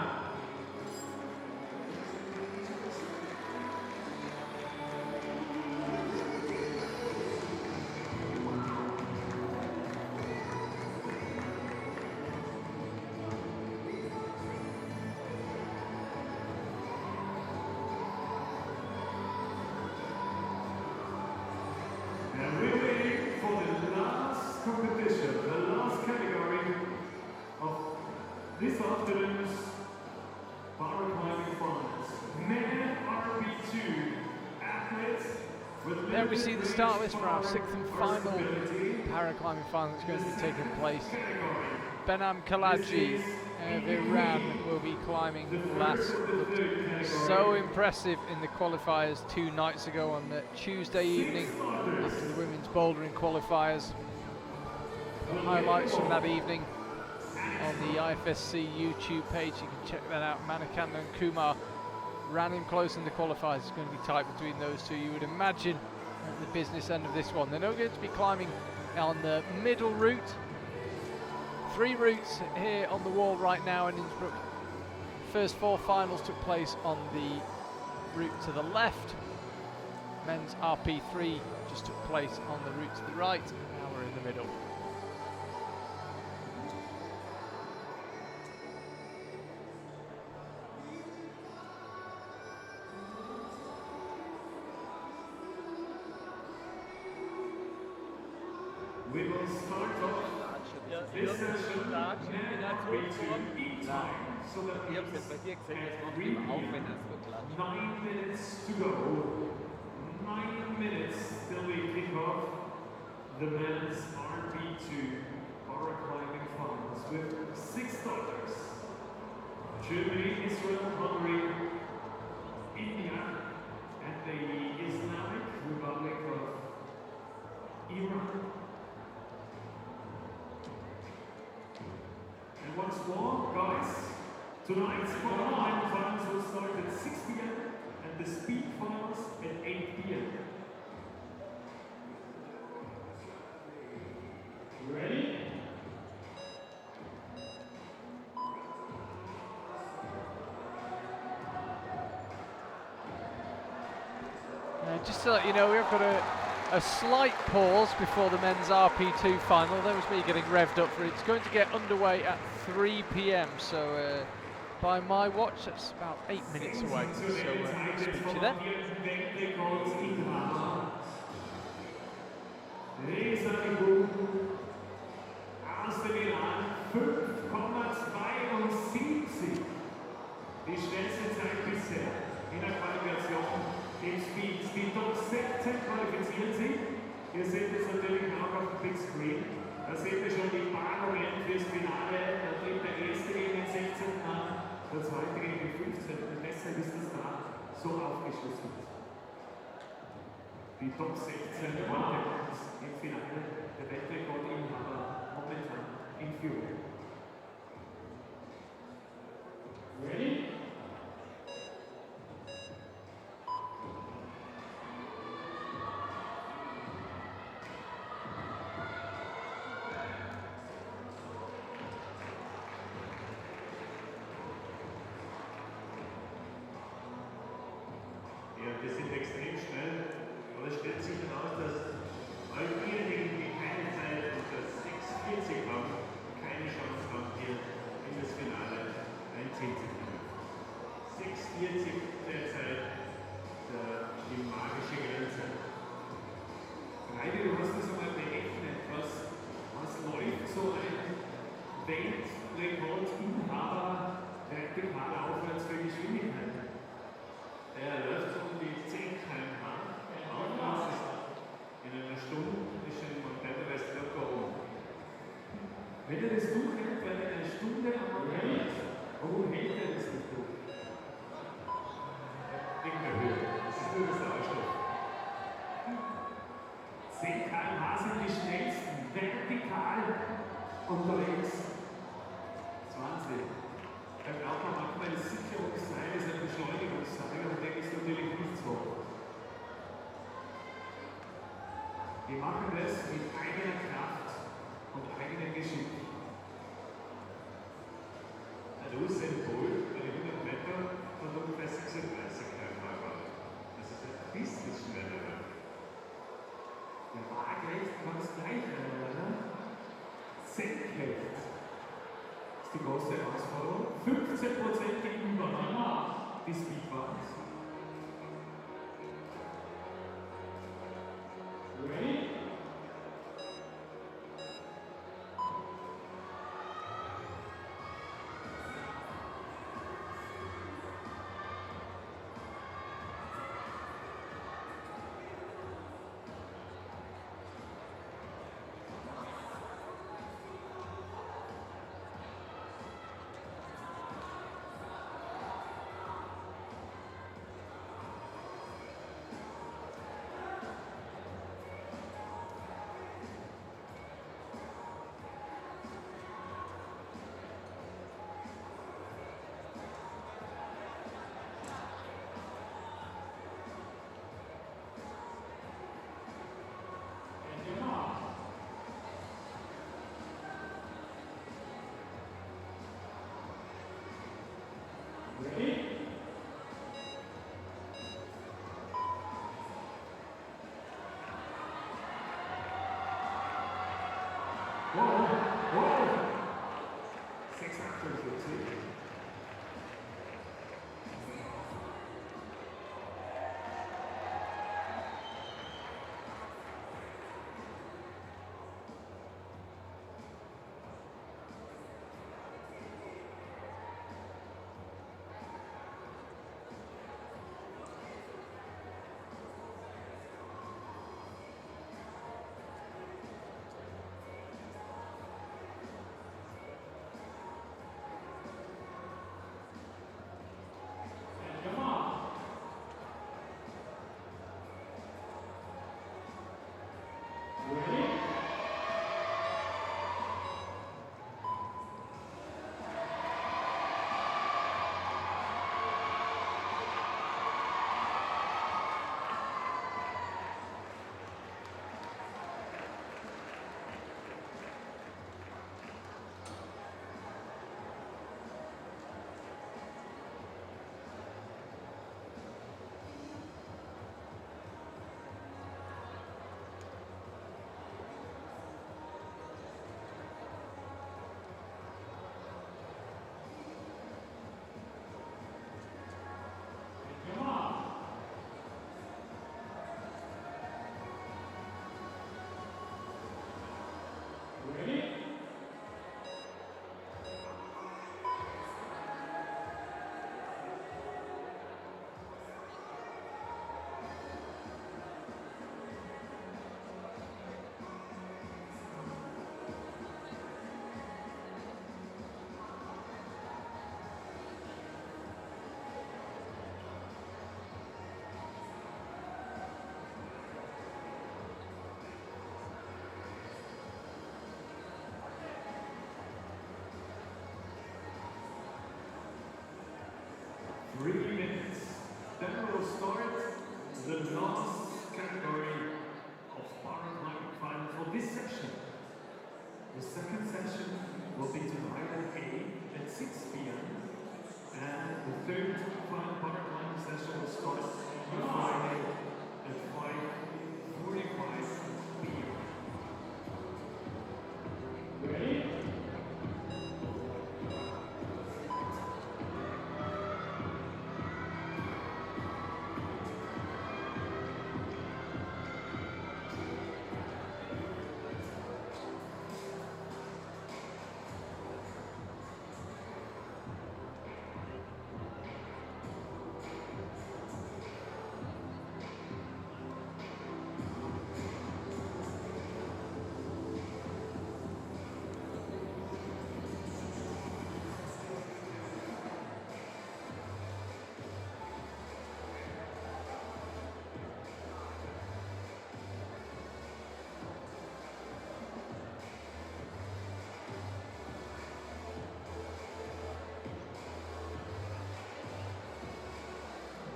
And we're waiting for the last competition, the last category of this afternoon's paraclimbing finals. now we see the start list for our 6th and final paraclimbing final that's going to be taking place. Behnam Khalaji of Iran will be climbing last. Looked so impressive in the qualifiers 2 nights ago on the Tuesday evening after the women's bouldering qualifiers. The highlights from that evening on the IFSC YouTube page, you can check that out. Manikandan Kumar ran him close in the qualifiers. It's going to be tight between those two, you would imagine, at the business end of this one. They're not going to be climbing on the middle route. 3 routes here on the wall right now in Innsbruck. First 4 finals took place on the route to the left. Men's RP3 just took place on the route to the right. Now we're in the middle. We will start off this session now to eat time, so that means at 9 minutes to go. 9 minutes till we kick off the men's RP2 paraclimbing finals with 6 starters. Germany, Israel, Hungary, India, and the Islamic Republic of Iran. And once more, guys, tonight's qualifying finals will start at 6 p.m. and the speed finals at 8 p.m. You ready? Just to let you know, we've got a slight pause before the men's RP2 final. That was me getting revved up for it. It's going to get underway at 3 p.m. So by my watch, that's about 8 minutes away. So I'll speak to you then. Die schnellste Zeit bisher in der Qualifikation im Speed. Die Top 16 qualifizieren sich. Ihr seht es natürlich auch auf dem Big Screen. Da seht ihr schon die Paarungen fürs Finale. Da tritt der erste gegen den 16. an, der zweite gegen den 15. Und deshalb ist das da so aufgeschlüsselt. Die Top 16 heute im Finale. Der Weltrekordinhaber momentan in Führung. Ready? Ja, wir sind extrem schnell, aber es stellt sich heraus, dass all diejenigen, die keine Zeit unter 6:40 haben, keine Chance haben, hier in das Finale einziehen zu können. 6:40 derzeit die magische Grenze. Heidi, du hast das einmal berechnet, was läuft so ein Weltrekordinhaber vertikal aufwärts für Geschwindigkeit? Der läuft um die 10 km/h aufwärts in einer Stunde, ist schon kompletterweise locker rum. Wenn er das durchhält, weil er eine Stunde am Abend, warum hält er das nicht durch? Wegen der Höhe, das ist nur der Sauerstoff. 10 km/h sind die schnellsten, vertikal unterwegs. 20. Da braucht man manchmal das Sicherungsseil, das ist ein Beschleunigungsseil, und der ist natürlich nicht so. Wir machen das mit eigener Kraft und eigenem Geschick. Der Usain Bolt bei den 100 Meter von ungefähr 36 km/h. Das ist ein bisschen schneller. Der Waagrecht kann es gleich rein, senkrecht. Die große Herausforderung. 15% gegenüber die Speedbars. Ready? will start the last category of Paraclimbing final for this session. The second session will be tonight at 8 at 6 p.m. And the third final Paraclimbing session will start on Friday at 5:45 p.m. Ready?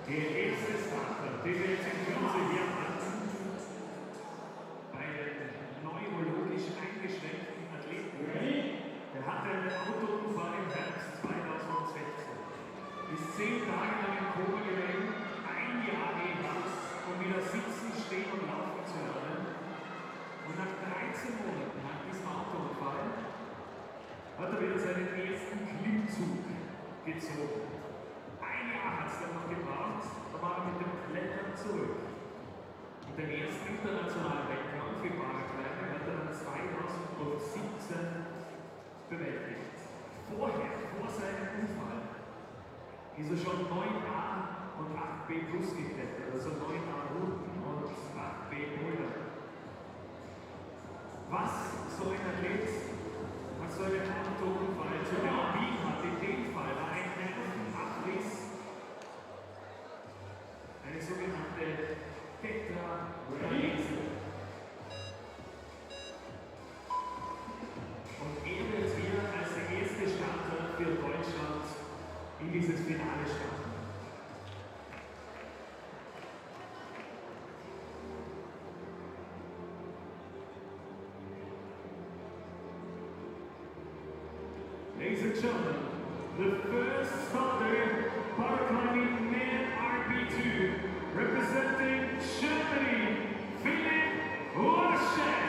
Der erste Starter, den wir jetzt in Kürze hier hatten, bei den neurologisch eingeschränkten Athleten, der hatte einen Autounfall im Herbst 2016. Ist 10 Tage lang im Koma gewesen, 1 Jahr gehen um wieder sitzen, stehen und laufen zu lernen. Und nach 13 Monaten nach diesem Autounfall hat er wieder seinen ersten Klimmzug gezogen. 1 Jahr hat es dann noch gebraucht, da war er mit dem Klettern zurück. Und den ersten internationalen Wettkampf im Paraclimbing hat er dann 2017 bewältigt. Vorher, vor seinem Unfall, ist er schon 9a und 8b plus geklettert, also 9a Routen und 8b Bouldering. Was so ein Athlet nach so einem Autounfall zu erbieten hat, in dem Fall war ein Nervenabriss, eine sogenannte Tetraplegie. Und er wird wieder als der erste Starter für Deutschland in dieses Finale starten. Ladies and gentlemen, the first starter, Paraclimbing Man RP2, representing Germany, Philipp Lzach.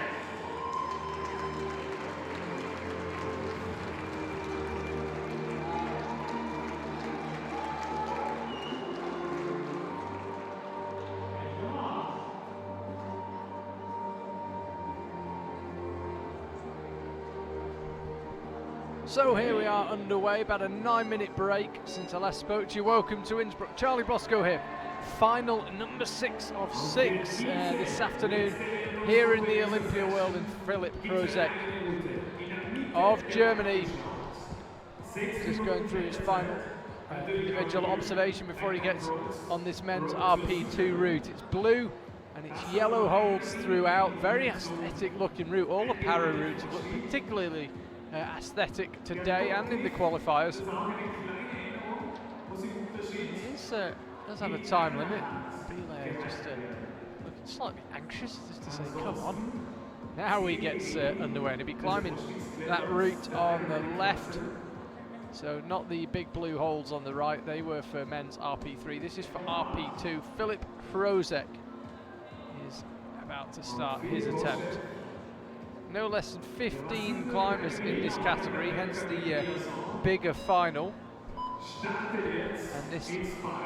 So here we are underway, about a 9-minute break since I last spoke to you. Welcome to Innsbruck. Charlie Bosco here. Final number 6 of 6 this afternoon here in the Olympia World, and Philipp Lzach of Germany just going through his final individual observation before he gets on this men's RP2 route. It's blue and it's yellow holds throughout, very aesthetic looking route. All the para routes have looked particularly aesthetic today and in the qualifiers. It does have a time limit. Belay just looking slightly anxious, just to say, come on. Now he gets underway, and he'll be climbing that route on the left. So not the big blue holes on the right, they were for men's RP3. This is for RP2. Philipp Lzach is about to start his attempt. No less than 15 climbers in this category, hence the bigger final. And this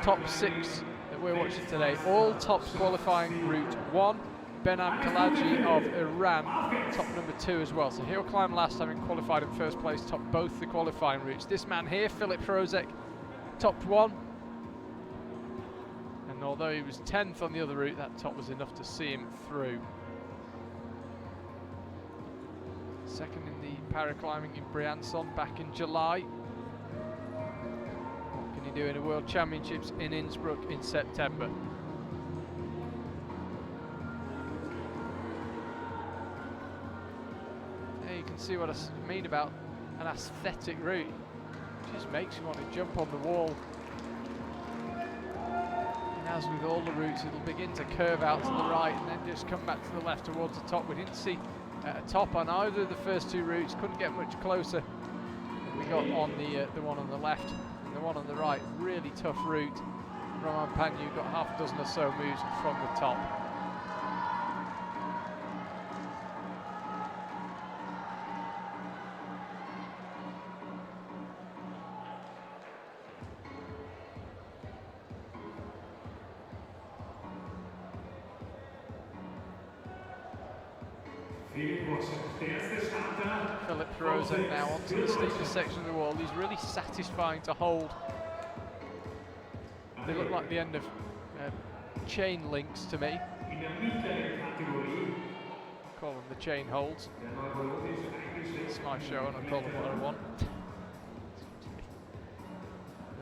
top 6 that we're watching today, all tops qualifying route 1. Behnam Khalaji of Iran, top number 2 as well. So he'll climb last, having qualified in first place, topped both the qualifying routes. This man here, Philipp Lzach, topped 1. And although he was 10th on the other route, that top was enough to see him through. Second in the paraclimbing in Briançon back in July. What can he do in the World Championships in Innsbruck in September? There you can see what I mean about an aesthetic route. It just makes you want to jump on the wall. And as with all the routes, it'll begin to curve out to the right and then just come back to the left towards the top. We didn't see a top on either of the first two routes, couldn't get much closer than we got on the one on the left. And the one on the right, really tough route. Roman Pagnoux got half a dozen or so moves from the top. Philip Lzach now onto the steepest section of the wall. He's really satisfying to hold. They look like the end of chain links to me. Call them the chain holds. It's my show and I call them what I want.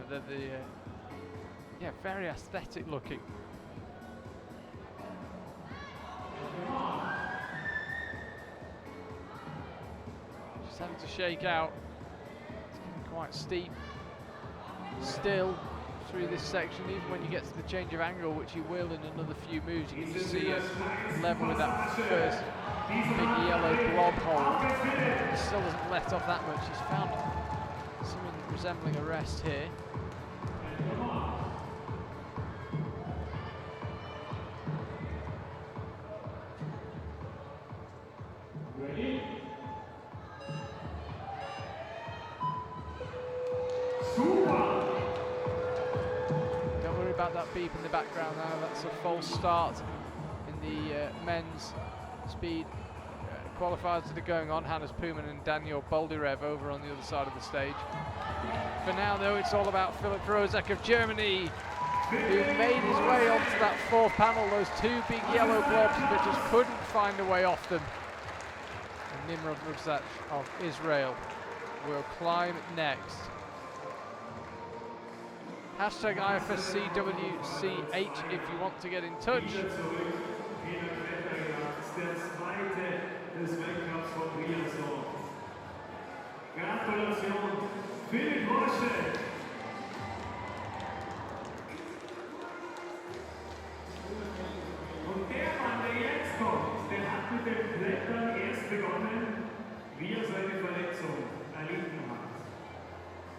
They're yeah, very aesthetic looking. Just having to shake out. It's getting quite steep. Still through this section, even when you get to the change of angle, which you will in another few moves, you can just see it level with that first big yellow blob hold. He still doesn't let off that much. He's found something resembling a rest here. Beep in the background now. That's a false start in the men's speed qualifiers that are going on. Hannes Puman and Daniel Boldyrev over on the other side of the stage. For now, though, it's all about Philip Lzach of Germany, who made his way onto that fourth panel. Those two big yellow blobs, but just couldn't find a way off them. And Nimrod Lzach of Israel will climb next. Hashtag IFSCWCH if you want to get in touch. Und der Mann, der jetzt kommt, der hat mit dem Klettern erst begonnen, wie seine Verletzung erlitten hat.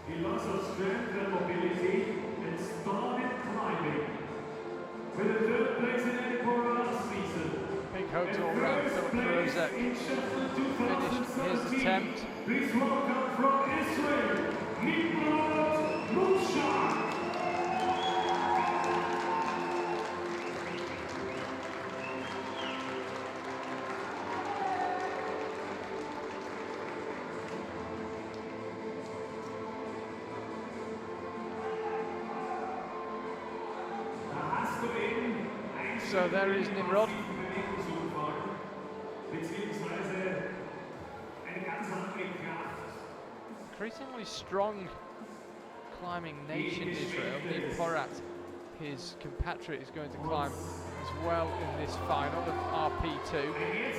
He lost of strength and mobility and started climbing. With a third place in Edinburgh last season. Big hopes all round Philip Lzach. Finished his attempt. Please welcome from Israel, Nimrod Lzach. So there is Nimrod. Increasingly strong climbing nation, Israel. Meureen Porat, his compatriot, is going to climb as well in this final of RP2.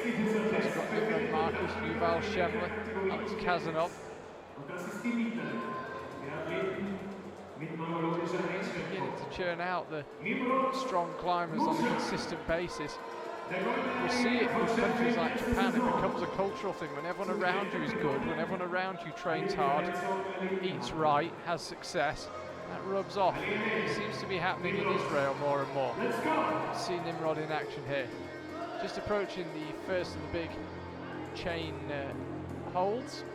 He's got Nimrod Marcus, Yuval Shemler, Alex Kazanov. Beginning to churn out the strong climbers on a consistent basis. We see it with countries like Japan. It becomes a cultural thing. When everyone around you is good, when everyone around you trains hard, eats right, has success, that rubs off. It seems to be happening in Israel more and more. See Nimrod in action here. Just approaching the first of the big chain holds.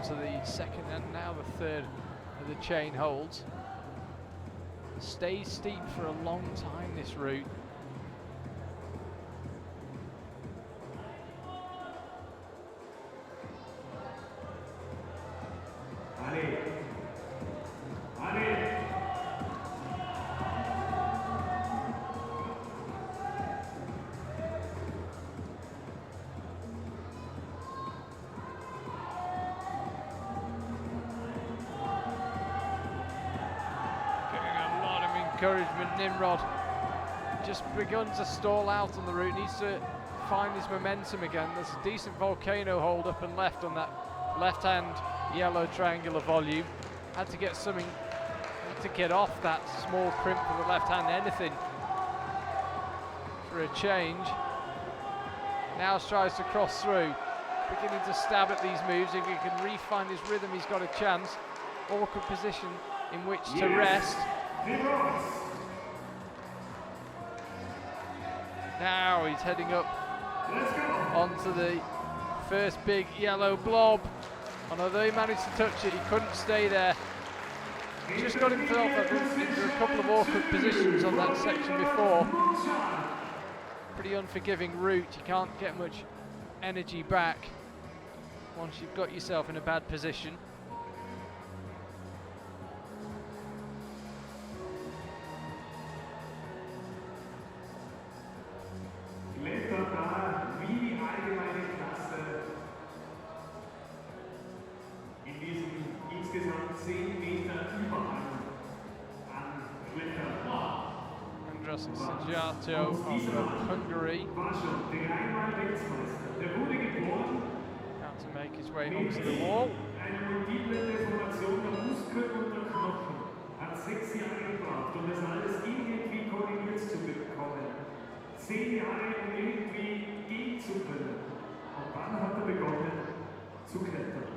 To the second and now the third of the chain holds. Stays steep for a long time, this route. encouragement. Nimrod just begun to stall out on the route, needs to find his momentum again. There's a decent volcano hold up and left on that left-hand yellow triangular volume. Had to get something to get off that small crimp for the left hand, anything for a change. Now tries to cross through, beginning to stab at these moves. If he can re-find his rhythm, he's got a chance. Awkward position in which to rest. Now he's heading up onto the first big yellow blob. And although he managed to touch it, he couldn't stay there. He just got himself into a couple of awkward positions on that section before. Pretty unforgiving route. You can't get much energy back once you've got yourself in a bad position. Andras Sato of Hungary. Out to make his way onto the wall. Hat 6 Jahre gebraucht, um das alles irgendwie koordiniert zu bekommen. 10 Jahre, um irgendwie gehen zu können. Und dann hat begonnen zu klettern.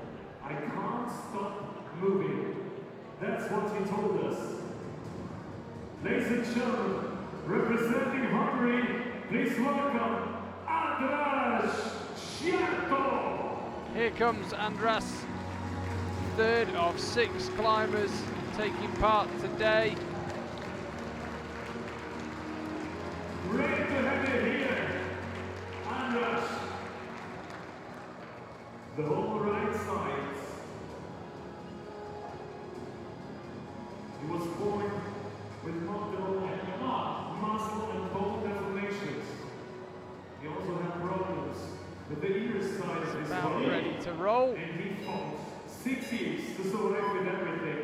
I can't stop moving. That's what he told us. Ladies and gentlemen, representing Hungary, please welcome Andras Sato. Here comes Andras, third of 6 climbers taking part today. Great to have you here, Andras. The whole right side. He was born with multiple muscle and bone deformations. He also had problems with the inner side of his body. Ready to roll. And he fought 6 years to survive with everything.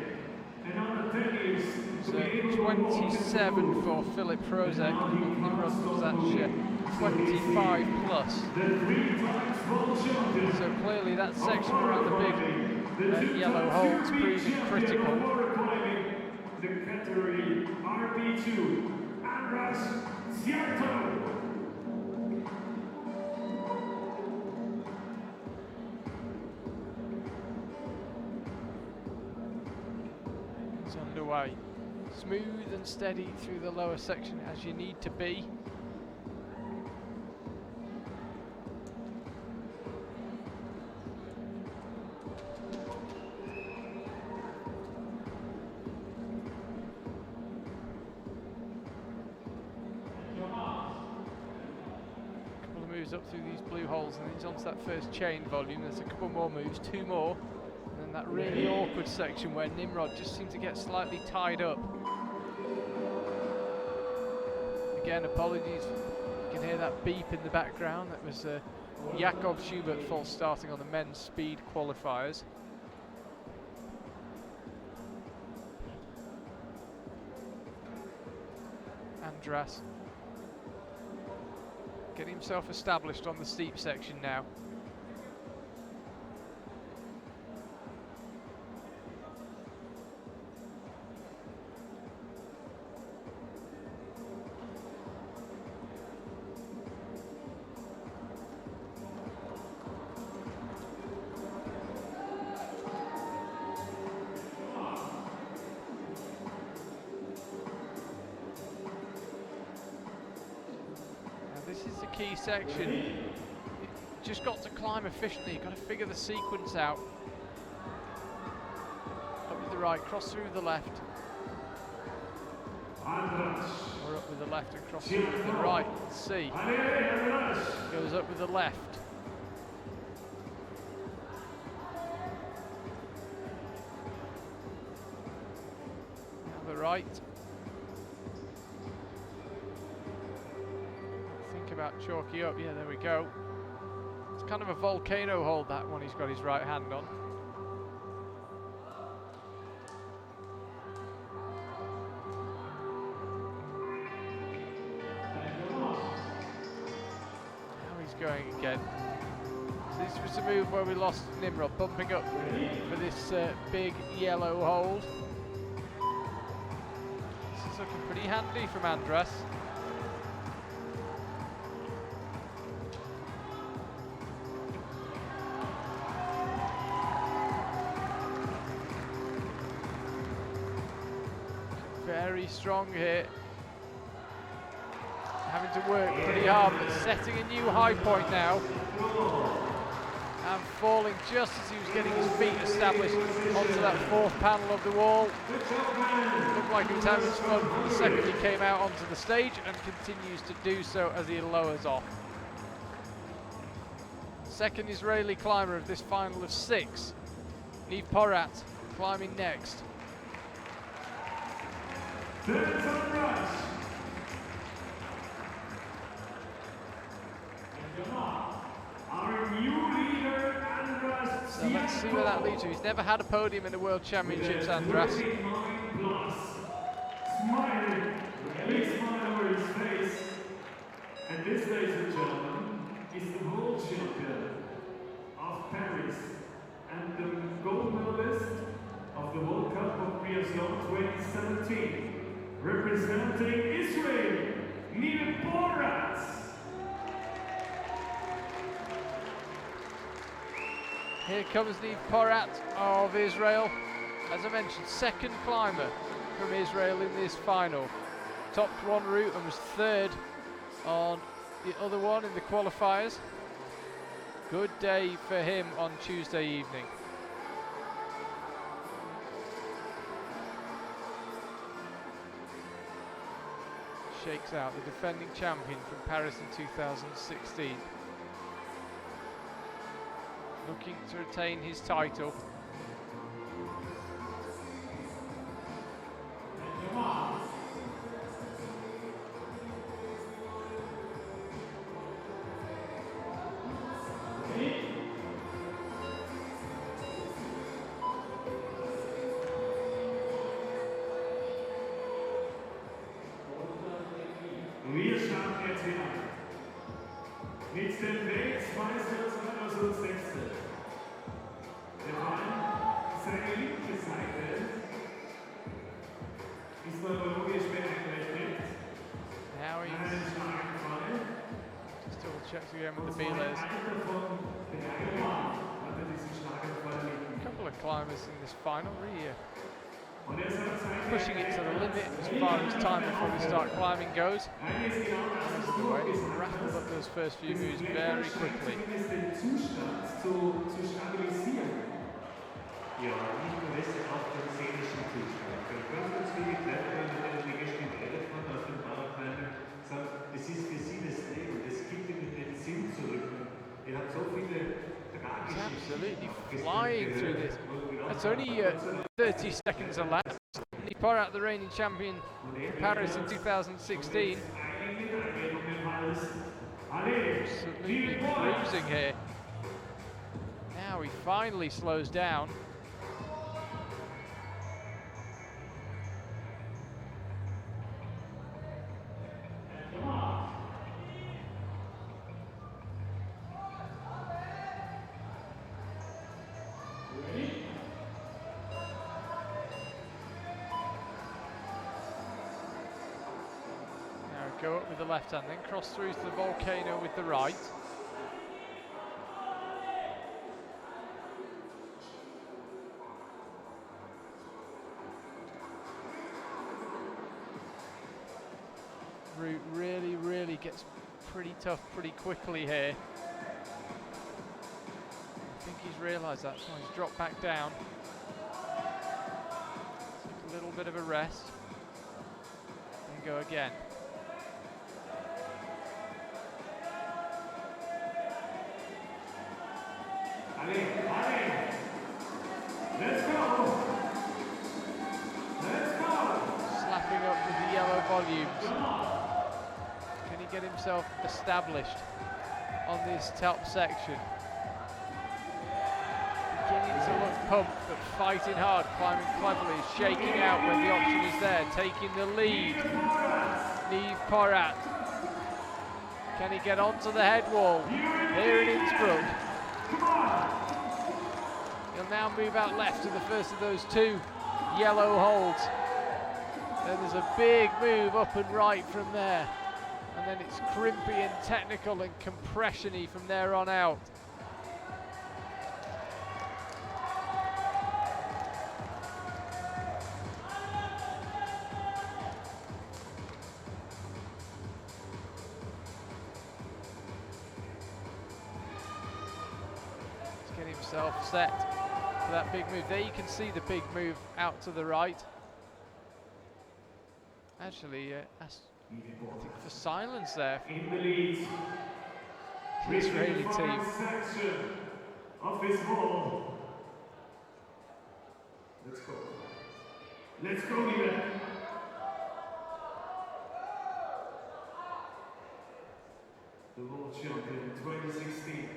And under 10 years to So be able to 27 for Philip Rozek, Nimrod Lzach 25 plus. So clearly that section around the big yellow hole's proving critical. The category RB2, Andras Sato. It's underway. Smooth and steady through the lower section as you need to be. Up through these blue holes and he's onto that first chain volume. There's a couple more moves, 2 more, and then that really awkward section where Nimrod just seemed to get slightly tied up. Again, apologies, you can hear that beep in the background. That was Jakob Schubert false starting on the men's speed qualifiers. Andras getting himself established on the steep section now. Key section. You just got to climb efficiently. You've got to figure the sequence out. Up with the right, cross through the left. Or up with the left and cross through with the right. Let's see. Goes up with the left. Now the right. About chalky up, yeah, there we go. It's kind of a volcano hold, that one he's got his right hand on. going again. So this was a move where we lost Nimrod, bumping up for this big yellow hold. This is looking pretty handy from Andras. Very strong here. Having to work pretty hard, but setting a new high point now. And falling just as he was getting his feet established onto that fourth panel of the wall. Looked like he was having fun from the second he came out onto the stage, and continues to do so as he lowers off. Second Israeli climber of this final of 6. Niv Porat climbing next. Our new leader, Andras. So let's see where that leads to. He's never had a podium in the World Championships, Andras. Smiling, a big smile over his face. And this, ladies and gentlemen, is the world champion of Paris and the gold medalist of the World Cup of Biathlon 2017, representing Israel, Niv Porat. Here comes Niv Porat of Israel. As I mentioned, second climber from Israel in this final. Topped one route and was third on the other one in the qualifiers. Good day for him on Tuesday evening. Shakes out the defending champion from Paris in 2016. Looking to retain his title. Wir starten jetzt wieder mit dem Weltmeister 2016. Der Mann, seine linke Seite, ist neurologisch beeinträchtigt. Now he's Einen Schlaganfall. just double checks again with the Und belays. von Alter von Behnam hat diesen Schlaganfall erlitten. A couple of climbers in this final, really Und er sagt, pushing it to the limit as far as time before we start climbing goes. eines genau das ist He's rattled up those first few moves very quickly. den Zustand zu stabilisieren. Ja, nicht nur das, auch den seelischen Zustand. Der Körperpflege, der gestellt hat auf dem Paraclimbing, sagt, es ist für sie das Leben, es gibt ihnen den Sinn zurück. Er hat so viele tragische Absolutely flying through this. It's only 30 seconds elapsed. Niv Porat, the reigning champion in Paris in 2016. Absolutely cruising here. Now he finally slows down. Go up with the left hand, then cross through to the volcano with the right. Route really gets pretty tough pretty quickly here. I think he's realised that, so he's dropped back down. Take a little bit of a rest. Then go again. Let's go! Let's go! Slapping up with the yellow volumes. Can he get himself established on this top section? Beginning to look pumped, but fighting hard, climbing cleverly, shaking out when the option is there, taking the lead. Niv Porat Can he get onto the head wall here in Innsbruck? He'll now move out left to the first of those two yellow holds. Then there's a big move up and right from there. And then it's crimpy and technical and compression-y from there on out. He's getting himself set for that big move. There you can see the big move out to the right. Actually, I think for silence there in the lead. the Israeli team. Section of this ball. Let's go. Let's go, Nina. The world champion 2016.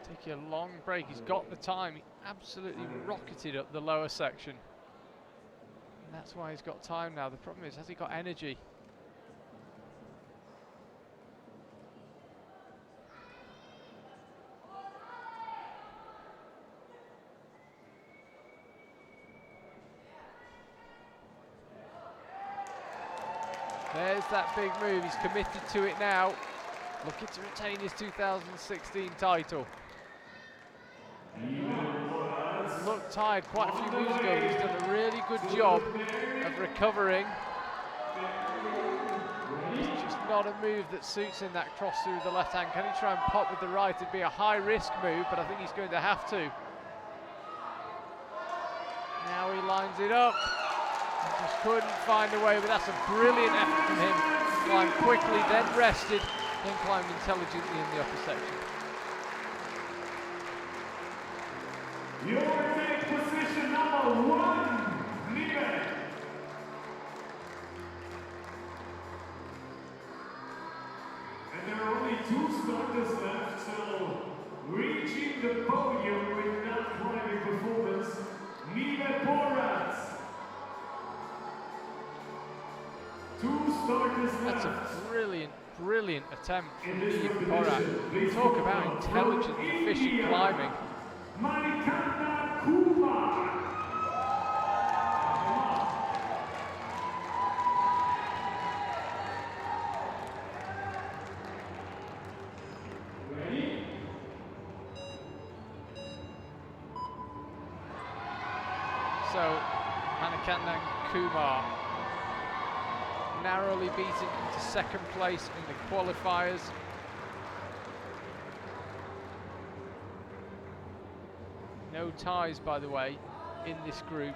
Take a long break. He's got the time. He absolutely rocketed up the lower section. And that's why he's got time now. The problem is, has he got energy? There's that big move. He's committed to it now. Looking to retain his 2016 title. Looked tired quite a few moves ago, but he's done a really good job of recovering. It's just not a move that suits him, that cross through the left hand. Can he try and pop with the right? It'd be a high risk move, but I think he's going to have to. Now he lines it up. Just couldn't find a way, but that's a brilliant effort from him. Climbed quickly, then rested, then climbed intelligently in the upper section. Your take position number 1, Niels. And there are only 2 starters left, so reaching the podium with that climbing performance, Niels Hellsper. 2 starters left. That's a brilliant attempt from Niels Hellsper. Talk about intelligent, efficient climbing. Manikandan Kumar. Ready? So, Manikandan Kumar narrowly beaten into second place in the qualifiers. No ties, by the way, in this group.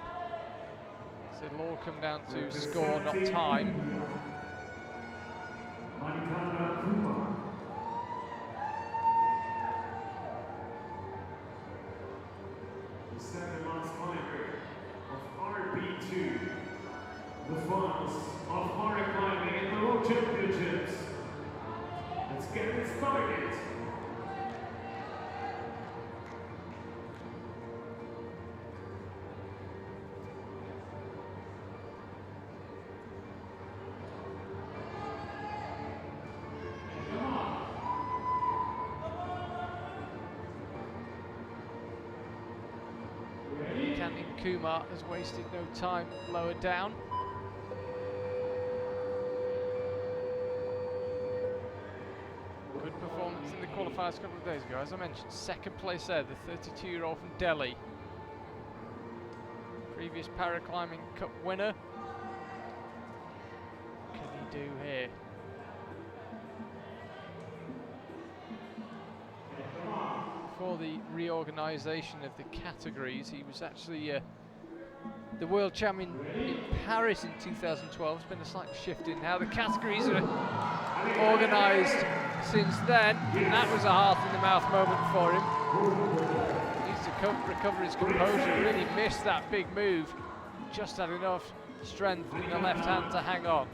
So it'll all come down to score, not time. Manikandan Kumar. The second last climber of RB2. The finals of Paraclimbing in the World Championships. Let's get it started. Manikandan Kumar has wasted no time lower down. Good performance in the qualifiers a couple of days ago. As I mentioned, second place there, the 32-year-old from Delhi. Previous Paraclimbing Cup winner. What can he do here? For the reorganisation of the categories, he was actually the world champion in Paris in 2012. There's been a slight shift in how the categories are organised since then. That was a heart-in-the-mouth moment for him. Needs to recover his composure. Really missed that big move. Just had enough strength in the left hand to hang on.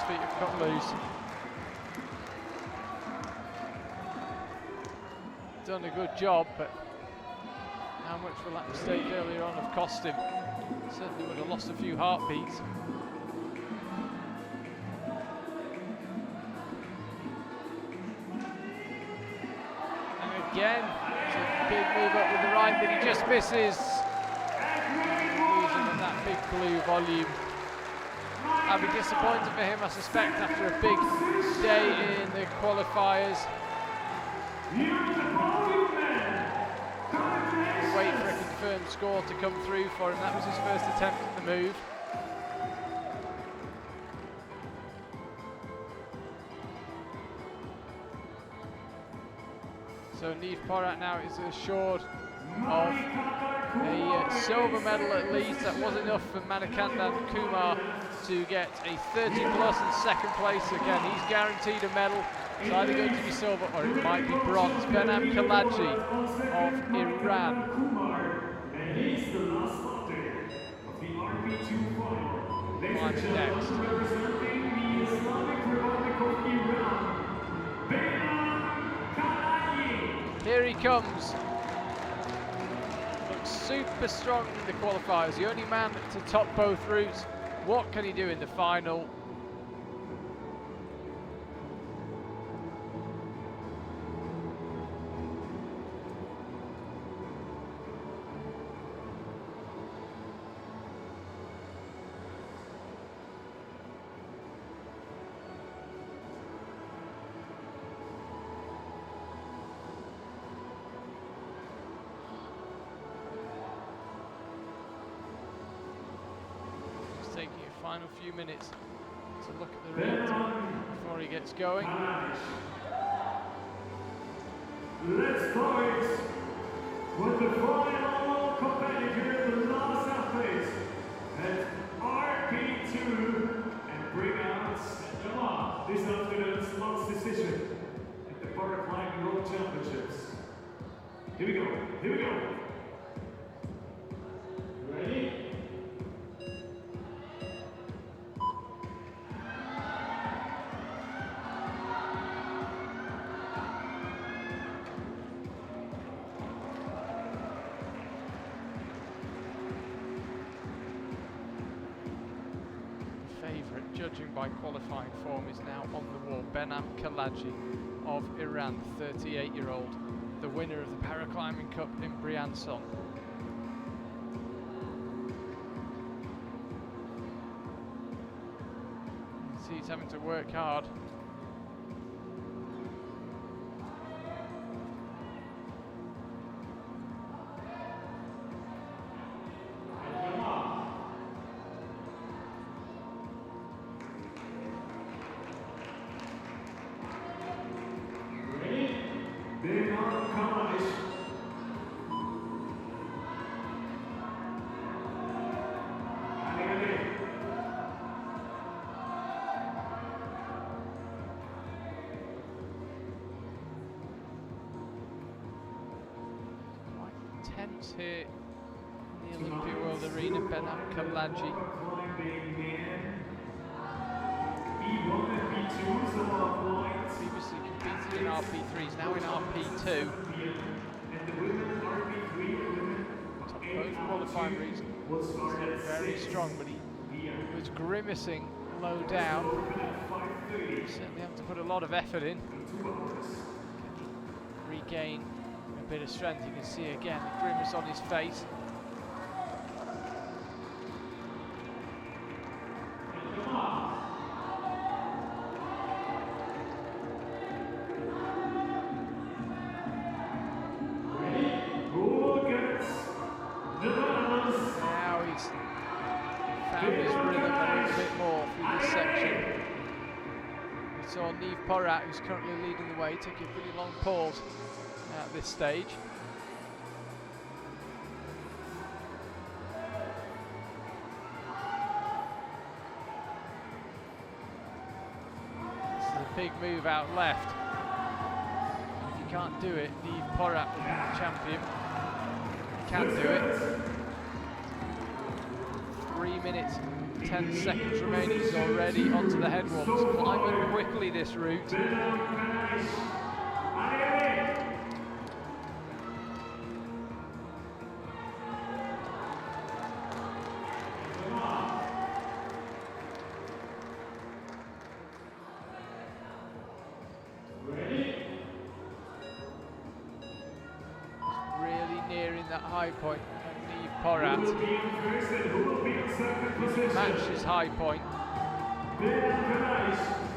his feet have cut loose. Done a good job, but how much will that mistake earlier on have cost him? Certainly would have lost a few heartbeats. And again, it's a big move up with the right, but he just misses. Losing at that big blue volume. I'll be disappointed for him, I suspect, after a big day in the qualifiers. We'll wait for a confirmed score to come through for him. That was his first attempt at the move. So Niels Porat now is assured of a silver medal at least. That was enough for Manikandan Kumar to get a 30 plus in second place. Again, he's guaranteed a medal. It's either going to be silver or it might be bronze. Behnam Khalaji of Iran. He's the last starter of the RP2 final. Climbing next. Representing the Islamic Republic of Iran, Behnam Khalaji. Here he comes. Looks super strong in the qualifiers. The only man to top both routes. What can he do in the final? Taking a final few minutes to look at the route before he gets going. Let's start with the final competitor, the last athlete at RP2, and bring out this afternoon's last decision at the Paraclimbing World Championships. Here we go, here we go. Ready? Judging by qualifying form is now on the wall. Behnam Khalaji of Iran, 38-year-old, the winner of the Paraclimbing Cup in Briançon. See, he's having to work hard. Tense here in the Olympia World Arena. Behnam Khalaji. Previously competed in RP3s, now in RP2. Top both qualifying routes. Very strong, but he was grimacing low down. Certainly have to put a lot of effort in. Regain a bit of strength. You can see again the grimace on his face. Now he's found his rhythm a little bit more through this section. We saw Niels Porat, who's currently leading the way, take a pretty long pause at this stage. This is a big move out left. If you can't do it, Niels Porat will be the champion. He can do it. 3 minutes 10 seconds remaining. He's already onto the headwalls. Climbing quickly this route. Really nearing that high point. Niels Hellsper match his high point.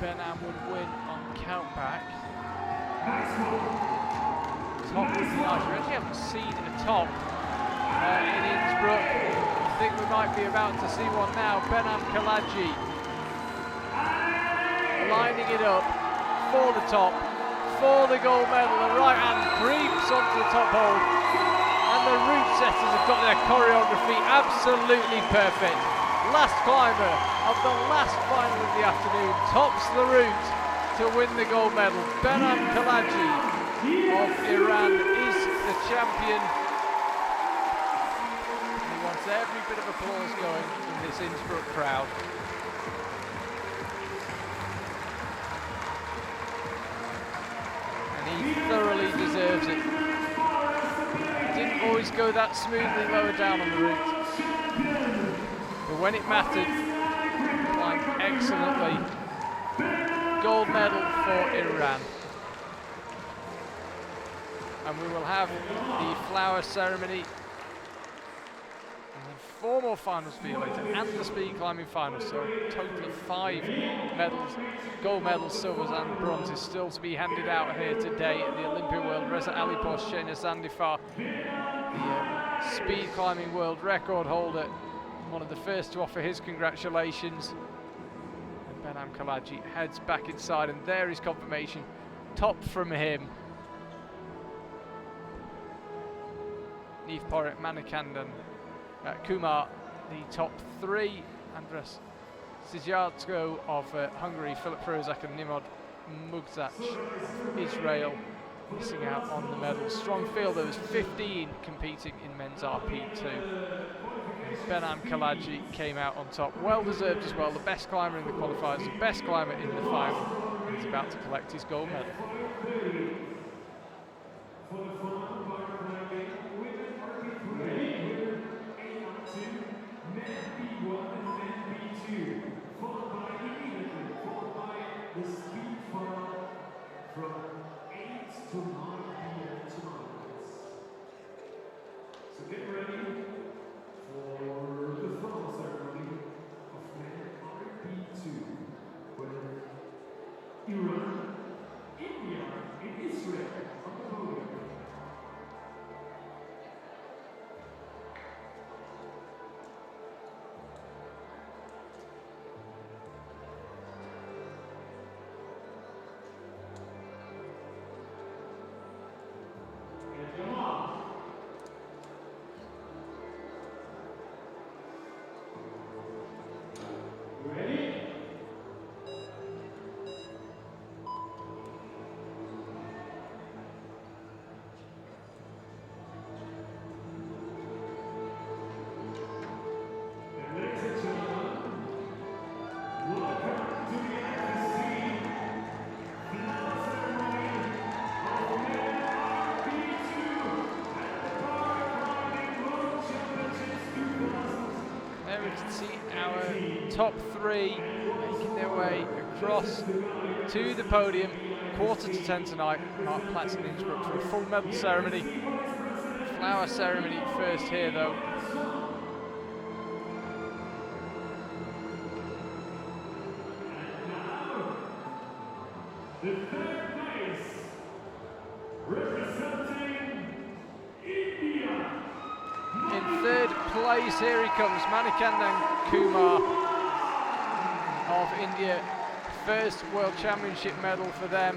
Behnam would win on countback. Top would be nice. We actually haven't seen a top in Innsbruck. I think we might be about to see one now. Behnam Khalaji lining it up for the top, for the gold medal. The right hand creeps onto the top hold. And the route setters have got their choreography absolutely perfect. Last climber of the last final of the afternoon tops the route to win the gold medal. Behnam Khalaji of Iran is the champion. He wants every bit of applause going from this Innsbruck crowd. And he thoroughly deserves it. Didn't always go that smoothly lower down on the route, but when it mattered, climbed excellently. Gold medal for Iran. And we will have the flower ceremony and then 4 more finals for you later, and the speed climbing finals. So a total of 5 medals, gold medals, silvers and bronzes still to be handed out here today at the Olympia World. Reza Alipos, Shayna Zandifar, the speed climbing world record holder, one of the first to offer his congratulations. And Behnam Khalaji heads back inside, and there is confirmation. Top from him. Niels Hellsper, Manikandan Kumar, the top 3. Andras Sato of Hungary, Philip Prozak and Nimrod Lzach, Israel, missing out on the medals. Strong field, there was 15 competing in men's RP2. Behnam Khalaji came out on top, well deserved as well, the best climber in the qualifiers, the best climber in the final, and he's about to collect his gold medal. Top 3 making their way across to the podium. 9:45 tonight. Mark Platz in Innsbruck for a full medal ceremony. Flower ceremony first here though. The 3rd place, representing India. In 3rd place, here he comes, Manikandan Kumar of India. First World Championship medal for them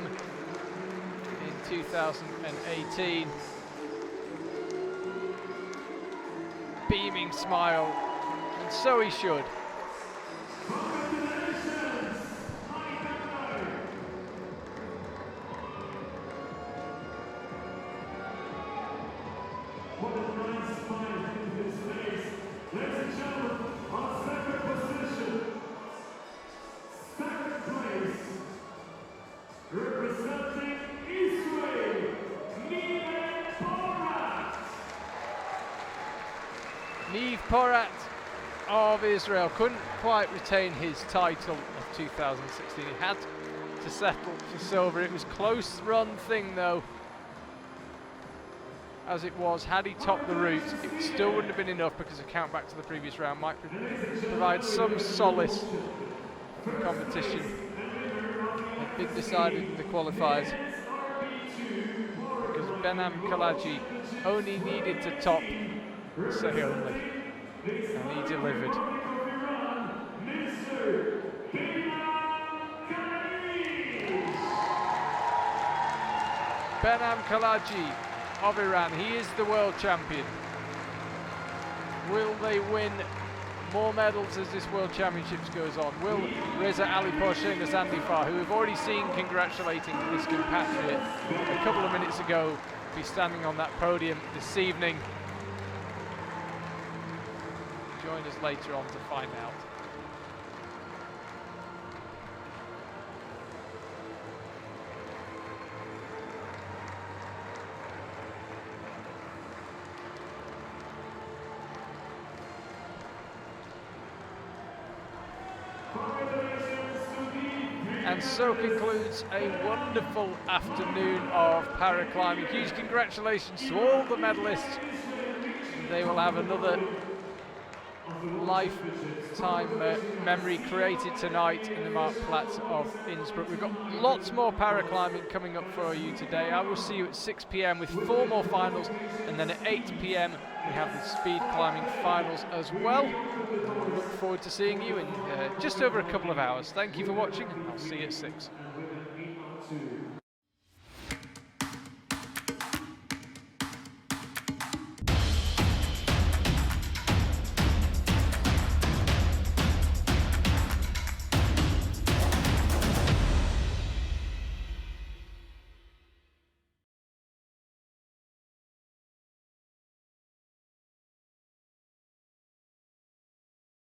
in 2018. Beaming smile, and so he should. Ladies and gentlemen, on 2nd position, Porat of Israel couldn't quite retain his title of 2016. He had to settle for silver. It was a close run thing though. As it was, had he topped the route, it still wouldn't have been enough because a count back to the previous round might provide some solace for the competition. A big decider in the qualifiers. Because Behnam Khalaji only needed to top, say only, and he delivered. Behnam Khalaji of Iran, he is the world champion. Will they win more medals as this World Championships goes on? Will Reza Ali Porsche and Zandifar, who we've already seen congratulating his compatriot a couple of minutes ago, be standing on that podium this evening? Join us later on to find out. And so concludes a wonderful afternoon of paraclimbing. Huge congratulations to all the medalists. They will have another lifetime memory created tonight in the Marktplatz of Innsbruck. We've got lots more paraclimbing coming up for you today. I will see you at 6 p.m. with 4 more finals, and then at 8 p.m. we have the speed climbing finals as well. I look forward to seeing you in just over a couple of hours. Thank you for watching, and I'll see you at 6.